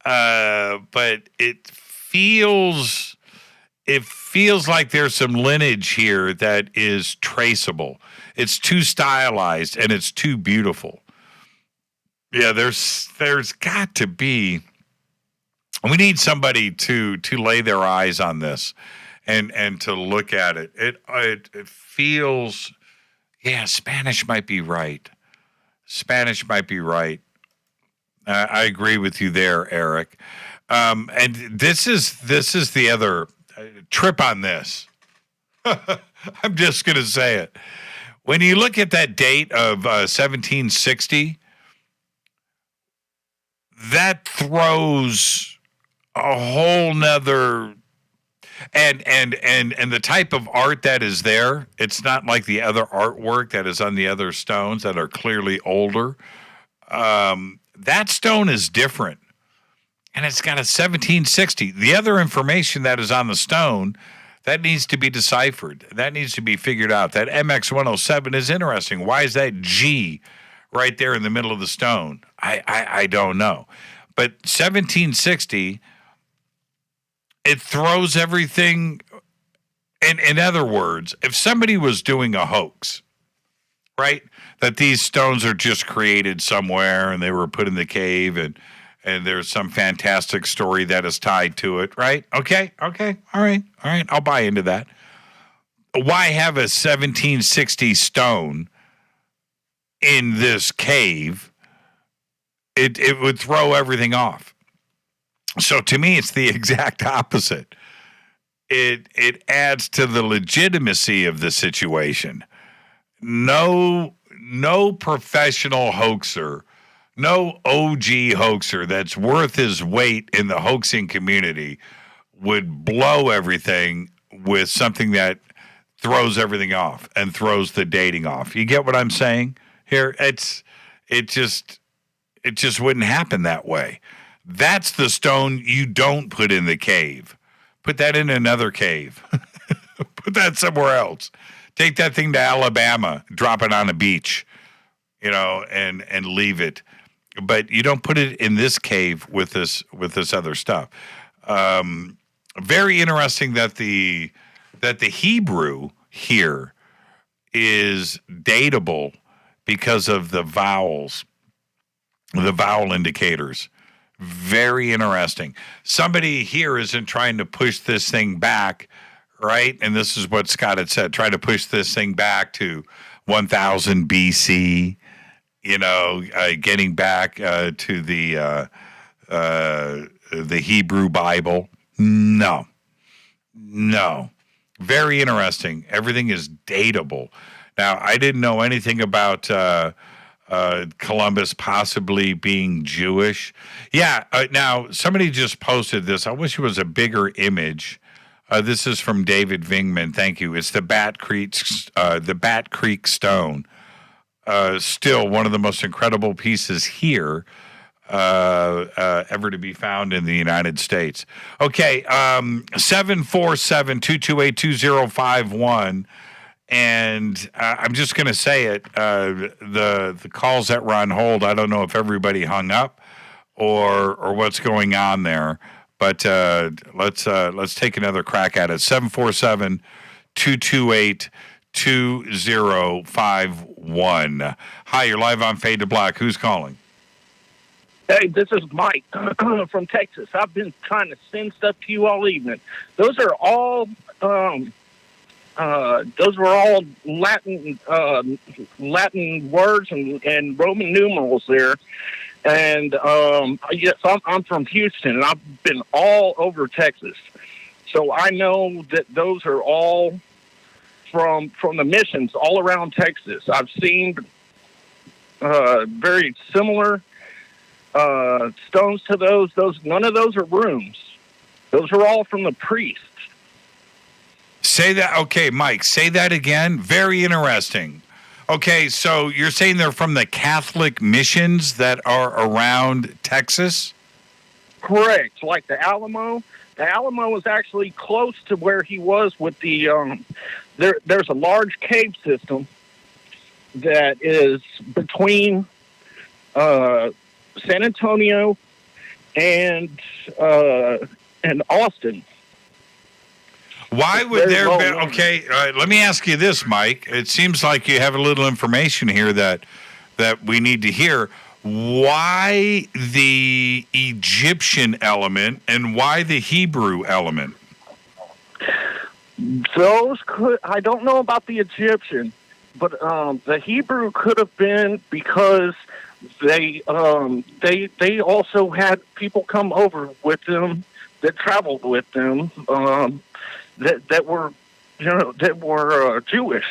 but it feels like there's some lineage here that is traceable. It's too stylized and it's too beautiful. Yeah, there's got to be. We need somebody to lay their eyes on this and to look at it. It feels, yeah, Spanish might be right. Spanish might be right. I agree with you there, Eric. And this is the other trip on this. I'm just going to say it. When you look at that date of 1760, that throws a whole nother and the type of art that is there. It's not like the other artwork that is on the other stones that are clearly older. That stone is different, and it's got a 1760. The other information that is on the stone, that needs to be deciphered. That needs to be figured out. That MX107 is interesting. Why is that G right there in the middle of the stone? I don't know. But 1760, it throws everything. In other words, if somebody was doing a hoax, right, that these stones are just created somewhere and they were put in the cave and there's some fantastic story that is tied to it, right? Okay, all right, I'll buy into that. Why have a 1760 stone in this cave? It would throw everything off. So to me, it's the exact opposite. It adds to the legitimacy of the situation. No professional hoaxer, no OG hoaxer that's worth his weight in the hoaxing community would blow everything with something that throws everything off and throws the dating off. You get what I'm saying here? It just wouldn't happen that way. That's the stone you don't put in the cave. Put that in another cave. Put that somewhere else. Take that thing to Alabama, drop it on a beach, and leave it. But you don't put it in this cave with this other stuff. Very interesting that the Hebrew here is datable because of the vowels, the vowel indicators. Very interesting. Somebody here isn't trying to push this thing back, right? And this is what Scott had said, try to push this thing back to 1000 BC, getting back to the Hebrew Bible. No. Very interesting. Everything is dateable. Now, I didn't know anything about Columbus possibly being Jewish. Yeah. Now, somebody just posted this. I wish it was a bigger image. This is from David Vingman. Thank you. It's the Bat Creek Stone. Still one of the most incredible pieces here ever to be found in the United States. Okay, 747-228-2051. And I'm just going to say it. The calls that were on hold, I don't know if everybody hung up or what's going on there. But let's take another crack at it. 747-228-2051. Hi, you're live on Fade to Black. Who's calling? Hey, this is Mike from Texas. I've been trying to send stuff to you all evening. Those are all Latin words and Roman numerals there. And yes, I'm from Houston, and I've been all over Texas. So I know that those are all from the missions all around Texas. I've seen very similar stones to those. None of those are rooms. Those are all from the priests. Say that. Okay, Mike, say that again. Very interesting. Okay, so you're saying they're from the Catholic missions that are around Texas? Correct. Like the Alamo. The Alamo is actually close to where he was with the... There's a large cave system that is between San Antonio and Austin. Why would there be... Okay, let me ask you this, Mike. It seems like you have a little information here that we need to hear. Why the Egyptian element and why the Hebrew element? I don't know about the Egyptian, but the Hebrew could have been because they also had people come over with them that traveled with them that were Jewish.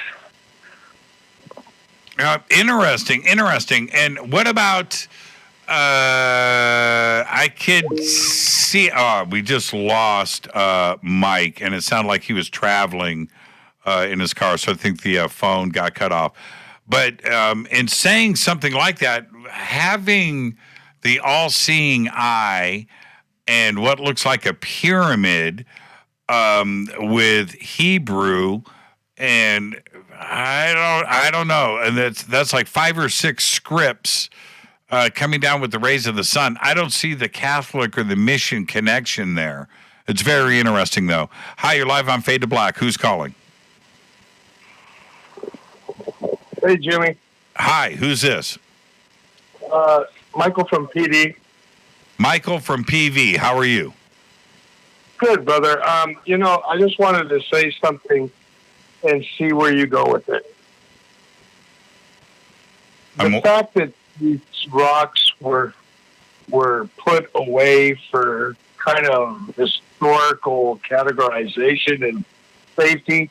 Interesting. And what about? I could see. We just lost Mike, and it sounded like he was traveling in his car, so I think the phone got cut off. But in saying something like that, having the all-seeing eye and what looks like a pyramid with Hebrew, and I don't know, and that's like 5 or 6 scripts coming down with the rays of the sun. I don't see the Catholic or the mission connection there. It's very interesting, though. Hi, you're live on Fade to Black. Who's calling? Hey, Jimmy. Hi, who's this? Michael from PD. Michael from PV. How are you? Good, brother. I just wanted to say something and see where you go with it. The fact that these rocks were put away for kind of historical categorization and safety,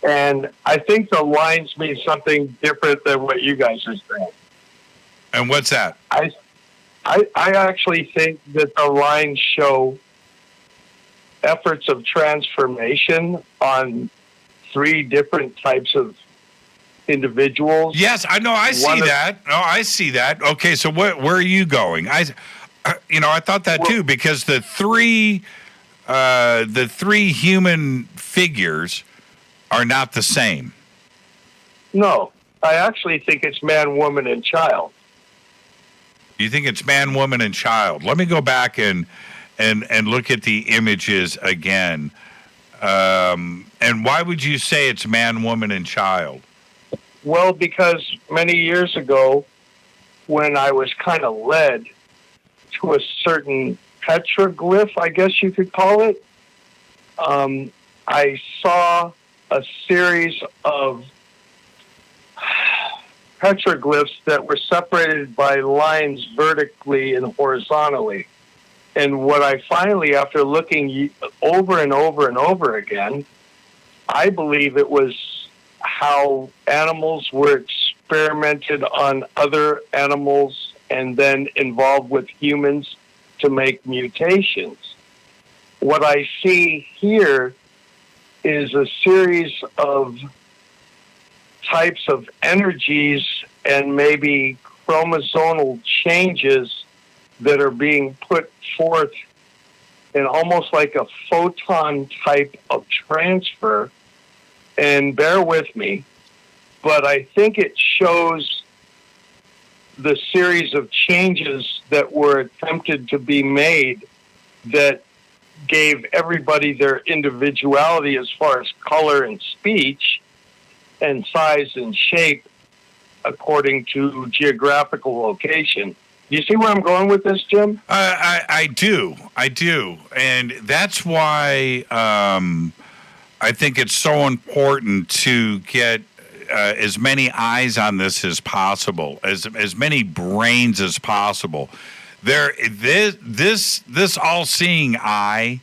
and I think the lines mean something different than what you guys are saying. And what's that? I actually think that the lines show efforts of transformation on 3 different types of individuals. Yes, I know. I see that. No, I see that. Okay, so where are you going? I thought that too, because the three human figures are not the same. No, I actually think it's man, woman, and child. You think it's man, woman, and child? Let me go back and look at the images again. And why would you say it's man, woman, and child? Well, because many years ago, when I was kind of led to a certain petroglyph, I guess you could call it, I saw a series of petroglyphs that were separated by lines vertically and horizontally. And what I finally, after looking over and over and over again, I believe it was how animals were experimented on other animals and then involved with humans to make mutations. What I see here is a series of types of energies and maybe chromosomal changes that are being put forth in almost like a photon type of transfer. And bear with me, but I think it shows the series of changes that were attempted to be made that gave everybody their individuality as far as color and speech and size and shape according to geographical location. You see where I'm going with this, Jim? I do. And that's why I think it's so important to get as many eyes on this as possible, as many brains as possible. This all-seeing eye,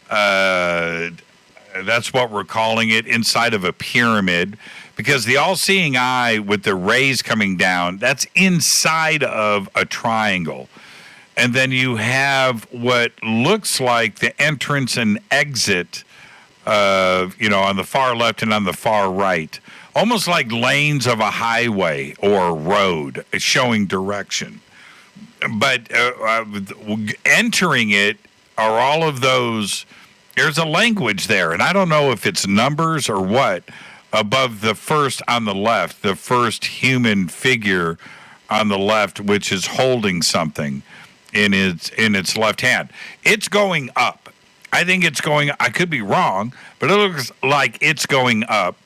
that's what we're calling it, inside of a pyramid, because the all-seeing eye with the rays coming down, that's inside of a triangle. And then you have what looks like the entrance and exit, on the far left and on the far right, almost like lanes of a highway or a road showing direction. But entering it are all of those. There's a language there, and I don't know if it's numbers or what. Above the first on the left, the first human figure on the left, which is holding something in its left hand. It's going up. I think it's going. I could be wrong, but it looks like it's going up.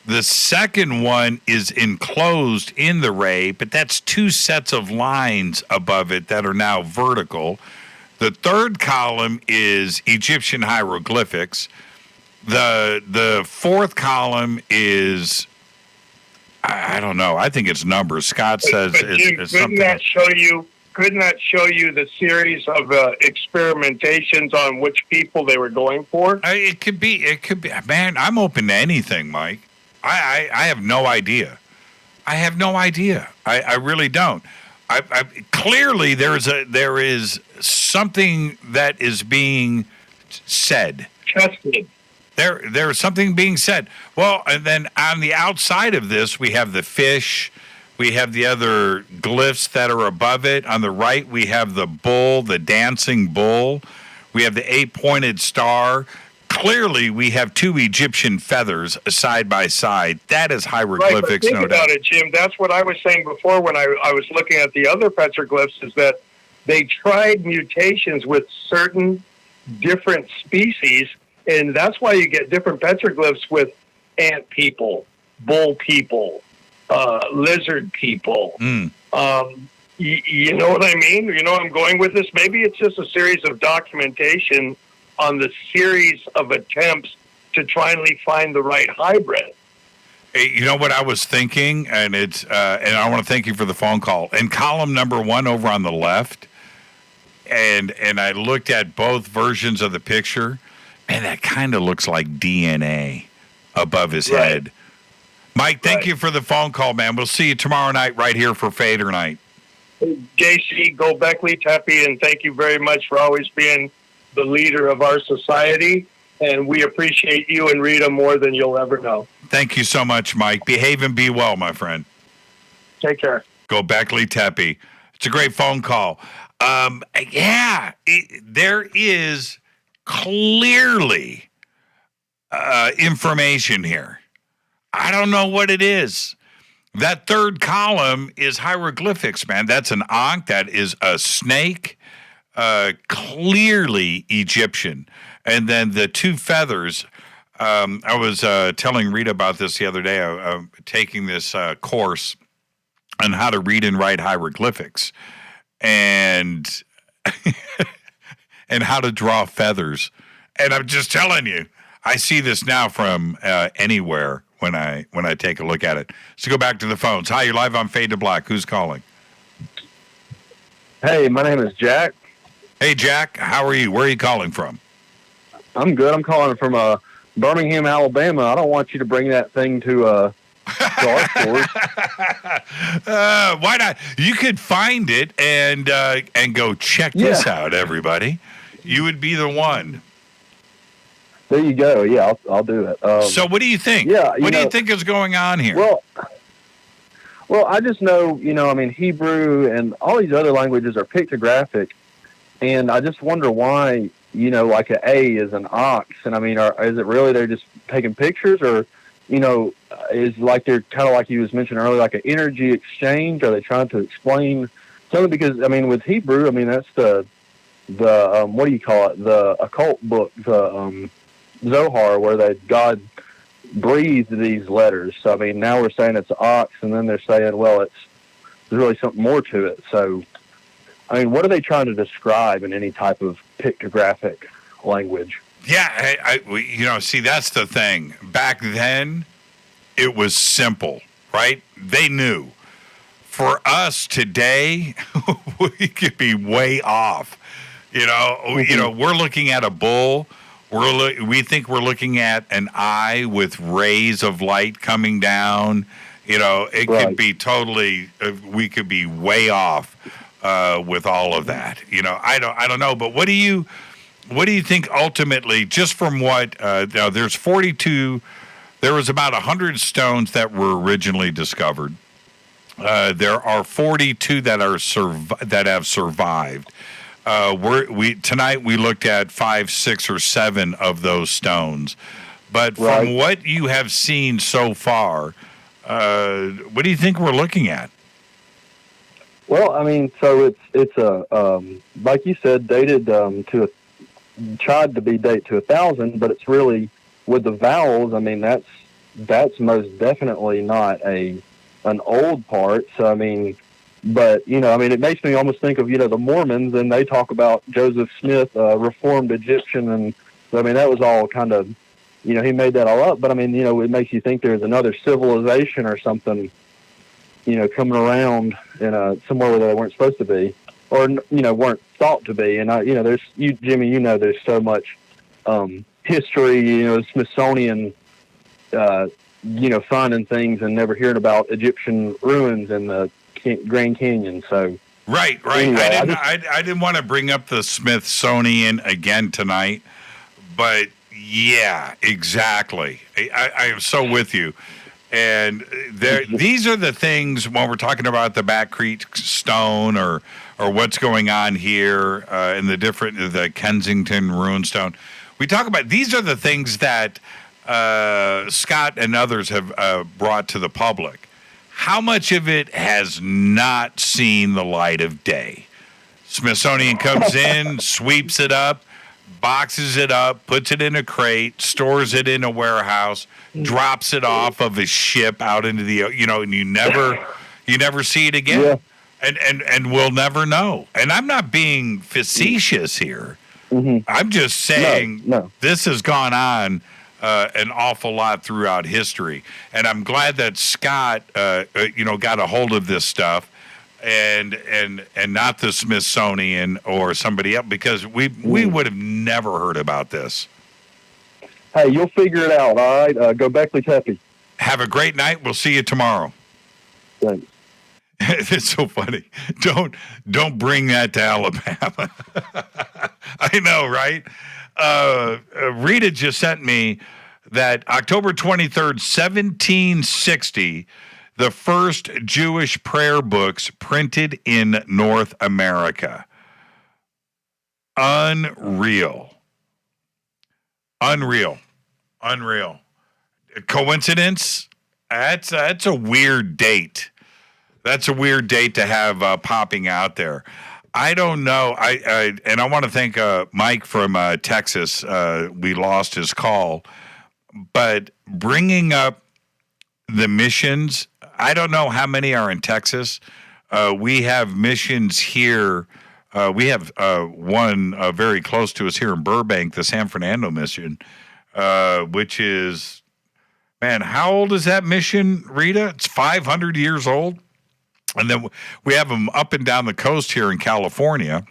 The second one is enclosed in the ray, but that's two sets of lines above it that are now vertical. The third column is Egyptian hieroglyphics. The fourth column is, I don't know. I think it's numbers. Scott says it's something. Couldn't that show you the series of experimentations on which people they were going for? It could be. Man, I'm open to anything, Mike. I have no idea. I really don't. Clearly, there is something that is being said. Tested. There is something being said. Well, and then on the outside of this, we have the fish. We have the other glyphs that are above it. On the right, we have the bull, the dancing bull. We have the 8-pointed star. Clearly, we have two Egyptian feathers side by side. That is hieroglyphics, no doubt. Think about it, Jim. That's what I was saying before when I was looking at the other petroglyphs, is that they tried mutations with certain different species, and that's why you get different petroglyphs with ant people, bull people, lizard people. You know what I mean? You know where I'm going with this? Maybe it's just a series of documentation on the series of attempts to finally find the right hybrid. Hey, you know what I was thinking, and it's and I want to thank you for the phone call. In column number 1 over on the left, and I looked at both versions of the picture, and that kind of looks like DNA above his head. Mike, thank you for the phone call, man. We'll see you tomorrow night right here for Fader Night. JC, go Beckley, Tepe, and thank you very much for always being the leader of our society, and we appreciate you and Rita more than you'll ever know. Thank you so much, Mike. Behave and be well, my friend. Take care. Go Beckley, Tepe. It's a great phone call. There is clearly information here. I don't know what it is. That third column is hieroglyphics, man. That's an ankh. That is a snake. Clearly Egyptian. And then the two feathers, I was telling Rita about this the other day. I'm taking this course on how to read and write hieroglyphics and and how to draw feathers. And I'm just telling you, I see this now from anywhere when I take a look at it. So go back to the phones. Hi, you're live on Fade to Black. Who's calling? Hey, my name is Jack. Hey, Jack. How are you? Where are you calling from? I'm good. I'm calling from Birmingham, Alabama. I don't want you to bring that thing to our stores. Why not? You could find it and go check this out, everybody. You would be the one. There you go. Yeah, I'll do it. So what do you think? Yeah, what do you think is going on here? Well, I just know, Hebrew and all these other languages are pictographic, and I just wonder why, like an A is an ox, and is it really they're just taking pictures, or, is like they're kind of like you was mentioning earlier, like an energy exchange? Are they trying to explain something? Because with Hebrew, that's the what do you call it? The occult book, the Zohar, where God breathed these letters. So now we're saying it's ox, and then they're saying, well, there's really something more to it. So what are they trying to describe in any type of pictographic language? Yeah, see, that's the thing. Back then, it was simple, right? They knew. For us today, we could be way off. We're looking at a bull. We think we're looking at an eye with rays of light coming down. It could be totally. We could be way off with all of that. I don't know. But what do you think ultimately? Just from what now, there's 42. There was about 100 stones that were originally discovered. There are 42 that have survived. Tonight we looked at 5, 6, or 7 of those stones, but from what you have seen so far, what do you think we're looking at? Well, so it's a like you said, dated tried to be date to 1,000, but it's really with the vowels. That's most definitely not an old part. So but, it makes me almost think of, the Mormons, and they talk about Joseph Smith, reformed Egyptian, and so, that was all kind of, he made that all up, but, it makes you think there's another civilization or something, coming around in somewhere where they weren't supposed to be, or, weren't thought to be, and, there's, Jimmy, there's so much history, Smithsonian, finding things and never hearing about Egyptian ruins and the Grand Canyon. So right. Anyway, I didn't want to bring up the Smithsonian again tonight, but yeah, exactly. I am so with you. And these are the things when we're talking about the Back Creek stone or what's going on here in the Kensington Rune stone. We talk about these are the things that Scott and others have brought to the public. How much of it has not seen the light of day? Smithsonian comes in, sweeps it up, boxes it up, puts it in a crate, stores it in a warehouse, drops it off of a ship out into the, and you never see it again. Yeah. And we'll never know. And I'm not being facetious here. Mm-hmm. I'm just saying this has gone on an awful lot throughout history, and I'm glad that Scott, got a hold of this stuff, and not the Smithsonian or somebody else, because we would have never heard about this. Hey, you'll figure it out, all right? Go Beckley Teppy. Have a great night. We'll see you tomorrow. Thanks. It's so funny. Don't bring that to Alabama. I know, right? Rita just sent me that October 23rd, 1760, the first Jewish prayer books printed in North America. Unreal. Coincidence? That's a weird date. That's a weird date to have popping out there. I don't know. I want to thank Mike from Texas. We lost his call, but bringing up the missions. I don't know how many are in Texas. We have missions here. We have one very close to us here in Burbank, the San Fernando mission, which is, man, how old is that mission, Rita? It's 500 years old. And then we have them up and down the coast here in California.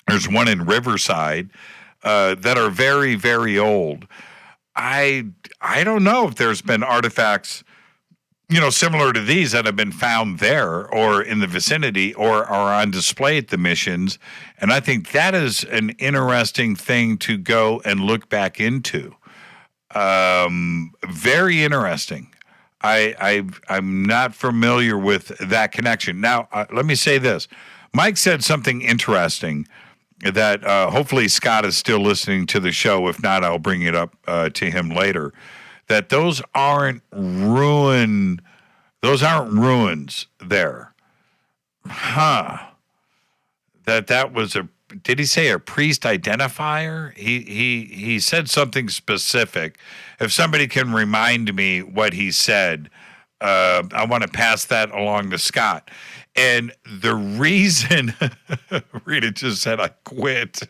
There's one in Riverside that are very, very old. I don't know if there's been artifacts, similar to these that have been found there or in the vicinity or are on display at the missions. And I think that is an interesting thing to go and look back into. Very interesting. I'm not familiar with that connection. Now, let me say this. Mike said something interesting that hopefully Scott is still listening to the show. If not, I'll bring it up to him later. That those aren't ruins there. That was did he say a priest identifier? He said something specific. If somebody can remind me what he said, I want to pass that along to Scott. And the reason, Rita just said, I quit.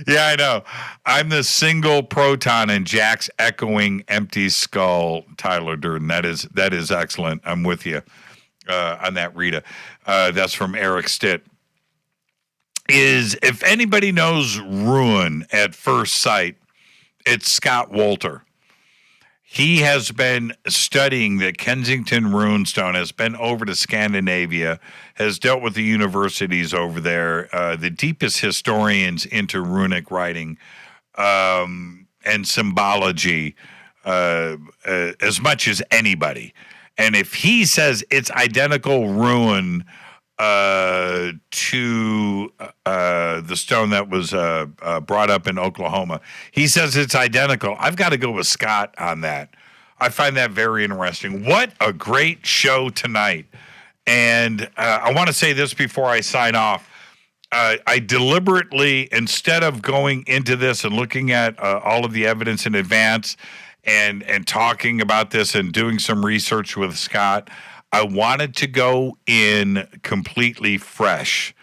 Yeah, I know. I'm the single proton in Jack's echoing empty skull, Tyler Durden. That is excellent. I'm with you on that, Rita. That's from Eric Stitt. If anybody knows Rune at first sight, it's Scott Wolter. He has been studying the Kensington Rune stone, has been over to Scandinavia, has dealt with the universities over there, the deepest historians into runic writing and symbology as much as anybody. And if he says it's identical Rune to the stone that was brought up in Oklahoma, he says it's identical. I've got to go with Scott on that. I find that very interesting. What a great show tonight. And I want to say this before I sign off. I deliberately, instead of going into this and looking at all of the evidence in advance and talking about this and doing some research with Scott, I wanted to go in completely fresh.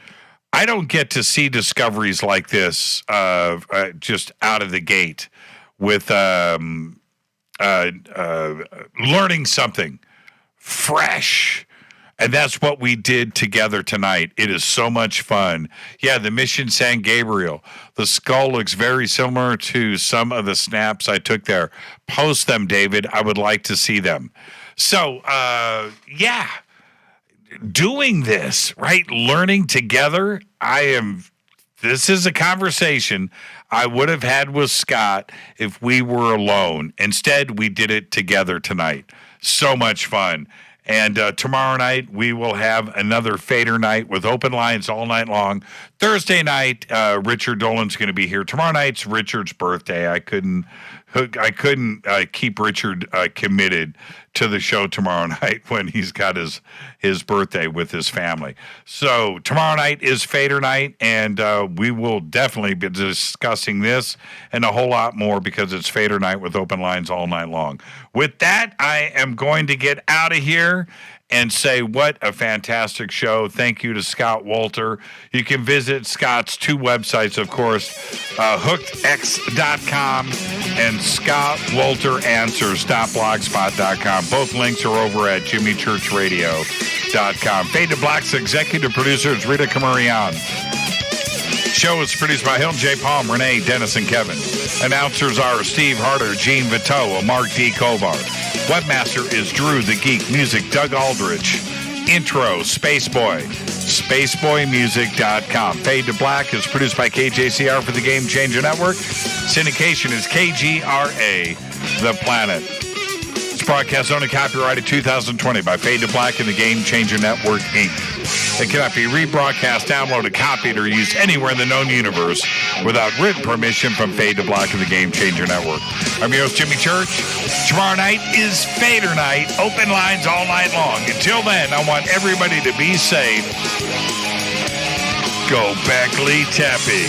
I don't get to see discoveries like this just out of the gate with learning something fresh. And that's what we did together tonight. It is so much fun. Yeah, the Mission San Gabriel. The skull looks very similar to some of the snaps I took there. Post them, David. I would like to see them. So, yeah, doing this, right? Learning together. This is a conversation I would have had with Scott if we were alone. Instead, we did it together tonight. So much fun. And tomorrow night, we will have another Fader night with open lines all night long. Thursday night, Richard Dolan's going to be here. Tomorrow night's Richard's birthday. I couldn't keep Richard committed to the show tomorrow night when he's got his birthday with his family. So tomorrow night is Fader night, and we will definitely be discussing this and a whole lot more because it's Fader night with open lines all night long. With that, I am going to get out of here and say what a fantastic show. Thank you to Scott Wolter. You can visit Scott's two websites, of course, hookedx.com and scottwolteranswers.blogspot.com. Both links are over at jimmychurchradio.com. Fade to Black's executive producer is Rita Camarian. Show is produced by Hilton J. Palm, Renee, Dennis, and Kevin. Announcers are Steve Harder, Gene Vito, and Mark D. Kovar. Webmaster is Drew the Geek. Music, Doug Aldrich. Intro, Spaceboy. SpaceboyMusic.com. Fade to Black is produced by KJCR for the Game Changer Network. Syndication is KGRA, The Planet. This broadcast owned and copyrighted 2020 by Fade to Black and the Game Changer Network, Inc. It cannot be rebroadcast, downloaded, copied, or used anywhere in the known universe without written permission from Fade to Black and the Game Changer Network. I'm your host, Jimmy Church. Tomorrow night is Fader night. Open lines all night long. Until then, I want everybody to be safe. Go Beckley Tappy.